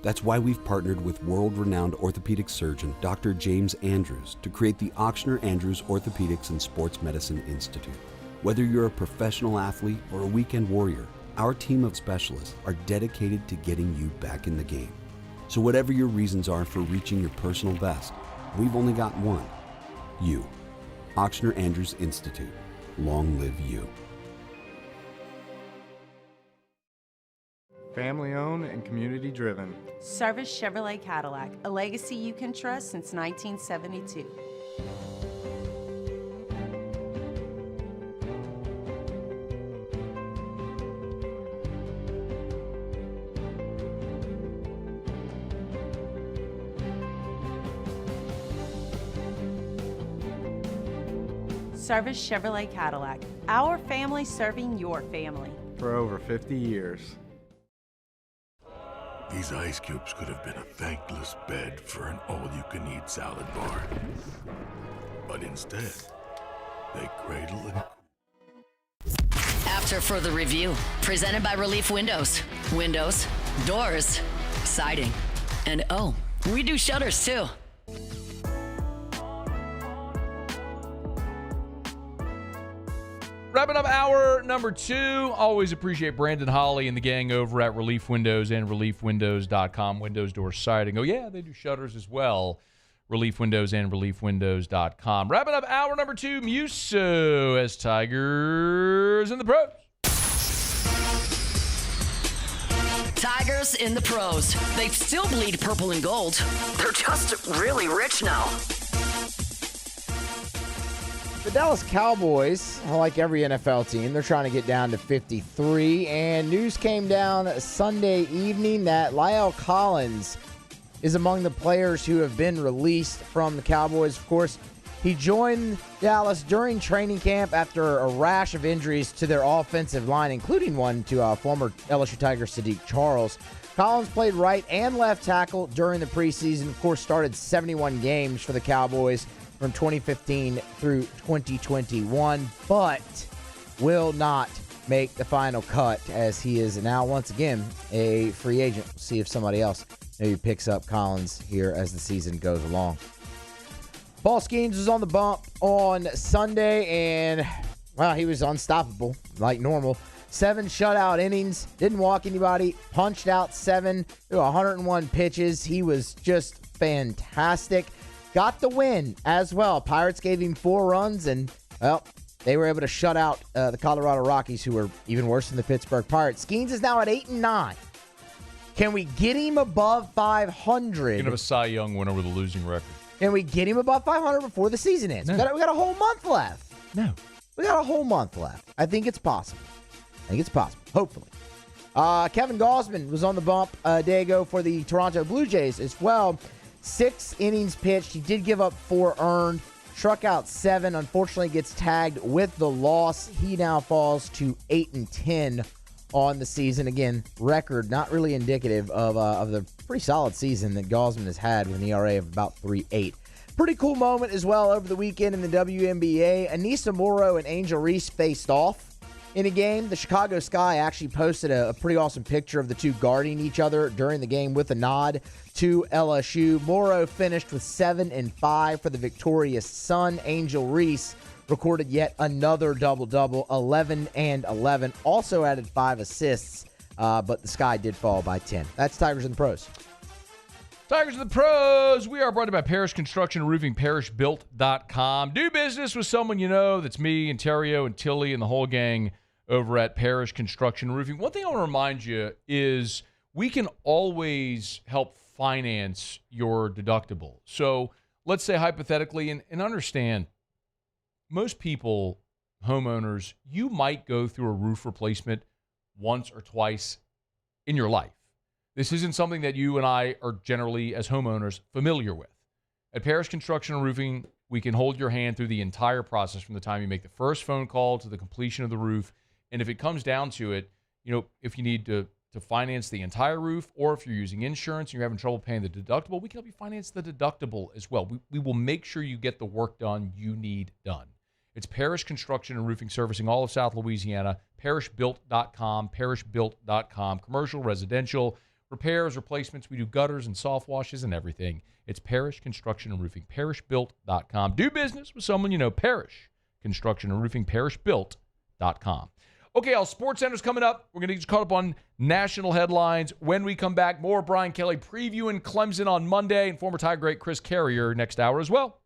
That's why we've partnered with world-renowned orthopedic surgeon Dr. James Andrews to create the Auctioner Andrews Orthopedics and Sports Medicine Institute. Whether you're a professional athlete or a weekend warrior, our team of specialists are dedicated to getting you back in the game. So whatever your reasons are for reaching your personal best, we've only got one: you. Auctioner Andrews Institute. Long live you.
Family owned and community driven.
Service Chevrolet Cadillac, a legacy you can trust since 1972. Service Chevrolet Cadillac, our family serving your family.
For over 50 years.
These ice cubes could have been a thankless bed for an all-you-can-eat salad bar. But instead, they cradle and...
After further review, presented by Relief Windows. Windows, doors, siding, and oh, we do shutters too.
Wrapping up hour number 2. Always appreciate Brandon Holly and the gang over at Relief Windows and ReliefWindows.com. Windows, door siding. Oh, yeah, they do shutters as well. Relief Windows and ReliefWindows.com. Wrapping up hour number 2. Muso as Tigers in the pros.
Tigers in the pros. They still bleed purple and gold. They're just really rich now.
The Dallas Cowboys, like every NFL team, they're trying to get down to 53, and news came down Sunday evening that La'el Collins is among the players who have been released from the Cowboys. Of course, he joined Dallas during training camp after a rash of injuries to their offensive line, including one to former LSU Tiger Sadiq Charles. Collins played right and left tackle during the preseason, of course, started 71 games for the Cowboys from 2015 through 2021, but will not make the final cut as he is now once again a free agent. We'll see if somebody else maybe picks up Collins here as the season goes along. Paul Skeens was on the bump on Sunday, and, well, he was unstoppable like normal. 7 shutout innings, didn't walk anybody, punched out 7 through 101 pitches. He was just fantastic. Got the win as well. Pirates gave him 4 runs, and, well, They were able to shut out the Colorado Rockies, who were even worse than the Pittsburgh Pirates. Skeens is now at 8-9. Can we get him above 500?
Going to have a Cy Young winner with a losing record.
Can we get him above 500 before the season ends?
No.
We got a whole month left.
No.
We got a whole month left. I think it's possible. Hopefully. Kevin Gausman was on the bump a day ago for the Toronto Blue Jays as well. 6 innings pitched. He did give up 4 earned. Struck out 7. Unfortunately, gets tagged with the loss. He now falls to 8-10 on the season. Again, record not really indicative of the pretty solid season that Gausman has had with an ERA of about 3.8. Pretty cool moment as well over the weekend in the WNBA. Anissa Morrow and Angel Reese faced off in a game. The Chicago Sky actually posted a pretty awesome picture of the two guarding each other during the game with a nod to LSU. Morrow finished with 7-5 for the victorious Sun. Angel Reese recorded yet another double-double, 11-11. Also added 5 assists, but the Sky did fall by 10. That's Tigers and the Pros.
Tigers and the Pros. We are brought to you by Parrish Construction and Roofing, parrishbuilt.com. Do business with someone you know. That's me and Terrio and Tilly and the whole gang over at Parrish Construction and Roofing. One thing I want to remind you is we can always help finance your deductible. So let's say hypothetically, and understand, most people, homeowners, you might go through a roof replacement once or twice in your life. This isn't something that you and I are generally, as homeowners, familiar with. At Parrish Construction and Roofing, we can hold your hand through the entire process from the time you make the first phone call to the completion of the roof. And if it comes down to it, if you need to finance the entire roof, or if you're using insurance and you're having trouble paying the deductible, we can help you finance the deductible as well. We will make sure you get the work done you need done. It's Parrish Construction and Roofing, servicing all of South Louisiana. Parrishbuilt.com, parrishbuilt.com. Commercial, residential, repairs, replacements. We do gutters and soft washes and everything. It's Parrish Construction and Roofing, parrishbuilt.com. Do business with someone you know. Parrish Construction and Roofing, parrishbuilt.com. Okay, our Sports Center's coming up. We're going to get caught up on national headlines. When we come back, more Brian Kelly previewing Clemson on Monday, and former Tiger great Chris Carrier next hour as well.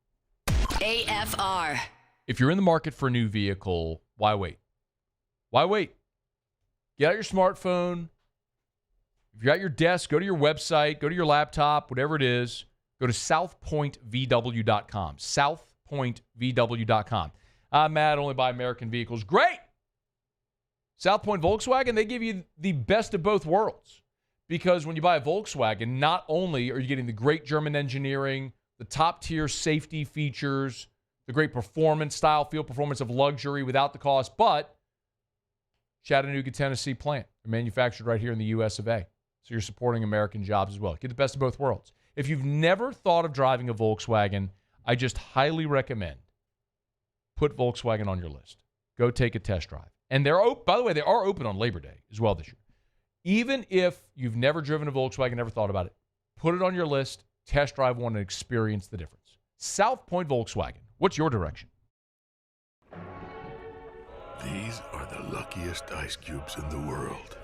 AFR.
If you're in the market for a new vehicle, why wait? Why wait? Get out your smartphone. If you're at your desk, go to your website, go to your laptop, whatever it is. Go to southpointvw.com. Southpointvw.com. I'm Matt, only buy American vehicles. Great! South Point Volkswagen, they give you the best of both worlds. Because when you buy a Volkswagen, not only are you getting the great German engineering, the top-tier safety features, the great performance, style, feel, performance of luxury without the cost, but Chattanooga, Tennessee plant. They're manufactured right here in the U.S. of A. So you're supporting American jobs as well. Get the best of both worlds. If you've never thought of driving a Volkswagen, I just highly recommend put Volkswagen on your list. Go take a test drive. And by the way, they are open on Labor Day as well this year. Even if you've never driven a Volkswagen, never thought about it, put it on your list, test drive one, and experience the difference. South Point Volkswagen. What's your direction?
These are the luckiest ice cubes in the world.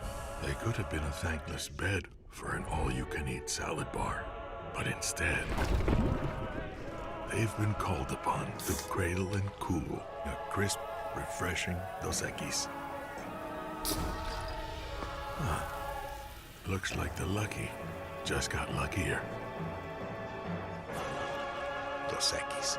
They could have been a thankless bed for an all-you-can-eat salad bar. But instead, they've been called upon to cradle and cool a crisp, refreshing Dos Equis. Looks like the lucky just got luckier. Dos Equis.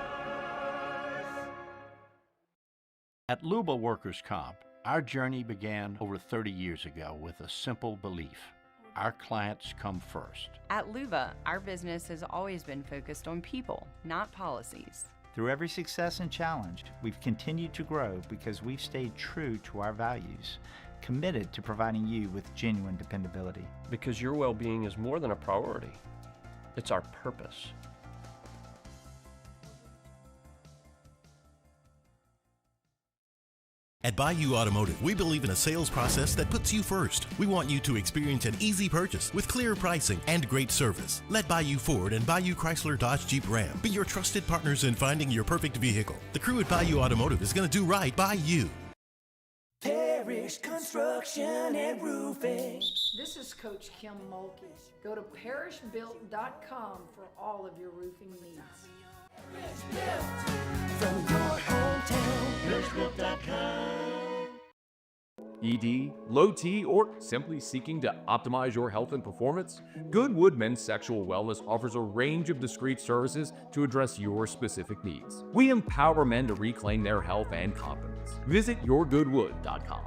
At Luba Workers' Comp, our journey began over 30 years ago with a simple belief. Our clients come first.
At Luba, our business has always been focused on people, not policies.
Through every success and challenge, we've continued to grow because we've stayed true to our values, committed to providing you with genuine dependability.
Because your well-being is more than a priority. It's our purpose.
At Bayou Automotive, we believe in a sales process that puts you first. We want you to experience an easy purchase with clear pricing and great service. Let Bayou Ford and Bayou Chrysler Dodge Jeep Ram be your trusted partners in finding your perfect vehicle. The crew at Bayou Automotive is going to do right by you.
Parrish Construction and Roofing.
This is Coach Kim Mulkey. Go to parrishbuilt.com for all of your roofing needs.
From your hometown.
ED, low T, or simply seeking to optimize your health and performance, Goodwood Men's Sexual Wellness offers a range of discreet services to address your specific needs. We empower men to reclaim their health and confidence. Visit yourgoodwood.com.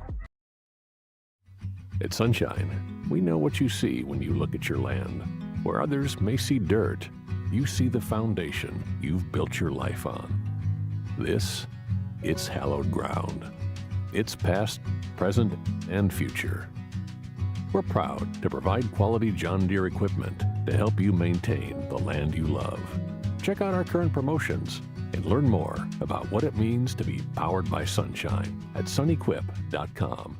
At Sunshine, we know what you see when you look at your land. Where others may see dirt, you see the foundation you've built your life on. This, it's hallowed ground. It's past, present, and future. We're proud to provide quality John Deere equipment to help you maintain the land you love. Check out our current promotions and learn more about what it means to be powered by sunshine at sunequip.com.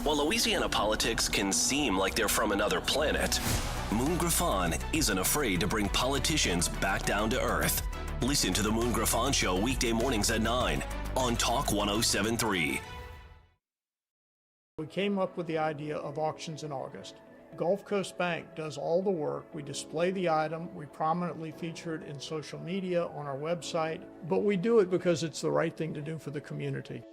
While Louisiana politics can seem like they're from another planet, Moon Griffon isn't afraid to bring politicians back down to earth. Listen to the Moon Griffon Show weekday mornings at 9 on Talk 107.3.
We came up with the idea of auctions in August. Gulf Coast Bank does all the work. We display the item, we prominently feature it in social media, on our website, but we do it because it's the right thing to do for the community.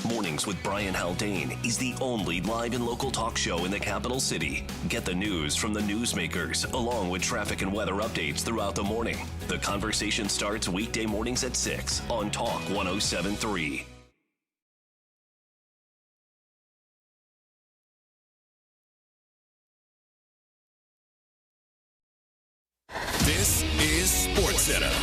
Mornings with Brian Haldane is the only live and local talk show in the capital city. Get the news from the newsmakers, along with traffic and weather updates throughout the morning. The conversation starts weekday mornings at 6 on Talk 107.3.
This is SportsCenter.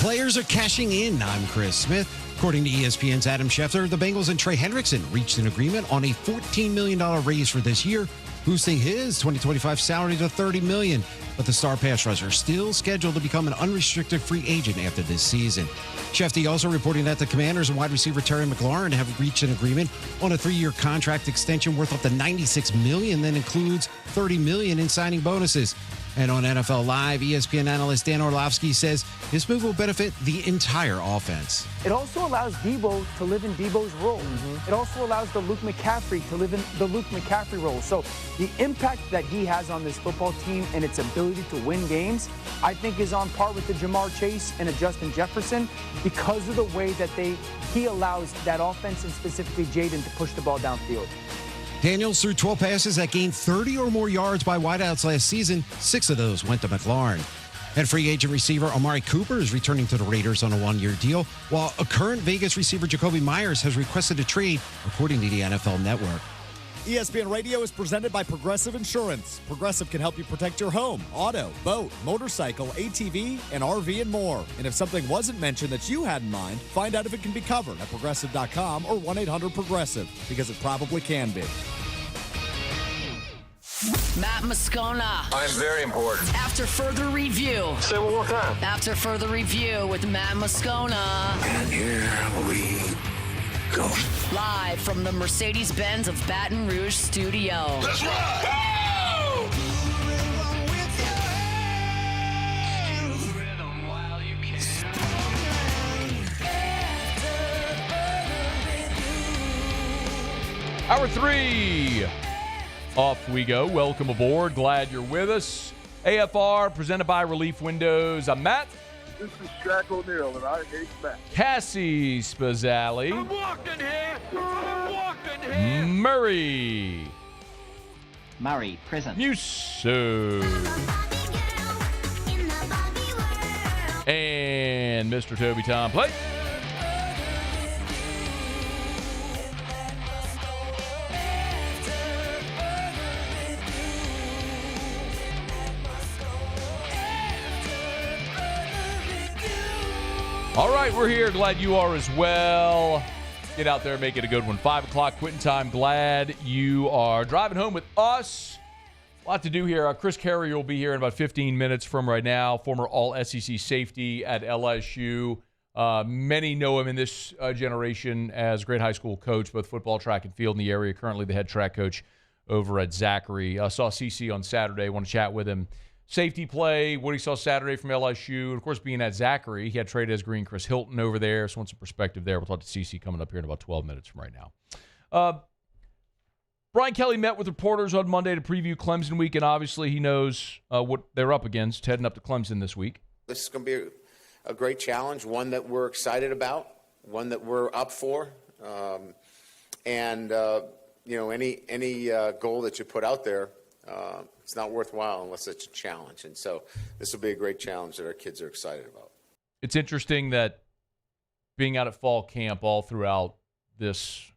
Players are cashing in. I'm Chris Smith. According to ESPN's Adam Schefter, the Bengals and Trey Hendrickson reached an agreement on a $14 million raise for this year, boosting his 2025 salary to $30 million. But the star pass rusher is still scheduled to become an unrestricted free agent after this season. Schefter also reporting that the Commanders and wide receiver Terry McLaurin have reached an agreement on a 3-year contract extension worth up to $96 million that includes $30 million in signing bonuses. And on NFL Live, ESPN analyst Dan Orlovsky says this move will benefit the entire offense.
It also allows Debo to live in Debo's role. It also allows the Luke McCaffrey to live in the Luke McCaffrey role. So the impact that he has on this football team and its ability to win games, I think is on par with the Jamar Chase and a Justin Jefferson because of the way that he allows that offense and specifically Jaden to push the ball downfield.
Daniels threw 12 passes that gained 30 or more yards by wideouts last season. 6 of those went to McLaurin. And free agent receiver Amari Cooper is returning to the Raiders on a 1-year deal, while a current Vegas receiver Jacoby Myers has requested a trade, according to the NFL Network.
ESPN Radio is presented by Progressive Insurance. Progressive can help you protect your home, auto, boat, motorcycle, ATV, and RV and more. And if something wasn't mentioned that you had in mind, find out if it can be covered at Progressive.com or 1-800-PROGRESSIVE, because it probably can be.
Matt Moscona.
I'm very important.
After further review.
Say it one more time.
After further review with Matt Moscona.
And here we go.
Live from the Mercedes-Benz of Baton Rouge studio.
Let's ride! Go!
Hour 3. Off we go. Welcome aboard. Glad you're with us. AFR presented by Relief Windows. I'm Matt.
This is Shaq O'Neal, and I hate Matt.
Cassie Spazzali.
I'm walking here. I'm walking here.
Murray.
Prison.
Musso. And Mr. Toby Tom Plate. All right, we're here. Glad you are as well. Get out there, make it a good one. 5 o'clock quitting time. Glad you are driving home with us. A lot to do here. Chris Carrier will be here in about 15 minutes from right now. Former all-SEC safety at LSU. Many know him in this generation as a great high school coach, both football, track, and field in the area. Currently the head track coach over at Zachary. Saw CC on Saturday. Want to chat with him. Safety play, what he saw Saturday from LSU. And, of course, being at Zachary, he had traded as Green Chris Hilton over there. So, want some perspective there. We'll talk to CC coming up here in about 12 minutes from right now. Brian Kelly met with reporters on Monday to preview Clemson week, and obviously he knows what they're up against heading up to Clemson this week.
This is going to be a great challenge, one that we're excited about, one that we're up for. Any goal that you put out there, it's not worthwhile unless it's a challenge. And so this will be a great challenge that our kids are excited about.
It's interesting that being out at fall camp all throughout this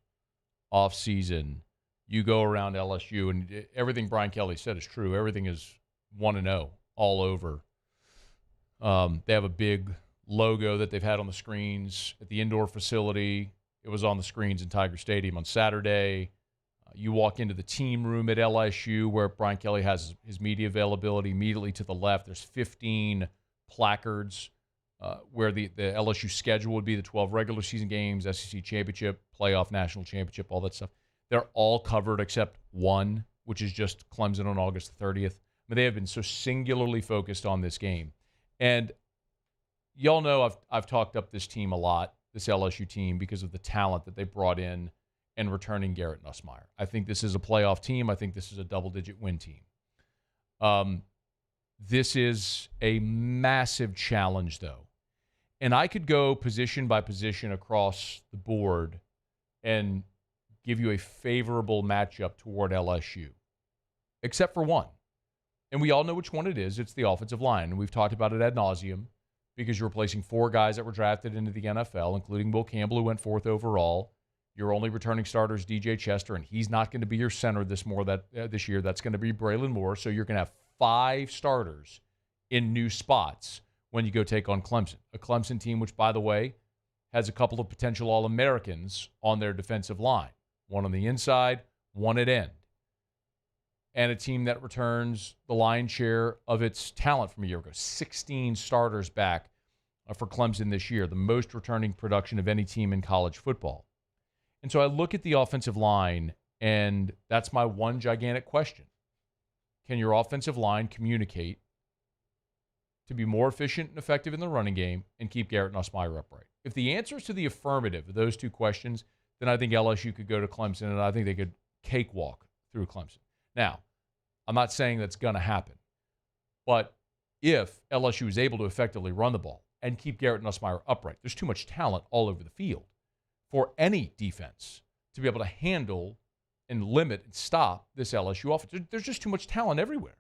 offseason, you go around LSU, and everything Brian Kelly said is true. Everything is 1-0 all over. They have a big logo that they've had on the screens at the indoor facility. It was on the screens in Tiger Stadium on Saturday. You walk into the team room at LSU where Brian Kelly has his media availability. Immediately to the left, there's 15 placards where the LSU schedule would be, the 12 regular season games, SEC championship, playoff, national championship, all that stuff. They're all covered except one, which is just Clemson on August 30th. I mean, they have been so singularly focused on this game. And y'all know I've talked up this team a lot, this LSU team, because of the talent that they brought in and returning Garrett Nussmeier. I think this is a playoff team. I think this is a double-digit win team. This is a massive challenge, though. And I could go position by position across the board and give you a favorable matchup toward LSU, except for one. And we all know which one it is. It's the offensive line. And we've talked about it ad nauseum because you're replacing 4 guys that were drafted into the NFL, including Will Campbell, who went 4th overall. Your only returning starter is DJ Chester, and he's not going to be your center this year. That's going to be Braylon Moore. So you're going to have 5 starters in new spots when you go take on Clemson. A Clemson team, which, by the way, has a couple of potential All-Americans on their defensive line. One on the inside, one at end. And a team that returns the lion's share of its talent from a year ago. 16 starters back for Clemson this year, the most returning production of any team in college football. And so I look at the offensive line, and that's my one gigantic question. Can your offensive line communicate to be more efficient and effective in the running game and keep Garrett Nussmeier upright? If the answer is to the affirmative of those 2 questions, then I think LSU could go to Clemson, and I think they could cakewalk through Clemson. Now, I'm not saying that's going to happen, but if LSU is able to effectively run the ball and keep Garrett Nussmeier upright, there's too much talent all over the field for any defense to be able to handle and limit and stop this LSU offense. There's just too much talent everywhere.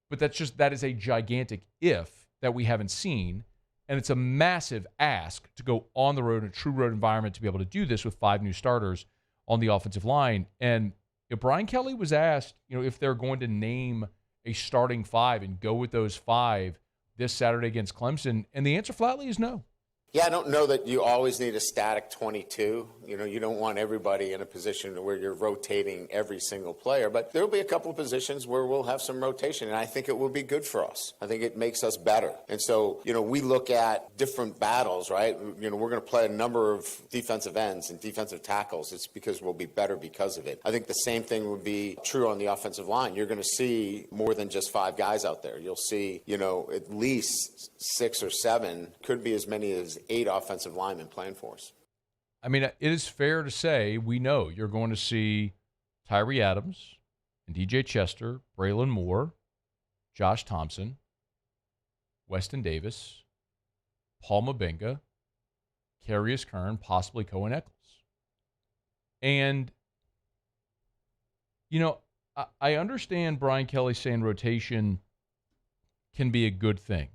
But that is a gigantic if that we haven't seen. And it's a massive ask to go on the road in a true road environment to be able to do this with 5 new starters on the offensive line. And if Brian Kelly was asked, if they're going to name a starting 5 and go with those 5 this Saturday against Clemson, and the answer flatly is no.
Yeah, I don't know that you always need a static 22. You don't want everybody in a position where you're rotating every single player. But there will be a couple of positions where we'll have some rotation, and I think it will be good for us. I think it makes us better. And so, we look at different battles, right? We're going to play a number of defensive ends and defensive tackles. It's because we'll be better because of it. I think the same thing would be true on the offensive line. You're going to see more than just 5 guys out there. You'll see, at least 6 or 7, could be as many as 8 offensive linemen playing for us.
I mean, it is fair to say we know you're going to see Tyree Adams and DJ Chester, Braylon Moore, Josh Thompson, Weston Davis, Paul Mabenga, Carius Kern, possibly Cohen Eccles. And, I understand Brian Kelly saying rotation can be a good thing.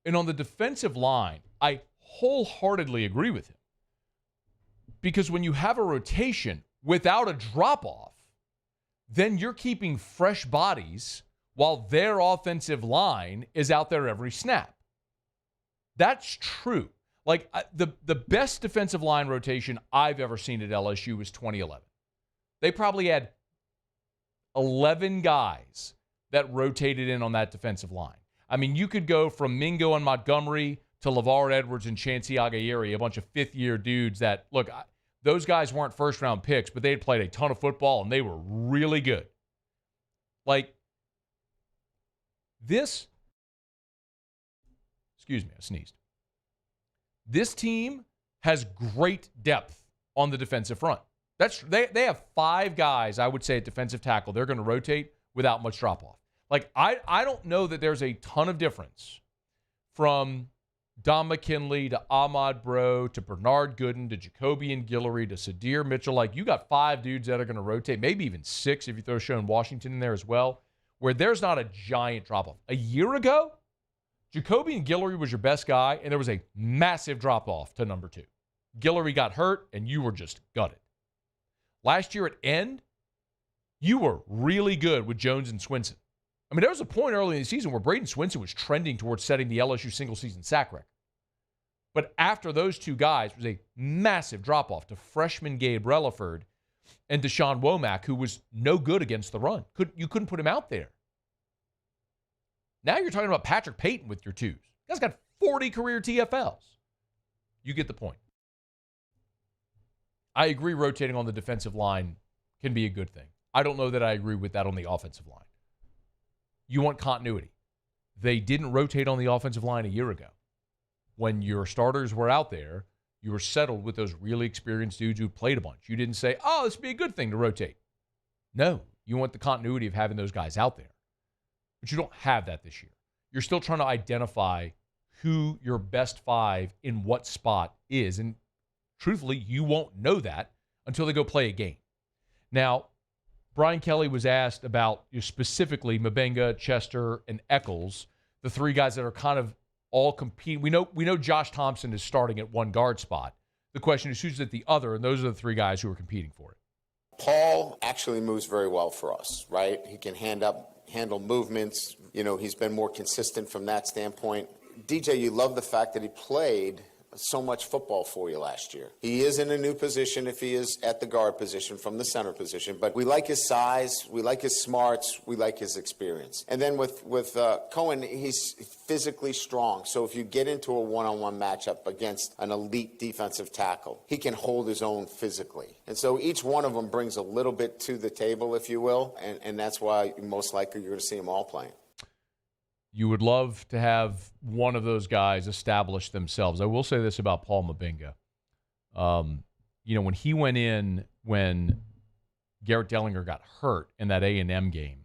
And on the defensive line, I wholeheartedly agree with him. Because when you have a rotation without a drop-off, then you're keeping fresh bodies while their offensive line is out there every snap. That's true. Like, the best defensive line rotation I've ever seen at LSU was 2011. They probably had 11 guys that rotated in on that defensive line. I mean, you could go from Mingo and Montgomery to LeVar Edwards and Chancey Agayeri, a bunch of fifth-year dudes that, look, those guys weren't first-round picks, but they had played a ton of football, and they were really good. Like, excuse me, I sneezed. This team has great depth on the defensive front. They have 5 guys, I would say, at defensive tackle. They're going to rotate without much drop-off. Like, I don't know that there's a ton of difference from Don McKinley to Ahmad Bro to Bernard Gooden to Jacobian Guillory to Sadir Mitchell. Like, you got 5 dudes that are going to rotate, maybe even 6 if you throw Sean Washington in there as well, where there's not a giant drop-off. A year ago, Jacobian Guillory was your best guy, and there was a massive drop-off to number 2. Guillory got hurt, and you were just gutted. Last year at end, you were really good with Jones and Swinson. I mean, there was a point early in the season where Braden Swinson was trending towards setting the LSU single-season sack record. But after those 2 guys, it was a massive drop-off to freshman Gabe Relaford and Deshaun Womack, who was no good against the run. You couldn't put him out there. Now you're talking about Patrick Payton with your 2s. You guys got 40 career TFLs. You get the point. I agree rotating on the defensive line can be a good thing. I don't know that I agree with that on the offensive line. You want continuity. They didn't rotate on the offensive line a year ago. When your starters were out there, you were settled with those really experienced dudes who played a bunch. You didn't say, oh, this would be a good thing to rotate. No, you want the continuity of having those guys out there. But you don't have that this year. You're still trying to identify who your best 5 in what spot is. And truthfully, you won't know that until they go play a game. Now, Brian Kelly was asked about specifically Mabenga, Chester, and Eccles, the 3 guys that are kind of all competing. We know Josh Thompson is starting at one guard spot. The question is who's at the other, and those are the 3 guys who are competing for it.
Paul actually moves very well for us, right? He can handle movements. He's been more consistent from that standpoint. DJ, you love the fact that he played so much football for you last year. He is in a new position if he is at the guard position from the center position, but we like his size, we like his smarts, we like his experience. And then with Cohen, he's physically strong, so if you get into a one-on-one matchup against an elite defensive tackle, he can hold his own physically. And so each one of them brings a little bit to the table, if you will, and that's why most likely you're going to see them all playing.
You would love to have one of those guys establish themselves. I will say this about Paul Mabenga. When he went in when Garrett Dellinger got hurt in that A&M game,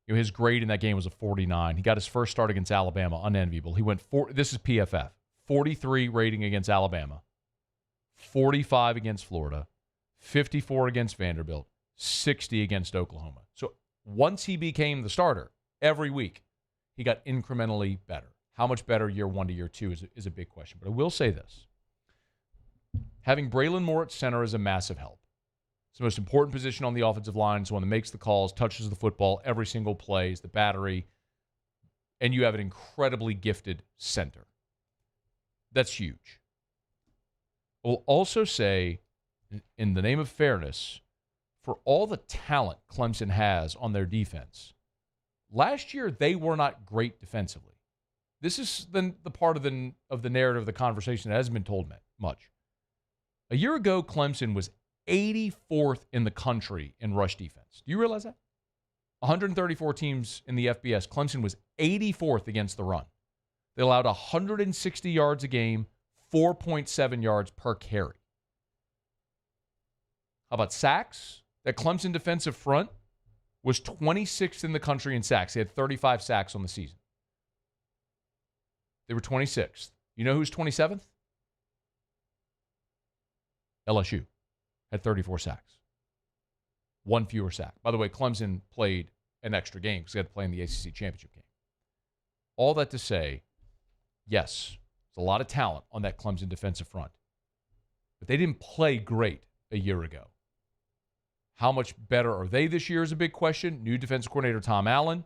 his grade in that game was a 49. He got his first start against Alabama, unenviable. He went this is PFF, 43 rating against Alabama, 45 against Florida, 54 against Vanderbilt, 60 against Oklahoma. So once he became the starter every week, he got incrementally better. How much better year 1 to year 2 is a big question. But I will say this. Having Braylon Moore at center is a massive help. It's the most important position on the offensive line. It's the one that makes the calls, touches the football, every single play is the battery. And you have an incredibly gifted center. That's huge. I will also say, in the name of fairness, for all the talent Clemson has on their defense, last year, they were not great defensively. This is the part of the narrative of the conversation that hasn't been told much. A year ago, Clemson was 84th in the country in rush defense. Do you realize that? 134 teams in the FBS. Clemson was 84th against the run. They allowed 160 yards a game, 4.7 yards per carry. How about sacks? That Clemson defensive front was 26th in the country in sacks. They had 35 sacks on the season. They were 26th. You know who's 27th? LSU had 34 sacks. 1 fewer sack. By the way, Clemson played an extra game because they had to play in the ACC championship game. All that to say, yes, there's a lot of talent on that Clemson defensive front. But they didn't play great a year ago. How much better are they this year is a big question. New defensive coordinator Tom Allen.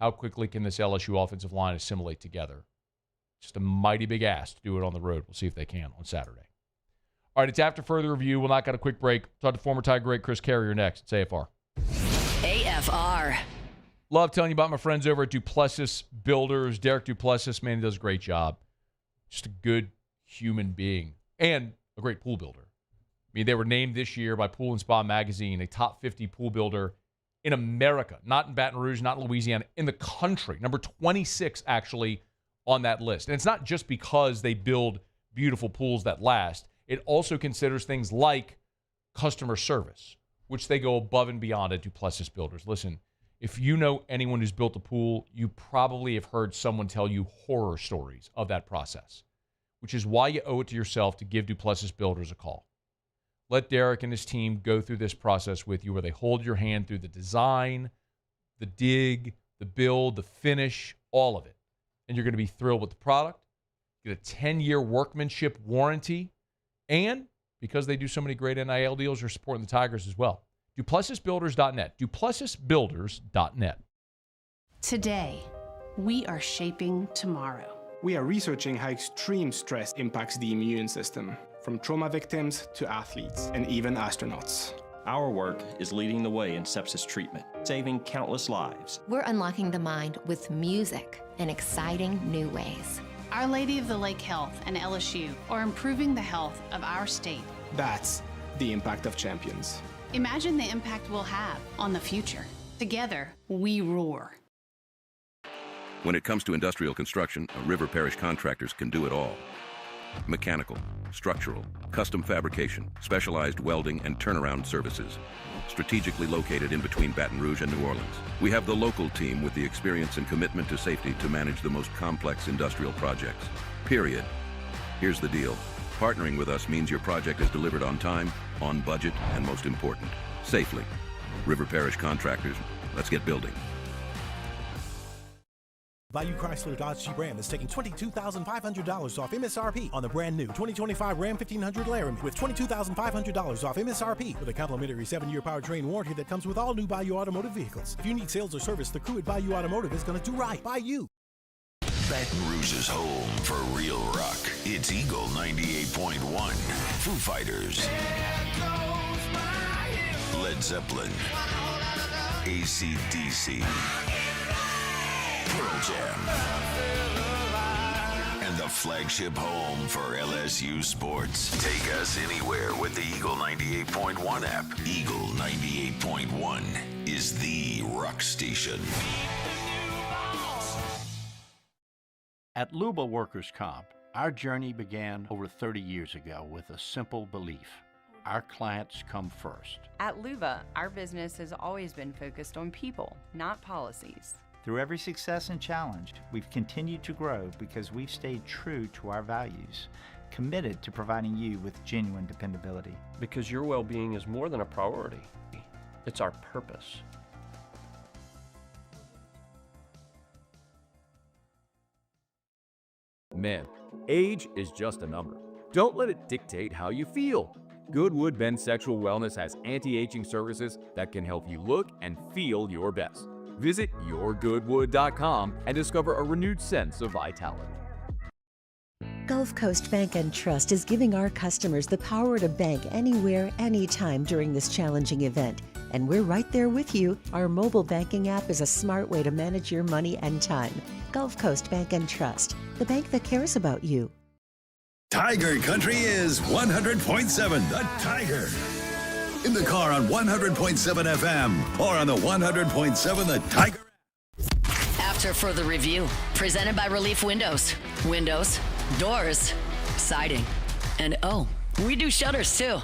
How quickly can this LSU offensive line assimilate together? Just a mighty big ask to do it on the road. We'll see if they can on Saturday. All right, it's after further review. We'll knock out a quick break. Talk to former Tiger great Chris Carrier next. It's AFR.
AFR.
Love telling you about my friends over at Duplessis Builders. Derek Duplessis, man, he does a great job. Just a good human being and a great pool builder. I mean, they were named this year by Pool & Spa Magazine a top 50 pool builder in America, not in Baton Rouge, not in Louisiana, in the country. Number 26, actually, on that list. And it's not just because they build beautiful pools that last. It also considers things like customer service, which they go above and beyond at Duplessis Builders. Listen, if you know anyone who's built a pool, you probably have heard someone tell you horror stories of that process, which is why you owe it to yourself to give Duplessis Builders a call. Let Derek and his team go through this process with you where they hold your hand through the design, the dig, the build, the finish, all of it. And you're going to be thrilled with the product. Get a 10-year workmanship warranty. And because they do so many great NIL deals, you're supporting the Tigers as well. DuplessisBuilders.net. DuplessisBuilders.net.
Today, we are shaping tomorrow.
We are researching how extreme stress impacts the immune system, from trauma victims to athletes and even astronauts.
Our work is leading the way in sepsis treatment, saving countless lives.
We're unlocking the mind with music in exciting new ways.
Our Lady of the Lake Health and LSU are improving the health of our state.
That's the impact of champions.
Imagine the impact we'll have on the future. Together, we roar.
When it comes to industrial construction, River Parish Contractors can do it all. Mechanical, structural, custom fabrication, specialized welding, and turnaround services. Strategically located in between Baton Rouge and New Orleans, we have the local team with the experience and commitment to safety to manage the most complex industrial projects. Period. Here's the deal. Partnering with us means your project is delivered on time, on budget, and most important, safely. River Parish Contractors, let's get building.
Bayou Chrysler Dodge Jeep Ram is taking $22,500 off MSRP on the brand new 2025 Ram 1500 Laramie with $22,500 off MSRP with a complimentary 7-year powertrain warranty that comes with all new Bayou Automotive vehicles. If you need sales or service, the crew at Bayou Automotive is going to do right by you.
Baton Rouge's home for real rock. It's Eagle 98.1. Foo Fighters. Led Zeppelin. AC/DC. Pearl Jam. And the flagship home for LSU sports. Take us anywhere with the Eagle 98.1 app. Eagle 98.1 is the rock station.
At Luba Workers' Comp, our journey began over 30 years ago with a simple belief. Our clients come first.
At Luba, our business has always been focused on people, not policies.
Through every success and challenge, we've continued to grow because we've stayed true to our values, committed to providing you with genuine dependability.
Because your well-being is more than a priority. It's our purpose.
Men, age is just a number. Don't let it dictate how you feel. Goodwood Men's Sexual Wellness has anti-aging services that can help you look and feel your best. Visit yourgoodwood.com and discover a renewed sense of vitality.
Gulf Coast Bank and Trust is giving our customers the power to bank anywhere, anytime during this challenging event. And we're right there with you. Our mobile banking app is a smart way to manage your money and time. Gulf Coast Bank and Trust, the bank that cares about you.
Tiger Country is 100.7 The Tiger. In the car on 100.7 FM or on the 100.7 The Tiger.
After further review, presented by Relief Windows. Windows, doors, siding, and oh, we do shutters too.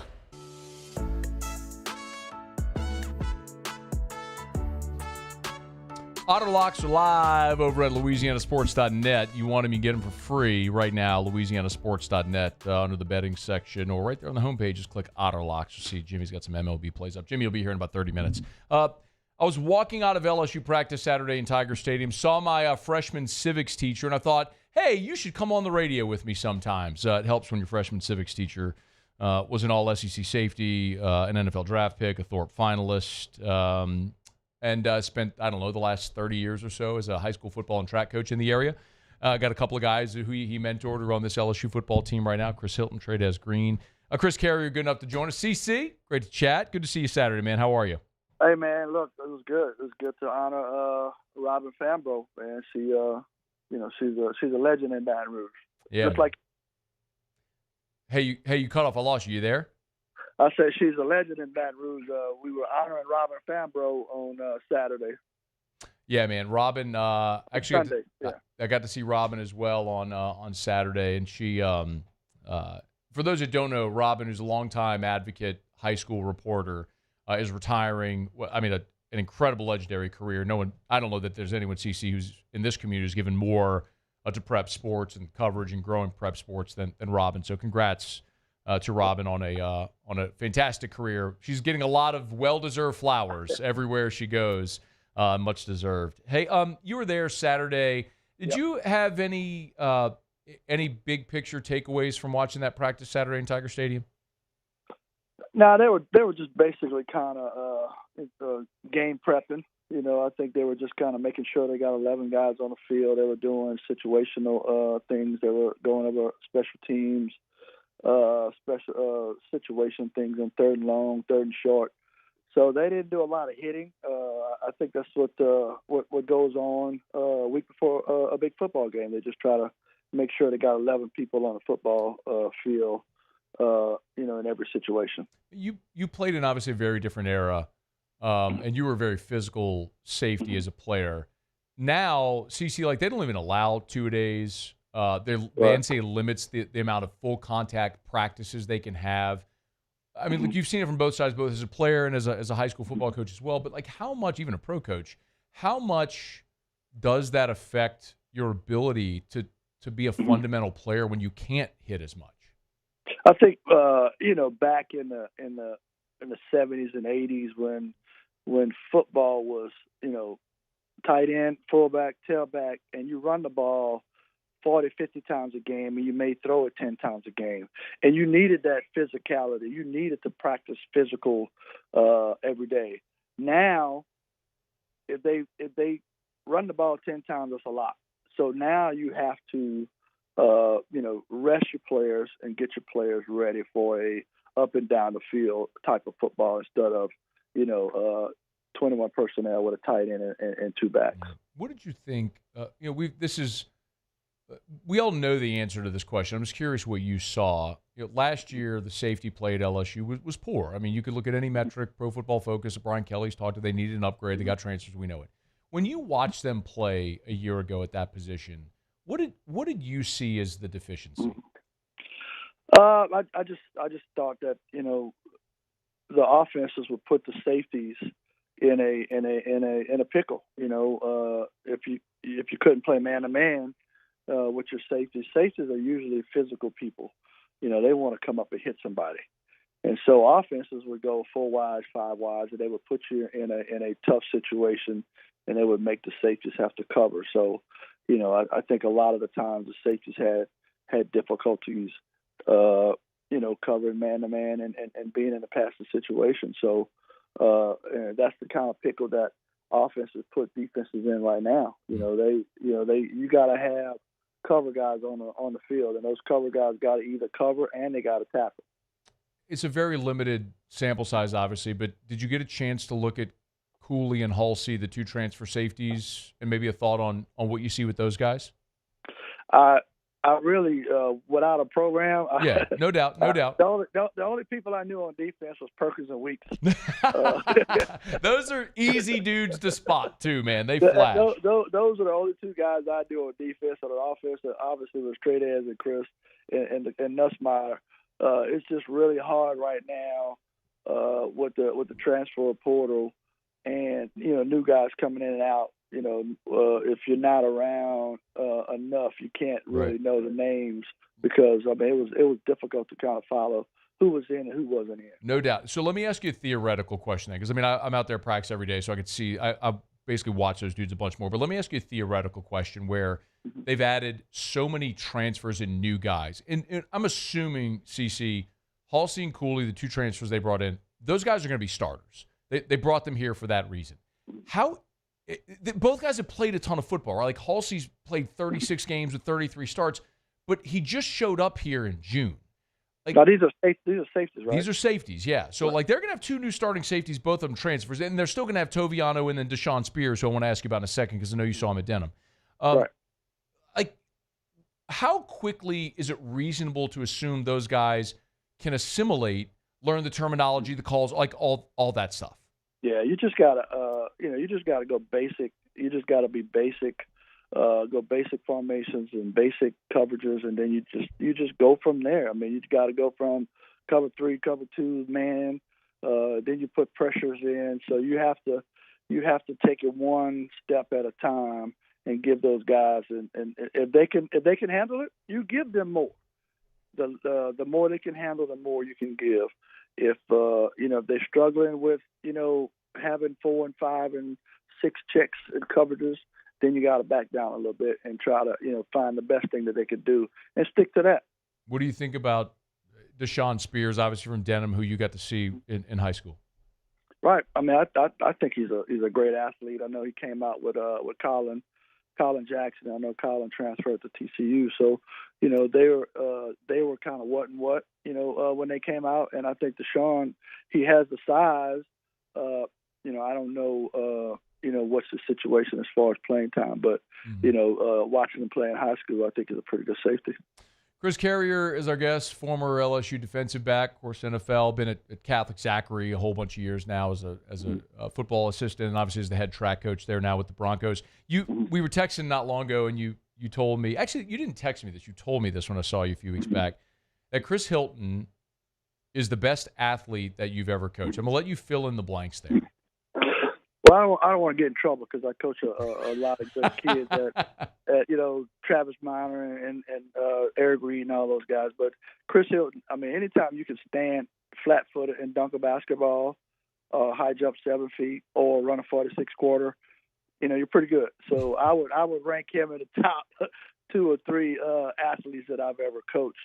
Otterlocks are live over at LouisianaSports.net. You want them, you get them for free right now, LouisianaSports.net under the betting section, or right there on the homepage, just click Otterlocks. You'll see Jimmy's got some MLB plays up. Jimmy will be here in about 30 minutes. I was walking out of LSU practice Saturday in Tiger Stadium, saw my freshman civics teacher, and I thought, hey, you should come on the radio with me sometimes. It helps when your freshman civics teacher was an all-SEC safety, an NFL draft pick, a Thorpe finalist, and spent, I don't know, the last 30 years or so as a high school football and track coach in the area. Got a couple of guys who he mentored who are on this LSU football team right now, Chris Hilton, Trades Green. Chris Carrier, good enough to join us. CC, great to chat. Good to see you Saturday, man. How are you?
Hey, man, look, it was good. It was good to honor Robin Fambro, man. She, she's a legend in Baton Rouge.
Yeah.
Just like,
Hey, you cut off. I lost you. You there?
I said she's a legend in Baton Rouge. We were honoring Robin Fambro on Saturday.
Yeah, man. Robin, actually,
Sunday, yeah.
I got to see Robin as well on Saturday, and she, for those that don't know, Robin, who's a longtime advocate, high school reporter, is retiring. I mean, an incredible, legendary career. I don't know that there's anyone, CC, who's in this community who's given more to prep sports and coverage and growing prep sports than Robin. So congrats to Robin on a fantastic career. She's getting a lot of well-deserved flowers everywhere she goes. Much deserved. Hey, you were there Saturday. Did you have any big picture takeaways from watching that practice Saturday in Tiger Stadium?
No, they were just basically kind of game prepping. You know, I think they were just kind of making sure they got 11 guys on the field. They were doing situational things. They were going over special teams, special situation things on 3rd and long, 3rd and short. So they didn't do a lot of hitting. I think that's what goes on a week before a big football game. They just try to make sure they got 11 people on the football field, in every situation.
You played in obviously a very different era, and you were very physical safety as a player. Now, CC, like, they don't even allow 2-a-days. The NCAA limits the amount of full contact practices they can have. I mean, look, you've seen it from both sides, both as a player and as a high school football coach as well. But, like, how much, even a pro coach, how much does that affect your ability to be a fundamental player when you can't hit as much?
I think back in the 70s and 80s when football was tight end, fullback, tailback, and you run the ball 40, 50 times a game, and you may throw it 10 times a game. And you needed that physicality. You needed to practice physical every day. Now, if they run the ball 10 times, that's a lot. So now you have to, rest your players and get your players ready for a up and down the field type of football instead of, 21 personnel with a tight end and 2 backs.
What did you think? We all know the answer to this question. I'm just curious what you saw. Last year, the safety play at LSU was poor. I mean, you could look at any metric, Pro Football Focus, Brian Kelly's talked to, they needed an upgrade. They got transfers. We know it. When you watched them play a year ago at that position, what did you see as the deficiency?
I just thought that the offenses would put the safeties in a pickle. If you couldn't play man to man with your safeties are usually physical people. They want to come up and hit somebody, and so offenses would go 4 wides, 5 wides, and they would put you in a tough situation, and they would make the safeties have to cover. So, I think a lot of the times the safeties had difficulties, covering man to man and being in a passing situation. So and that's the kind of pickle that offenses put defenses in right now. You got to have cover guys on the field, and those cover guys got to either cover and they got to tackle.
It's a very limited sample size, obviously, but did you get a chance to look at Cooley and Halsey, the 2 transfer safeties, and maybe a thought on what you see with those guys?
I really, without a program.
Yeah, no doubt.
The only people I knew on defense was Perkins and Weeks.
Those are easy dudes to spot too, man. They flash.
Those are the only 2 guys I do on defense. On offense, obviously, was Trey Ayers and Chris and Nussmeier. It's just really hard right now with the transfer portal and new guys coming in and out. If you're not around enough, you can't really know the names because it was difficult to kind of follow who was in and who wasn't in.
No doubt. So let me ask you a theoretical question, because I'm out there practice every day, so I could see. I basically watch those dudes a bunch more. But let me ask you a theoretical question where they've added so many transfers and new guys, and I'm assuming CC, Halsey and Cooley, the 2 transfers they brought in, those guys are going to be starters. They brought them here for that reason. Both guys have played a ton of football, right? Like Halsey's played 36 games with 33 starts, but he just showed up here in June. Like,
now, these are safeties, right?
These are safeties, yeah. So, like, they're going to have 2 new starting safeties, both of them transfers, and they're still going to have Toviano and then Deshaun Spears, who I want to ask you about in a second because I know you saw him at Denham. Like, how quickly is it reasonable to assume those guys can assimilate, learn the terminology, the calls, like all that stuff?
Yeah, you just gotta, go basic. You just gotta be basic, go basic formations and basic coverages, and then you just go from there. I mean, you got to go from cover 3, cover 2, man, Then you put pressures in, so you have to take it one step at a time and give those guys. And if they can handle it, you give them more. The more they can handle, the more you can give. If if they're struggling with having 4 and 5 and 6 checks and coverages, then you got to back down a little bit and try to find the best thing that they could do and stick to that.
What do you think about Deshaun Spears, obviously from Denham, who you got to see in high school?
Right. I mean, I think he's a great athlete. I know he came out with Colin Jackson. I know Colin transferred to TCU, so they were kind of what and what when they came out. And I think Deshaun, he has the size. I don't know what's the situation as far as playing time, but watching him play in high school, I think is a pretty good safety.
Chris Carrier is our guest, former LSU defensive back, of course, NFL, been at Catholic Zachary a whole bunch of years now as a football assistant, and obviously as the head track coach there now with the Broncos. We were texting not long ago, and you told me, actually, you didn't text me this, you told me this when I saw you a few weeks back, that Chris Hilton is the best athlete that you've ever coached. I'm going to let you fill in the blanks there.
Well, I don't want to get in trouble because I coach a lot of good kids at Travis Minor and Eric Reed and all those guys. But Chris Hilton, I mean, anytime you can stand flat-footed and dunk a basketball, high jump 7 feet, or run a 46 quarter, you're pretty good. So I would rank him in the top 2 or 3 athletes that I've ever coached.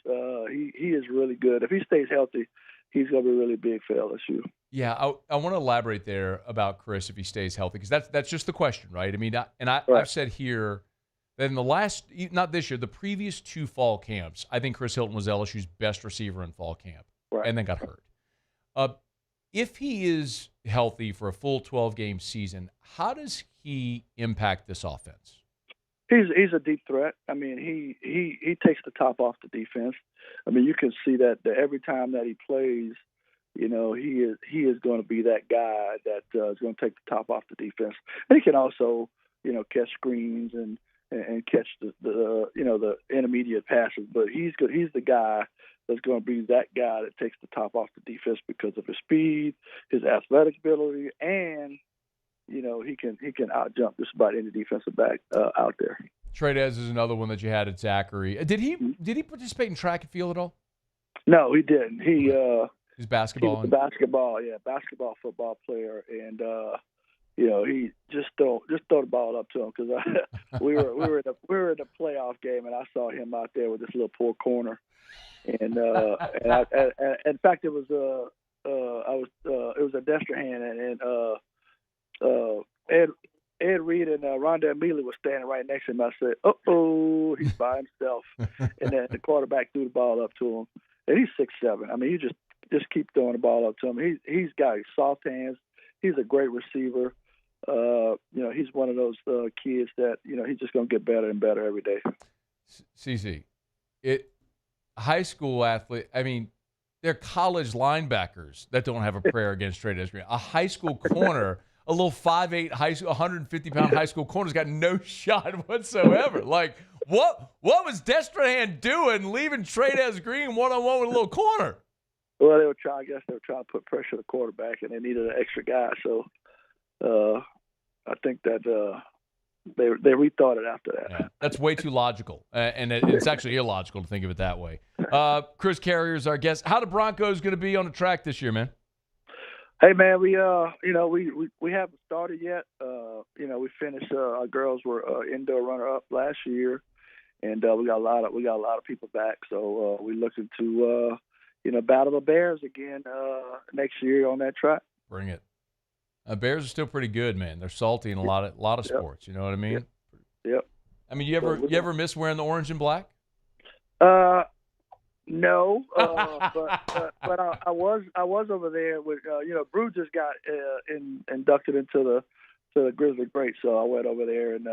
He is really good. If he stays healthy, he's going to be really big for LSU.
Yeah, I want to elaborate there about Chris if he stays healthy, because that's just the question, right? I mean, I've said here that in the last, not this year, the previous 2 fall camps, I think Chris Hilton was LSU's best receiver in fall camp, and then got hurt. If he is healthy for a full 12-game season, how does he impact this offense?
He's a deep threat. I mean, he takes the top off the defense. I mean, you can see that every time that he plays, he is going to be that guy that is going to take the top off the defense. And he can also, catch screens and catch the intermediate passes. But he's good. He's the guy that's going to be that guy that takes the top off the defense because of his speed, his athletic ability, and he can out jump just about any defensive back out there.
Tradez is another one that you had at Zachary. Did he participate in track and field at all?
No, he didn't.
His basketball.
He was basketball, football player, and he just throw the ball up to him because we were in the playoff game, and I saw him out there with this little poor corner, and in fact it was a Destrehan and Ed Reed and Rondell Mealy was standing right next to him. I said, "Uh-oh, he's by himself," and then the quarterback threw the ball up to him, and he's 6'7". I mean, you just keep throwing the ball up to him. He's got soft hands. He's a great receiver. He's one of those kids that he's just going to get better and better every day.
CC, high school athlete. I mean, they're college linebackers that don't have a prayer against Tradez Green. A high school corner, a little 5'8", 150-pound high school corner's got no shot whatsoever. Like, what was Destrehan doing leaving Tradez Green one-on-one with a little corner?
Well, they were trying to put pressure on the quarterback, and they needed an extra guy. So I think that they rethought it after that.
Yeah, that's way too logical, and it's actually illogical to think of it that way. Chris Carrier is our guest. How the Broncos going to be on the track this year, man?
Hey man, we haven't started yet. We finished. Our girls were indoor runner-up last year, and we got a lot of people back. So we're looking to battle the Bears again next year on that track.
Bring it. Bears are still pretty good, man. They're salty in a lot of sports. You know what I mean?
Yep.
I mean, you ever miss wearing the orange and black?
No, but I was over there with Brew just got inducted into the Grizzly Greats, so I went over there and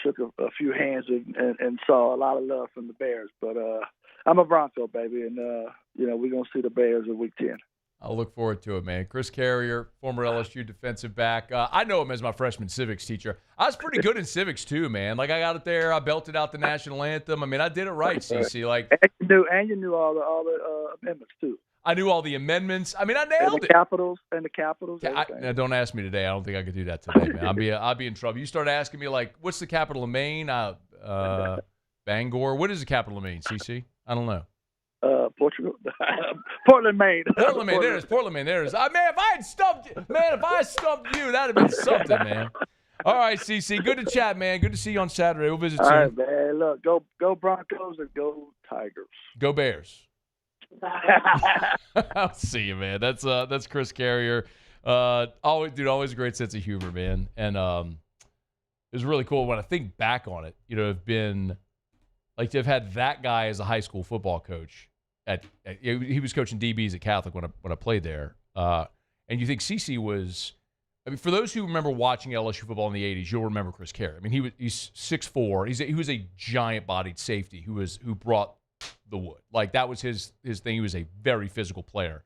shook a few hands and saw a lot of love from the Bears. But I'm a Bronco baby, and we're gonna see the Bears in Week 10.
I'll look forward to it, man. Chris Carrier, former LSU defensive back. I know him as my freshman civics teacher. I was pretty good in civics too, man. Like I got it there. I belted out the national anthem. I mean, I did it right, CC. Like,
and you knew all the amendments too.
I knew all the amendments. I mean, I nailed
it. Capitals.
Now, don't ask me today. I don't think I could do that today, man. I'll be in trouble. You start asking me, like, what's the capital of Maine? Bangor. What is the capital of Maine, CC? I don't know.
Portugal. Portland, Maine.
Portland, Maine. There it is. Portland, Maine. There it is. Man, if I stumped you, that'd have been something, man. All right, CC. Good to chat, man. Good to see you on Saturday. We'll visit soon.
All right, man. Look, go Broncos and go Tigers.
Go Bears. I'll see you, man. That's Chris Carrier. Always a great sense of humor, man. And it was really cool when I think back on it. You know, to have had that guy as a high school football coach. He was coaching DBs at Catholic when I played there. And you think CC was. I mean, for those who remember watching LSU football in the 80s, you'll remember Chris Carey. I mean, he's 6'4". He was a giant-bodied safety who brought the wood. Like, that was his thing. He was a very physical player.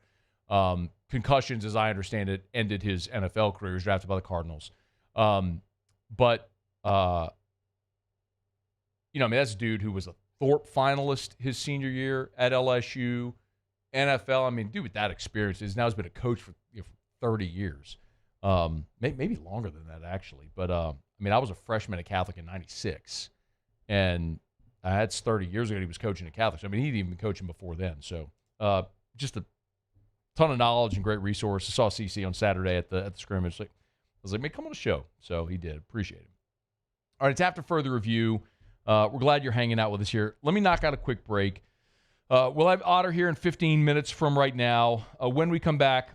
Concussions, as I understand it, ended his NFL career. He was drafted by the Cardinals. But that's a dude who was a Thorpe finalist his senior year at LSU, NFL. I mean, dude with that experience has been a coach for 30 years. Maybe longer than that, actually. But, I was a freshman at Catholic in 96. And that's 30 years ago he was coaching at Catholic. I mean, he'd even been coaching before then. So, just a ton of knowledge and great resource. I saw CC on Saturday at the scrimmage. I was like, man, come on the show. So he did. Appreciate it. All right, it's after further review. We're glad you're hanging out with us here. Let me knock out a quick break. We'll have Otter here in 15 minutes from right now. When we come back,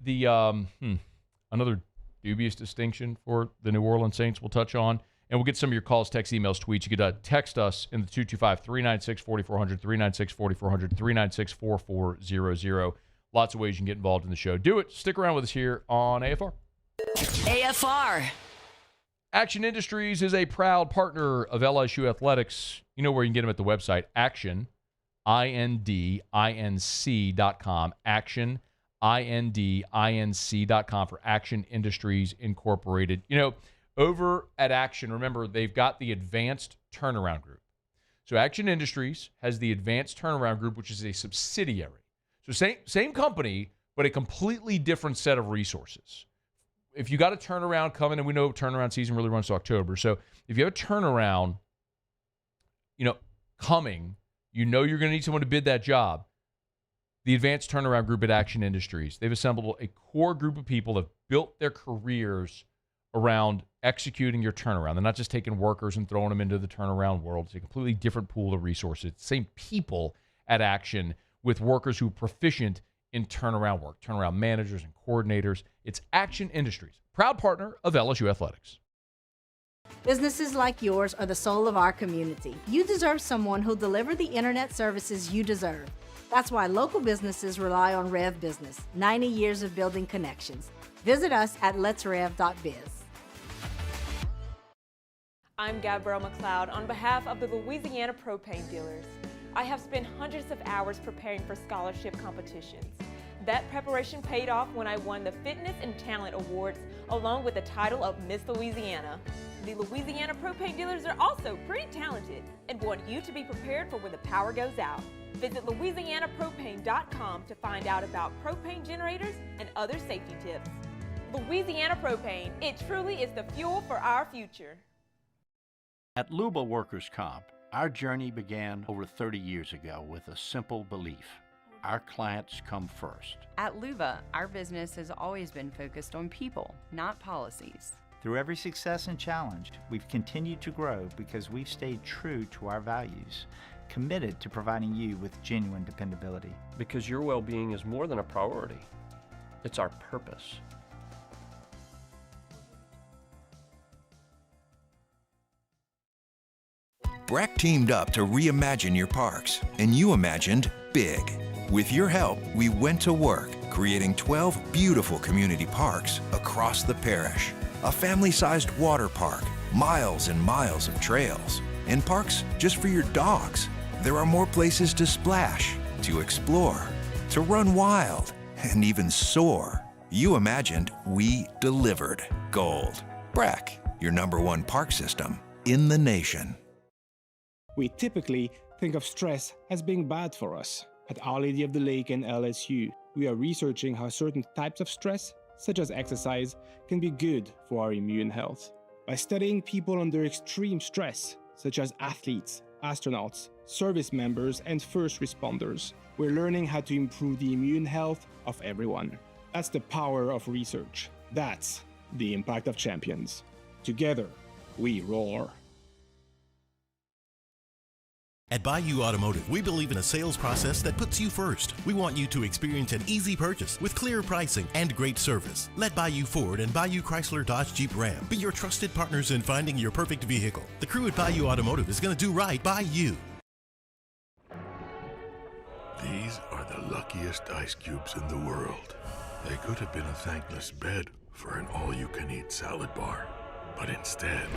another dubious distinction for the New Orleans Saints we'll touch on. And we'll get some of your calls, texts, emails, tweets. You could text us in the 225-396-4400, 396-4400, 396-4400. Lots of ways you can get involved in the show. Do it. Stick around with us here on AFR.
AFR.
Action Industries is a proud partner of LSU Athletics. You know where you can get them at the website, Action, INDINC.com. Action, INDINC.com for Action Industries Incorporated. Over at Action, remember, they've got the Advanced Turnaround Group. So Action Industries has the Advanced Turnaround Group, which is a subsidiary. So same company, but a completely different set of resources. If you got a turnaround coming, and we know turnaround season really runs to October. So if you have a turnaround, coming, you're going to need someone to bid that job. The Advanced Turnaround Group at Action Industries. They've assembled a core group of people that have built their careers around executing your turnaround. They're not just taking workers and throwing them into the turnaround world. It's a completely different pool of resources. It's the same people at Action with workers who are proficient in turnaround work, turnaround managers and coordinators. It's Action Industries, proud partner of LSU Athletics.
Businesses like yours are the soul of our community. You deserve someone who'll deliver the internet services you deserve. That's why local businesses rely on Rev Business, 90 years of building connections. Visit us at letsrev.biz.
I'm Gabrielle McLeod on behalf of the Louisiana Propane Dealers. I have spent hundreds of hours preparing for scholarship competitions. That preparation paid off when I won the Fitness and Talent Awards along with the title of Miss Louisiana. The Louisiana Propane Dealers are also pretty talented and want you to be prepared for when the power goes out. Visit LouisianaPropane.com to find out about propane generators and other safety tips. Louisiana Propane, it truly is the fuel for our future.
At Luba Workers' Comp, our journey began over 30 years ago with a simple belief. Our clients come first.
At Luba, our business has always been focused on people, not policies.
Through every success and challenge, we've continued to grow because we've stayed true to our values, committed to providing you with genuine dependability.
Because your well-being is more than a priority. It's our purpose.
BRAC teamed up to reimagine your parks, and you imagined big. With your help, we went to work, creating 12 beautiful community parks across the parish. A family-sized water park, miles and miles of trails, and parks just for your dogs. There are more places to splash, to explore, to run wild, and even soar. You imagined, we delivered. Gold. BRAC, your #1 park system in the nation.
We typically think of stress as being bad for us. At Our Lady of the Lake and LSU, we are researching how certain types of stress, such as exercise, can be good for our immune health. By studying people under extreme stress, such as athletes, astronauts, service members, and first responders, we're learning how to improve the immune health of everyone. That's the power of research. That's the impact of champions. Together, we roar.
At Bayou Automotive, we believe in a sales process that puts you first. We want you to experience an easy purchase with clear pricing and great service. Let Bayou Ford and Bayou Chrysler Dodge Jeep Ram be your trusted partners in finding your perfect vehicle. The crew at Bayou Automotive is going to do right by you.
These are the luckiest ice cubes in the world. They could have been a thankless bed for an all-you-can-eat salad bar. But instead,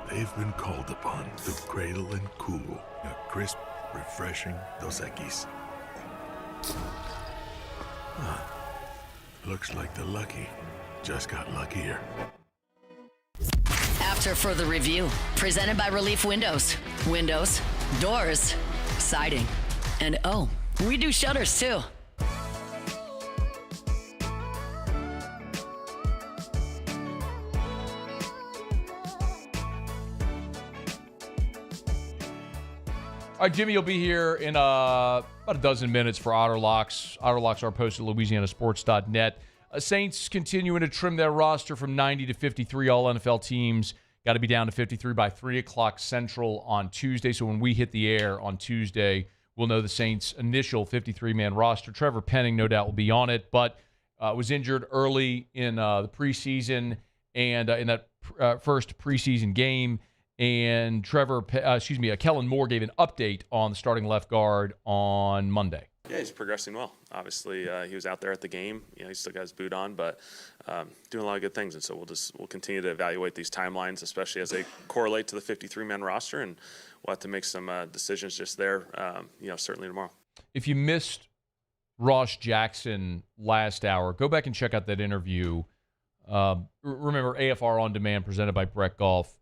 they've been called upon to cradle and cool a crisp, refreshing Dos Equis. Looks like the lucky just got luckier.
After further review, presented by Relief Windows. Windows, doors, siding, and oh, we do shutters too.
All right, Jimmy, you'll be here in about a dozen minutes for Otterlocks. Otterlocks are posted at LouisianaSports.net. Saints continuing to trim their roster from 90 to 53. All NFL teams got to be down to 53 by 3 o'clock Central on Tuesday. So when we hit the air on Tuesday, we'll know the Saints' initial 53-man roster. Trevor Penning, no doubt, will be on it, but was injured early in the preseason and in that first preseason game. And Kellen Moore gave an update on the starting left guard on Monday.
Yeah, he's progressing well. Obviously, he was out there at the game. He still got his boot on, but doing a lot of good things. And so we'll continue to evaluate these timelines, especially as they correlate to the 53-man roster, and we'll have to make some decisions just there. Certainly tomorrow. If you missed Ross Jackson last hour, go back and check out that interview. Remember, AFR On Demand presented by Brett Golf.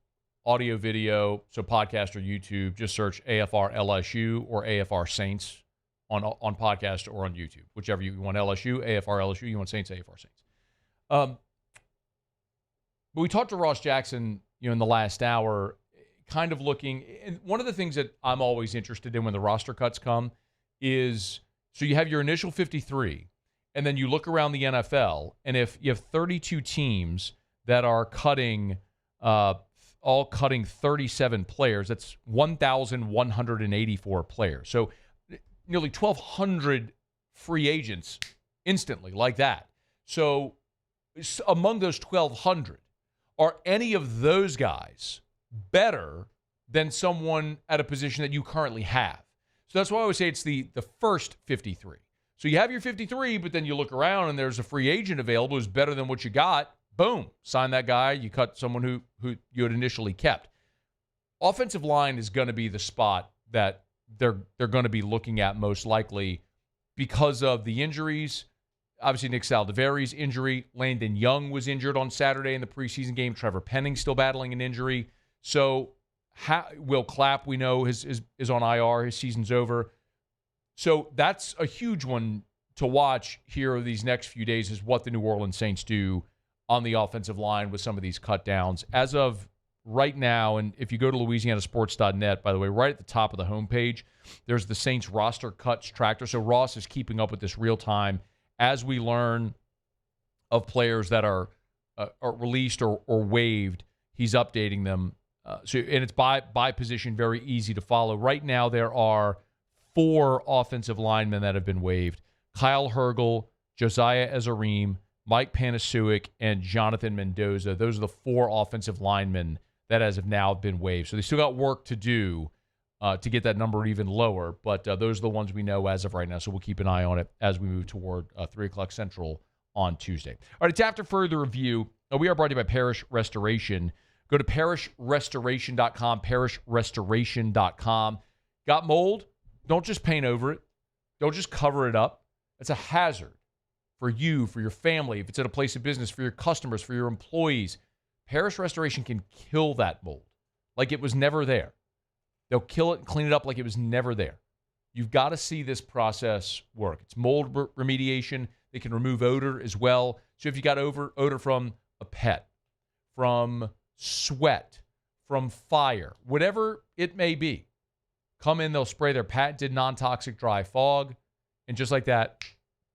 Audio, video, so podcast or YouTube, just search AFR LSU or AFR Saints on podcast or on YouTube, whichever you want. LSU, AFR LSU, you want Saints, AFR Saints. But we talked to Ross Jackson, in the last hour, kind of looking, and one of the things that I'm always interested in when the roster cuts come is, so you have your initial 53, and then you look around the NFL, and if you have 32 teams that are cutting all cutting 37 players. That's 1,184 players. So nearly 1,200 free agents instantly like that. So among those 1,200, are any of those guys better than someone at a position that you currently have? So that's why I always say it's the first 53. So you have your 53, but then you look around and there's a free agent available who's better than what you got. Boom, sign that guy. You cut someone who you had initially kept. Offensive line is going to be the spot that they're going to be looking at most likely because of the injuries. Obviously, Nick Saldiveri's injury. Landon Young was injured on Saturday in the preseason game. Trevor Penning still battling an injury. So Will Clapp, we know, is on IR. His season's over. So that's a huge one to watch here over these next few days, is what the New Orleans Saints do on the offensive line with some of these cut downs. As of right now, and if you go to LouisianaSports.net, by the way, right at the top of the homepage, there's the Saints roster cuts tracker. So Ross is keeping up with this real time as we learn of players that are released or waived. He's updating them. And it's by position, very easy to follow. Right now, there are 4 offensive linemen that have been waived: Kyle Hergel, Josiah Ezarim, Mike Panasiuk, and Jonathan Mendoza. Those are the 4 offensive linemen that as of now have been waived. So they still got work to do to get that number even lower, but those are the ones we know as of right now, so we'll keep an eye on it as we move toward 3 o'clock Central on Tuesday. All right, it's After Further Review. We are brought to you by Parish Restoration. Go to parishrestoration.com, parishrestoration.com. Got mold? Don't just paint over it. Don't just cover it up. It's a hazard for you, for your family, if it's at a place of business, for your customers, for your employees. Parish Restoration can kill that mold like it was never there. They'll kill it and clean it up like it was never there. You've got to see this process work. It's mold remediation. They can remove odor as well. So if you got odor from a pet, from sweat, from fire, whatever it may be, come in, they'll spray their patented non-toxic dry fog. And just like that,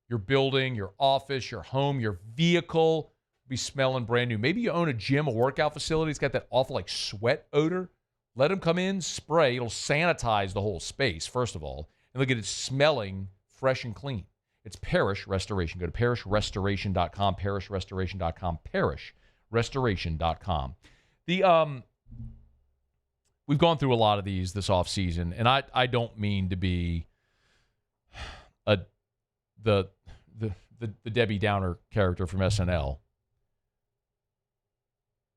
your building, your office, your home, your vehicle will be smelling brand new. Maybe you own a gym, a workout facility. It's got that awful like sweat odor. Let them come in, spray. It'll sanitize the whole space, first of all, and look at it smelling fresh and clean. It's Parish Restoration. Go to parishrestoration.com, parishrestoration.com, parishrestoration.com. We've gone through a lot of these this offseason, and I don't mean to be the Debbie Downer character from SNL,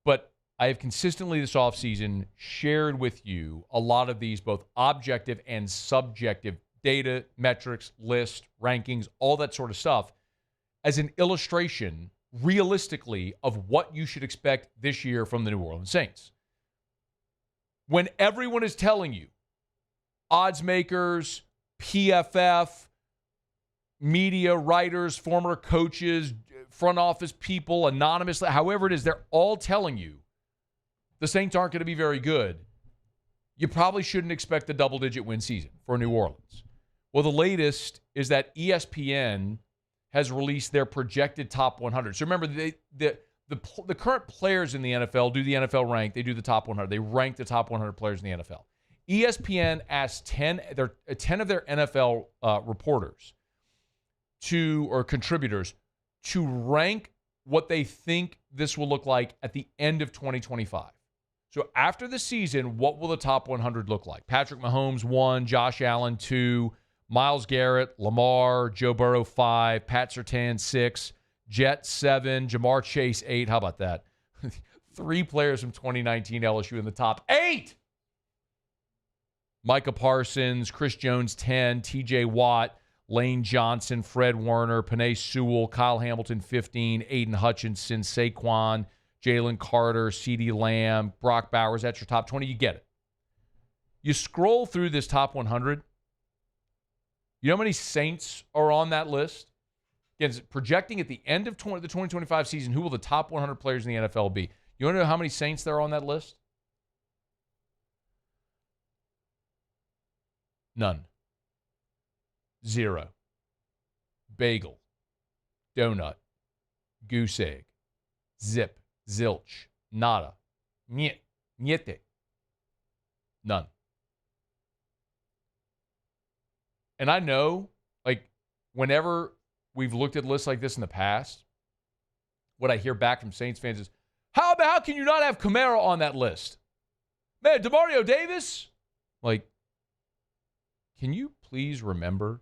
but I have consistently this offseason shared with you a lot of these both objective and subjective data, metrics, lists, rankings, all that sort of stuff as an illustration, realistically, of what you should expect this year from the New Orleans Saints. When everyone is telling you, odds makers, PFF, media writers, former coaches, front office people, anonymously, however it is, they're all telling you the Saints aren't going to be very good. You probably shouldn't expect a double-digit win season for New Orleans. Well, the latest is that ESPN has released their projected top 100. So remember, the current players in the NFL do the NFL rank. They do the top 100. They rank the top 100 players in the NFL. ESPN asked 10 of their NFL reporters or contributors to rank what they think this will look like at the end of 2025. So after the season, what will the top 100 look like? Patrick Mahomes 1, Josh Allen 2, Myles Garrett, Lamar, Joe Burrow 5, Pat Surtain 6, Jet 7, Jamar Chase 8. How about that? 3 players from 2019 LSU in the top 8. Micah Parsons, Chris Jones 10, TJ Watt, Lane Johnson, Fred Warner, Penei Sewell, Kyle Hamilton 15, Aiden Hutchinson, Saquon, Jalen Carter, CeeDee Lamb, Brock Bowers. That's your top 20. You get it. You scroll through this top 100. You know how many Saints are on that list? Again, projecting at the end of the 2025 season, who will the top 100 players in the NFL be? You want to know how many Saints there are on that list? None. 0. Bagel. Donut. Goose egg. Zip. Zilch. Nada. Niet. Niete. None. And I know, like, whenever we've looked at lists like this in the past, what I hear back from Saints fans is, how can you not have Kamara on that list? Man, Demario Davis? Like, can you please remember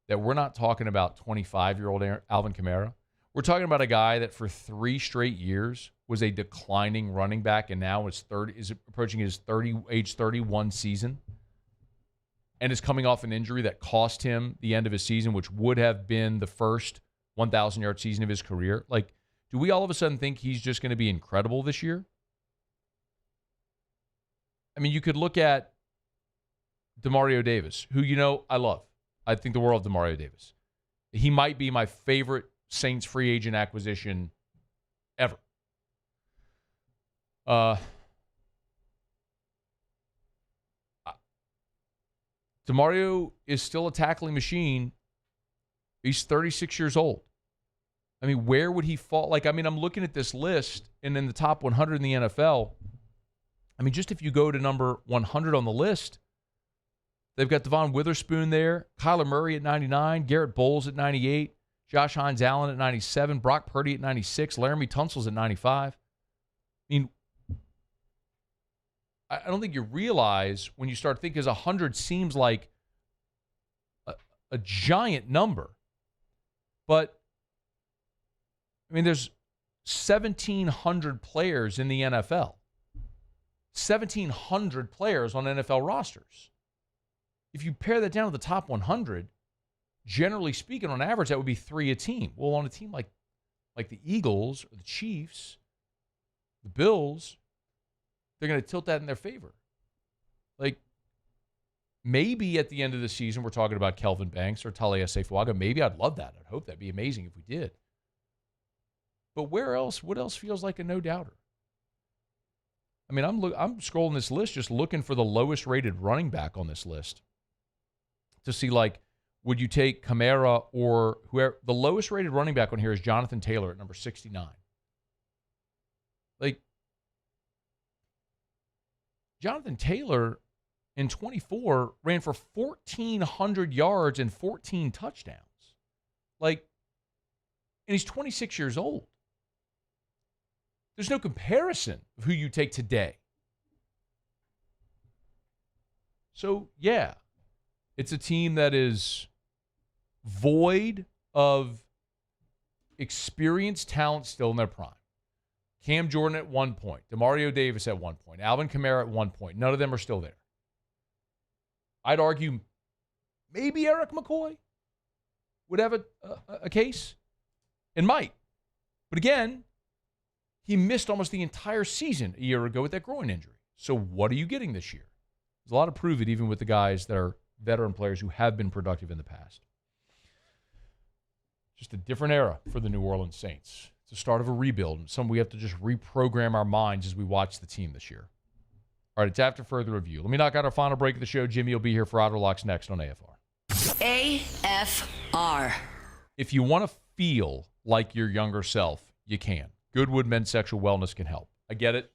that we're not talking about 25-year-old Alvin Kamara? We're talking about a guy that for 3 straight years was a declining running back and now is approaching his age 31 season and is coming off an injury that cost him the end of his season, which would have been the first 1,000-yard season of his career. Like, do we all of a sudden think he's just going to be incredible this year? I mean, you could look at Demario Davis, who, I love. I think the world of Demario Davis. He might be my favorite Saints free agent acquisition ever. Demario is still a tackling machine. He's 36 years old. I mean, where would he fall? I'm looking at this list, and in the top 100 in the NFL, just if you go to number 100 on the list, they've got Devon Witherspoon there, Kyler Murray at 99, Garrett Bowles at 98, Josh Hines Allen at 97, Brock Purdy at 96, Laramie Tunsil's at 95. I don't think you realize when you start thinking, because 100 seems like a giant number. But, there's 1,700 players in the NFL. 1,700 players on NFL rosters. If you pare that down to the top 100, generally speaking, on average, that would be 3 a team. Well, on a team like the Eagles or the Chiefs, the Bills, they're going to tilt that in their favor. Maybe at the end of the season, we're talking about Kelvin Banks or Taliesin Fuaga. Maybe I'd love that. I'd hope that'd be amazing if we did. But where else? What else feels like a no-doubter? I mean, I'm scrolling this list just looking for the lowest rated running back on this list to see, like, would you take Kamara or whoever? The lowest rated running back on here is Jonathan Taylor at number 69. Like, Jonathan Taylor in 24 ran for 1,400 yards and 14 touchdowns. Like, and he's 26 years old. There's no comparison of who you take today. So, yeah, it's a team that is void of experienced talent still in their prime. Cam Jordan at one point, Demario Davis at one point, Alvin Kamara at one point. None of them are still there. I'd argue maybe Eric McCoy would have a case and might. But again, he missed almost the entire season a year ago with that groin injury. So what are you getting this year? There's a lot of prove it even with the guys that are veteran players who have been productive in the past. Just a different era for the New Orleans Saints. It's the start of a rebuild, and some we have to just reprogram our minds as we watch the team this year. All right, it's after further review. Let me knock out our final break of the show. Jimmy will be here for Otterlocks next on AFR.
AFR.
If you want to feel like your younger self, you can. Goodwood Men's Sexual Wellness can help. I get it.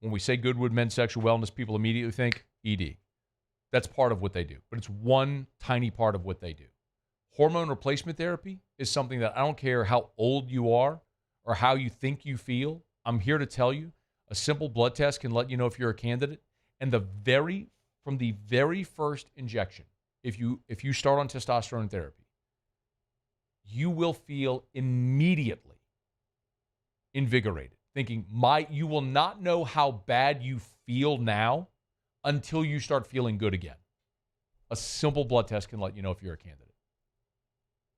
When we say Goodwood Men's Sexual Wellness, people immediately think ED. That's part of what they do, but it's one tiny part of what they do. Hormone replacement therapy is something that I don't care how old you are or how you think you feel. I'm here to tell you a simple blood test can let you know if you're a candidate. And from the very first injection, if you start on testosterone therapy, you will feel immediately invigorated, thinking you will not know how bad you feel now until you start feeling good again. A simple blood test can let you know if you're a candidate.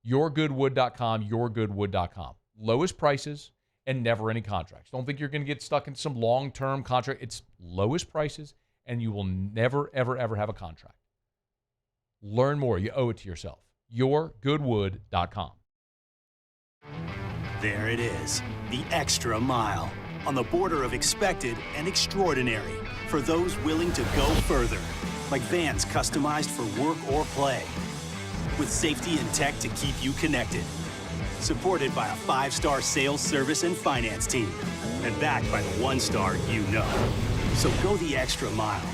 YourGoodWood.com, YourGoodWood.com. Lowest prices and never any contracts. Don't think you're going to get stuck in some long-term contract. It's lowest prices, and you will never, ever, ever have a contract. Learn more. You owe it to yourself. YourGoodWood.com.
There it is, the extra mile, on the border of expected and extraordinary for those willing to go further, like vans customized for work or play, with safety and tech to keep you connected, supported by a 5-star sales, service, and finance team, and backed by the 1-star you know. So go the extra mile.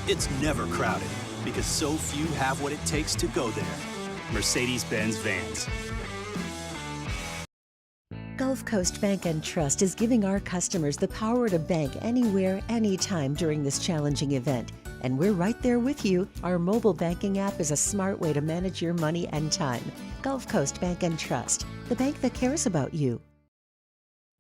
It's never crowded, because so few have what it takes to go there. Mercedes-Benz Vans.
Gulf Coast Bank and Trust is giving our customers the power to bank anywhere, anytime during this challenging event. And we're right there with you. Our mobile banking app is a smart way to manage your money and time. Gulf Coast Bank and Trust, the bank that cares about you.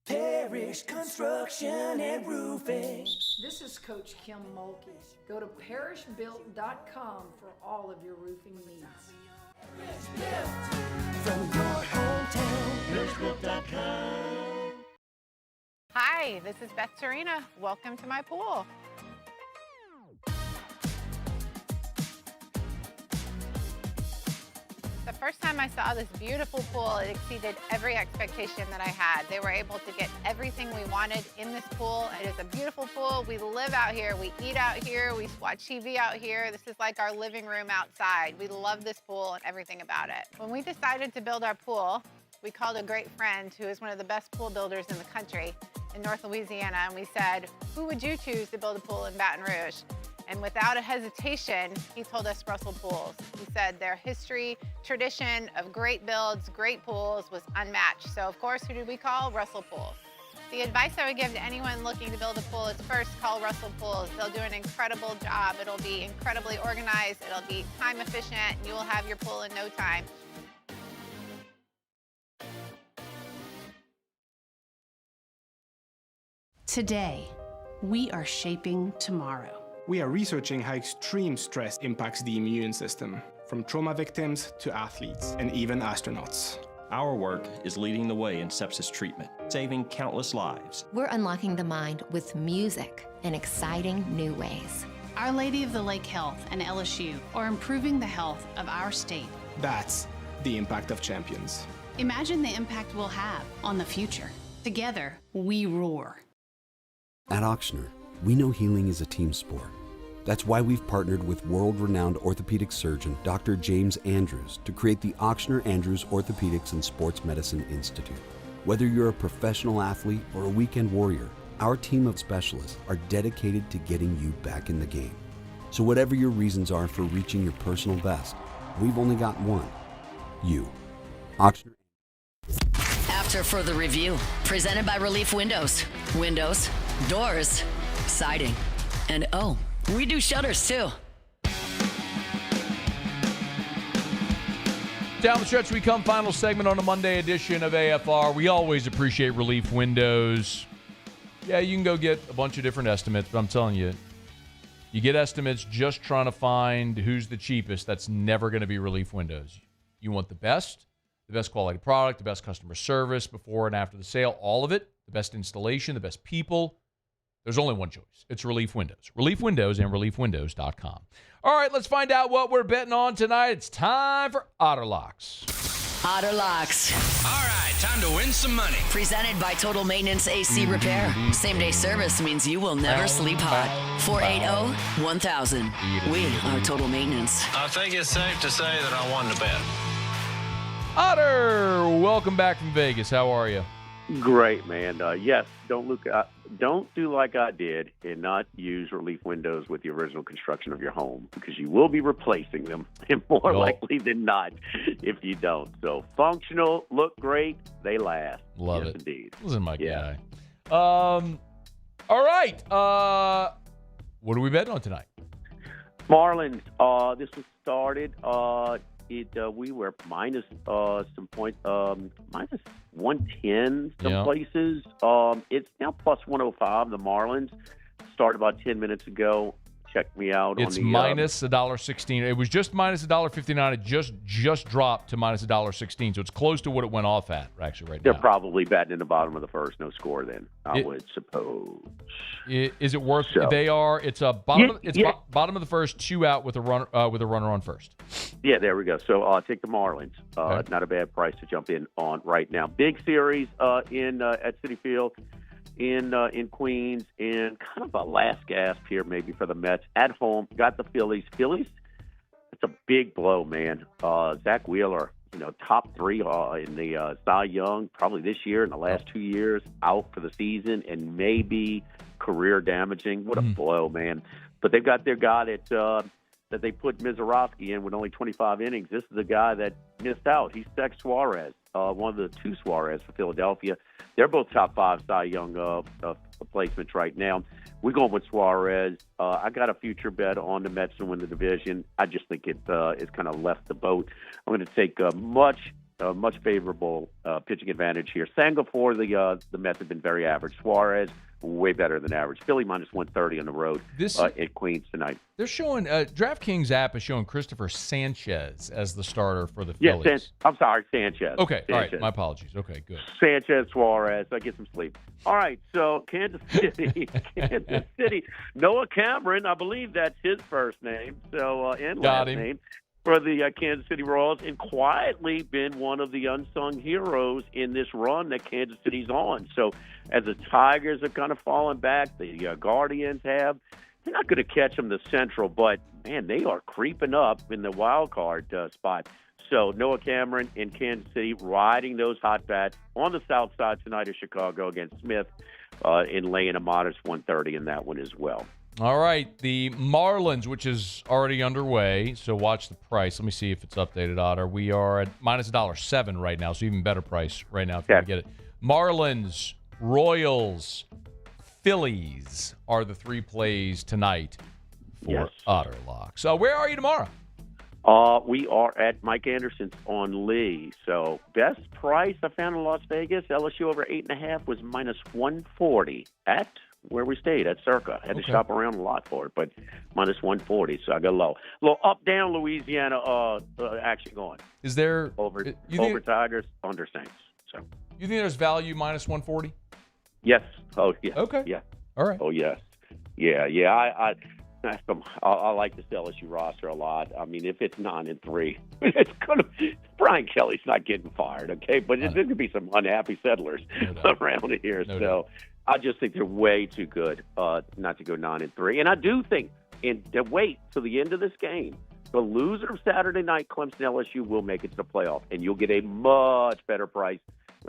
Parish Construction and Roofing.
This is Coach Kim Mulkey. Go to parishbuilt.com for all of your roofing needs.
From your hometown, parishbuilt.com.
Hi, this is Beth Serena. Welcome to my pool. The first time I saw this beautiful pool, it exceeded every expectation that I had. They were able to get everything we wanted in this pool. It is a beautiful pool. We live out here, we eat out here, we watch TV out here. This is like our living room outside. We love this pool and everything about it. When we decided to build our pool, we called a great friend who is one of the best pool builders in the country in North Louisiana, and we said, who would you choose to build a pool in Baton Rouge? And without a hesitation, he told us Russell Pools. He said their history, tradition of great builds, great pools was unmatched. So of course, who did we call? Russell Pools. The advice I would give to anyone looking to build a pool is first call Russell Pools. They'll do an incredible job. It'll be incredibly organized. It'll be time efficient. And you will have your pool in no time.
Today, we are shaping tomorrow.
We are researching how extreme stress impacts the immune system, from trauma victims to athletes and even astronauts.
Our work is leading the way in sepsis treatment, saving countless lives.
We're unlocking the mind with music in exciting new ways.
Our Lady of the Lake Health and LSU are improving the health of our state.
That's the impact of champions.
Imagine the impact we'll have on the future. Together, we roar.
At Ochsner, we know healing is a team sport. That's why we've partnered with world-renowned orthopedic surgeon Dr. James Andrews to create the Ochsner Andrews Orthopedics and Sports Medicine Institute. Whether you're a professional athlete or a weekend warrior, our team of specialists are dedicated to getting you back in the game. So whatever your reasons are for reaching your personal best, we've only got one: you. Ochsner.
After further review, presented by Relief Windows. Windows, doors, siding, and oh, we do shutters too.
Down the stretch we come, final segment on a Monday edition of AFR. We always appreciate Relief Windows. Yeah, you can go get a bunch of different estimates, but I'm telling you, you get estimates just trying to find who's the cheapest. That's never going to be Relief Windows. You want the best quality product, the best customer service before and after the sale, all of it, the best installation, the best people. There's only one choice. It's Relief Windows. Relief Windows and reliefwindows.com. All right, let's find out what we're betting on tonight. It's time for Otterlocks.
Otterlocks.
All right, time to win some money.
Presented by Total Maintenance AC Repair. Same-day service means you will never sleep hot. 480-1000. We are Total Maintenance.
I think it's safe to say that I won the bet.
Otter, welcome back from Vegas. How are you?
Great, man. Yes, don't do like I did and not use Relief Windows with the original construction of your home, because you will be replacing them, and more likely than not if you don't. So functional, look great, they last.
Love
yes,
it.
Indeed.
Listen, my guy. All right. What are we betting on tonight?
Marlins. This was started. We were minus some points, minus 110 some places. It's now plus 105. The Marlins started about 10 minutes ago. Check me out.
It's
on the,
minus $1.16. It was just minus $1.59. It just dropped to minus $1.16. So it's close to what it went off at actually right
They're
now.
probably batting in the bottom of the first. No score then, I would suppose.
Is it worth?
So.
They are. It's a bottom. Bottom of the first, 2 out with a runner on first.
Yeah, there we go. So take the Marlins. Okay. Not a bad price to jump in on right now. Big series at Citi Field in Queens, and kind of a last gasp here maybe for the Mets at home. Got the Phillies. It's a big blow, man. Zach Wheeler, top 3 in the Cy Young probably this year and the last 2 years, out for the season and maybe career damaging. What a blow, man. But they've got their guy that they put Mizorowski in with only 25 innings. This is the guy that missed out. He's Tex Suarez, one of the 2 Suarez for Philadelphia. They're both top 5 Cy Young placements right now. We're going with Suarez. I got a future bet on the Mets to win the division. I just think it's kind of left the boat. I'm going to take a much favorable pitching advantage here. Senga for the Mets have been very average. Suarez, way better than average. Philly minus 130 on the road at Queens tonight.
They're showing DraftKings app is showing Christopher Sanchez as the starter for the Phillies.
Yes, I'm sorry, Sanchez.
Okay,
Sanchez.
all right. My apologies. Okay, good.
Sanchez, Suarez. I get some sleep. All right, so Kansas City. Noah Cameron, I believe that's his first name. So and last name. For the Kansas City Royals, and quietly been one of the unsung heroes in this run that Kansas City's on. So as the Tigers have kind of fallen back, the Guardians have. They're not going to catch them the Central, but, man, they are creeping up in the wild card spot. So Noah Cameron in Kansas City riding those hot bats on the south side tonight of Chicago against Smith in laying a modest 130 in that one as well.
All right, the Marlins, which is already underway, so watch the price. Let me see if it's updated, Otter. We are at minus $1.07 right now, so even better price right now if you want to get it. Marlins, Royals, Phillies are the 3 plays tonight for Otterlocks. So where are you tomorrow?
We are at Mike Anderson's on Lee. So best price I found in Las Vegas, LSU over 8.5 was minus 140 at where we stayed at Circa. Had to shop around a lot for it, but minus 140, so I got low. A little up-down Louisiana action going.
Is there
over Tigers, under Saints? So
you think there's value minus 140?
Yes. Oh, yeah.
Okay.
Yeah.
All right.
Oh, yes. Yeah. I like this LSU roster a lot. I mean, if it's 9-3, it's gonna. Brian Kelly's not getting fired, okay? But there's going to be some unhappy settlers around here. So I just think they're way too good not to go 9-3. And I do think, wait till the end of this game, the loser of Saturday night, Clemson LSU, will make it to the playoff, and you'll get a much better price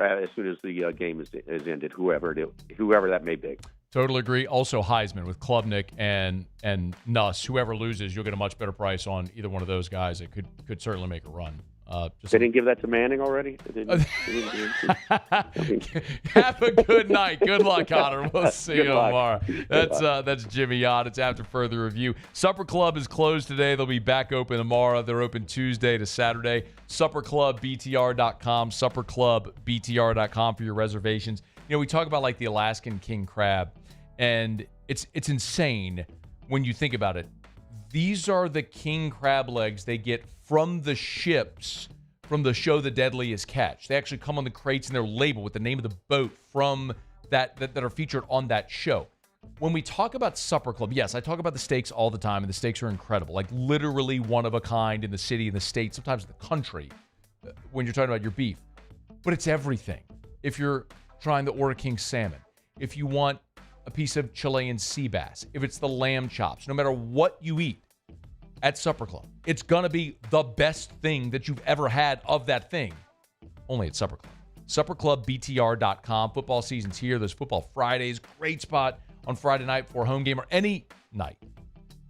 as soon as the game is ended, whoever that may be.
Totally agree. Also, Heisman with Klubnik and Nuss. Whoever loses, you'll get a much better price on either one of those guys. It could certainly make a run.
They didn't give that to Manning already?
Have a good night. Good luck, Connor. We'll see you tomorrow. That's Jimmy Ott. It's After Further Review. Supper Club is closed today. They'll be back open tomorrow. They're open Tuesday to Saturday. SupperClubBTR.com. SupperClubBTR.com for your reservations. You know, we talk about like the Alaskan king crab, and it's insane when you think about it. These are the king crab legs they get from the ships from the show The Deadliest Catch. They actually come on the crates and they're labeled with the name of the boat from that are featured on that show. When we talk about Supper Club, yes, I talk about the steaks all the time, and the steaks are incredible. Like literally one of a kind in the city, in the state, sometimes in the country when you're talking about your beef. But it's everything. If you're trying the Ora King salmon, if you want a piece of Chilean sea bass, if it's the lamb chops, no matter what you eat at Supper Club, it's going to be the best thing that you've ever had of that thing, only at Supper Club. SupperClubBTR.com. Football season's here. There's Football Fridays. Great spot on Friday night for a home game or any night.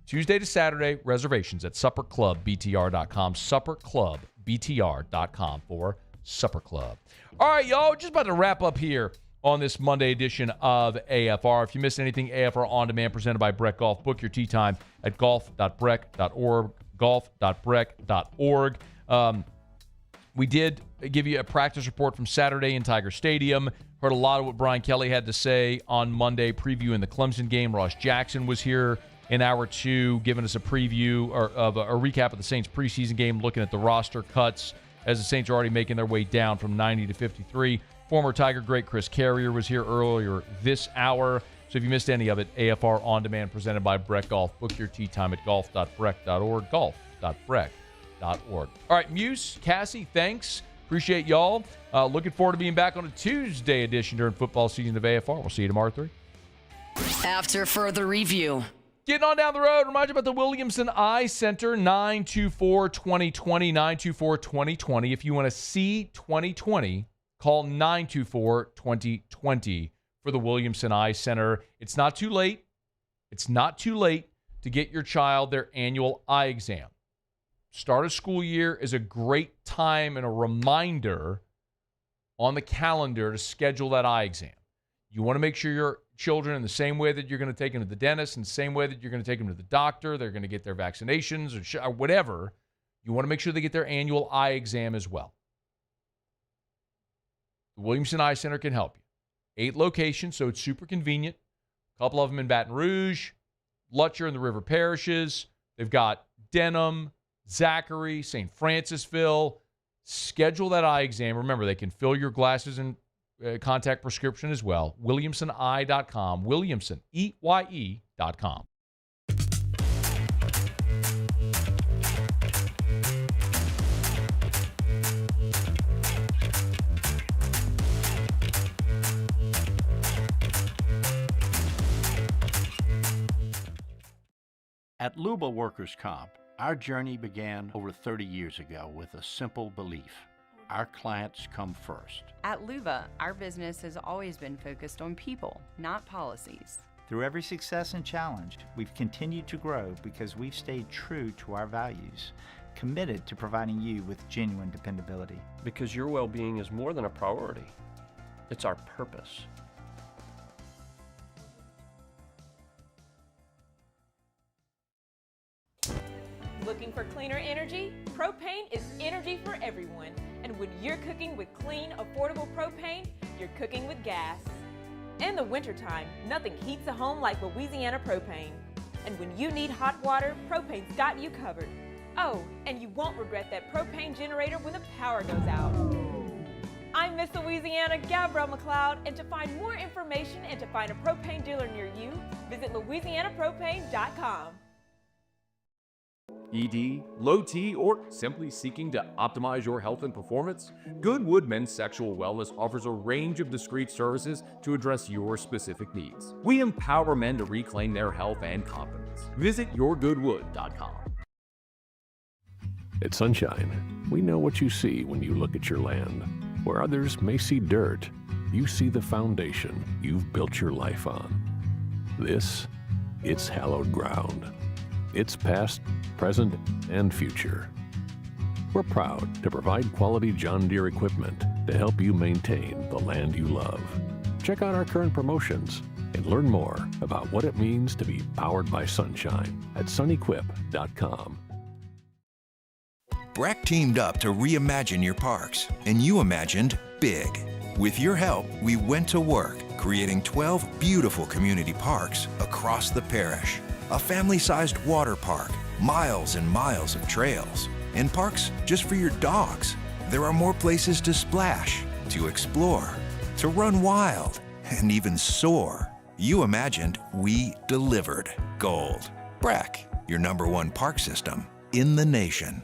Tuesday to Saturday, reservations at SupperClubBTR.com. SupperClubBTR.com for Supper Club. All right, y'all, just about to wrap up here on this Monday edition of AFR. If you missed anything, AFR On Demand presented by Breck Golf. Book your tee time at golf.breck.org, golf.breck.org. We did give you a practice report from Saturday in Tiger Stadium. Heard a lot of what Brian Kelly had to say on Monday, previewing the Clemson game. Ross Jackson was here in hour two, giving us a preview of a recap of the Saints preseason game, looking at the roster cuts as the Saints are already making their way down from 90 to 53. Former Tiger great Chris Carrier was here earlier this hour. So if you missed any of it, AFR On Demand presented by Breck Golf. Book your tee time at golf.breck.org, golf.breck.org. All right, Muse, Cassie, thanks. Appreciate y'all. Looking forward to being back on a Tuesday edition during football season of AFR. We'll see you tomorrow at 3.
After further review.
Getting on down the road, remind you about the Williamson Eye Center, 924-2020, 924-2020. If you want to see 2020, call 924-2020 for the Williamson Eye Center. It's not too late. It's not too late to get your child their annual eye exam. Start of school year is a great time and a reminder on the calendar to schedule that eye exam. You want to make sure your children, in the same way that you're going to take them to the dentist, in the same way that you're going to take them to the doctor, they're going to get their vaccinations or whatever, you want to make sure they get their annual eye exam as well. The Williamson Eye Center can help you. 8 locations, so it's super convenient. A couple of them in Baton Rouge, Lutcher and the River Parishes. They've got Denham, Zachary, St. Francisville. Schedule that eye exam. Remember, they can fill your glasses and contact prescription as well. WilliamsonEye.com. Williamson, EYE.com.
At Luba Workers' Comp, our journey began over 30 years ago with a simple belief. Our clients come first.
At Luba, our business has always been focused on people, not policies.
Through every success and challenge, we've continued to grow because we've stayed true to our values, committed to providing you with genuine dependability.
Because your well-being is more than a priority. It's our purpose.
Looking for cleaner energy? Propane is energy for everyone. And when you're cooking with clean, affordable propane, you're cooking with gas. In the wintertime, nothing heats a home like Louisiana propane. And when you need hot water, propane's got you covered. Oh, and you won't regret that propane generator when the power goes out. I'm Miss Louisiana, Gabrielle McLeod, and to find more information and to find a propane dealer near you, visit LouisianaPropane.com.
ED, low T, or simply seeking to optimize your health and performance? Goodwood Men's Sexual Wellness offers a range of discreet services to address your specific needs. We empower men to reclaim their health and confidence. Visit yourgoodwood.com.
At Sunshine, we know what you see when you look at your land. Where others may see dirt, you see the foundation you've built your life on. This, it's hallowed ground. It's past, present, and future. We're proud to provide quality John Deere equipment to help you maintain the land you love. Check out our current promotions and learn more about what it means to be powered by sunshine at sunequip.com.
Breck teamed up to reimagine your parks, and you imagined big. With your help, we went to work creating 12 beautiful community parks across the parish. A family-sized water park, miles and miles of trails, and parks just for your dogs. There are more places to splash, to explore, to run wild, and even soar. You imagined, we delivered. Gold. Breck, your #1 park system in the nation.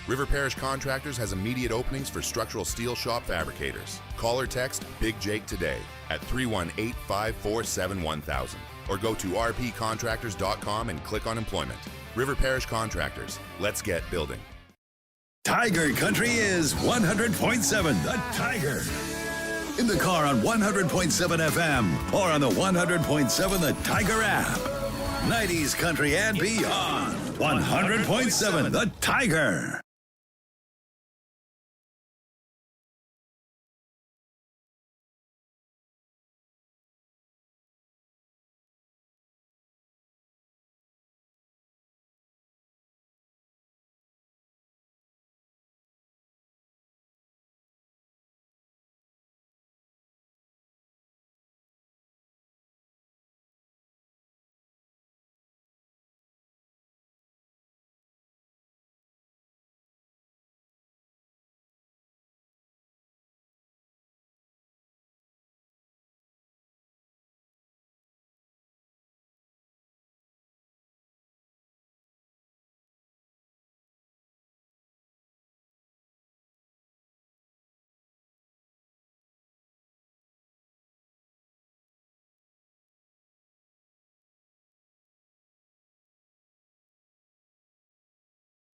River Parish Contractors has immediate openings for structural steel shop fabricators. Call or text Big Jake today at 318-547-1000 or go to rpcontractors.com and click on employment. River Parish Contractors. Let's get building.
Tiger Country is 100.7 The Tiger. In the car on 100.7 FM or on the 100.7 The Tiger app. 90s country and beyond. 100.7 The Tiger.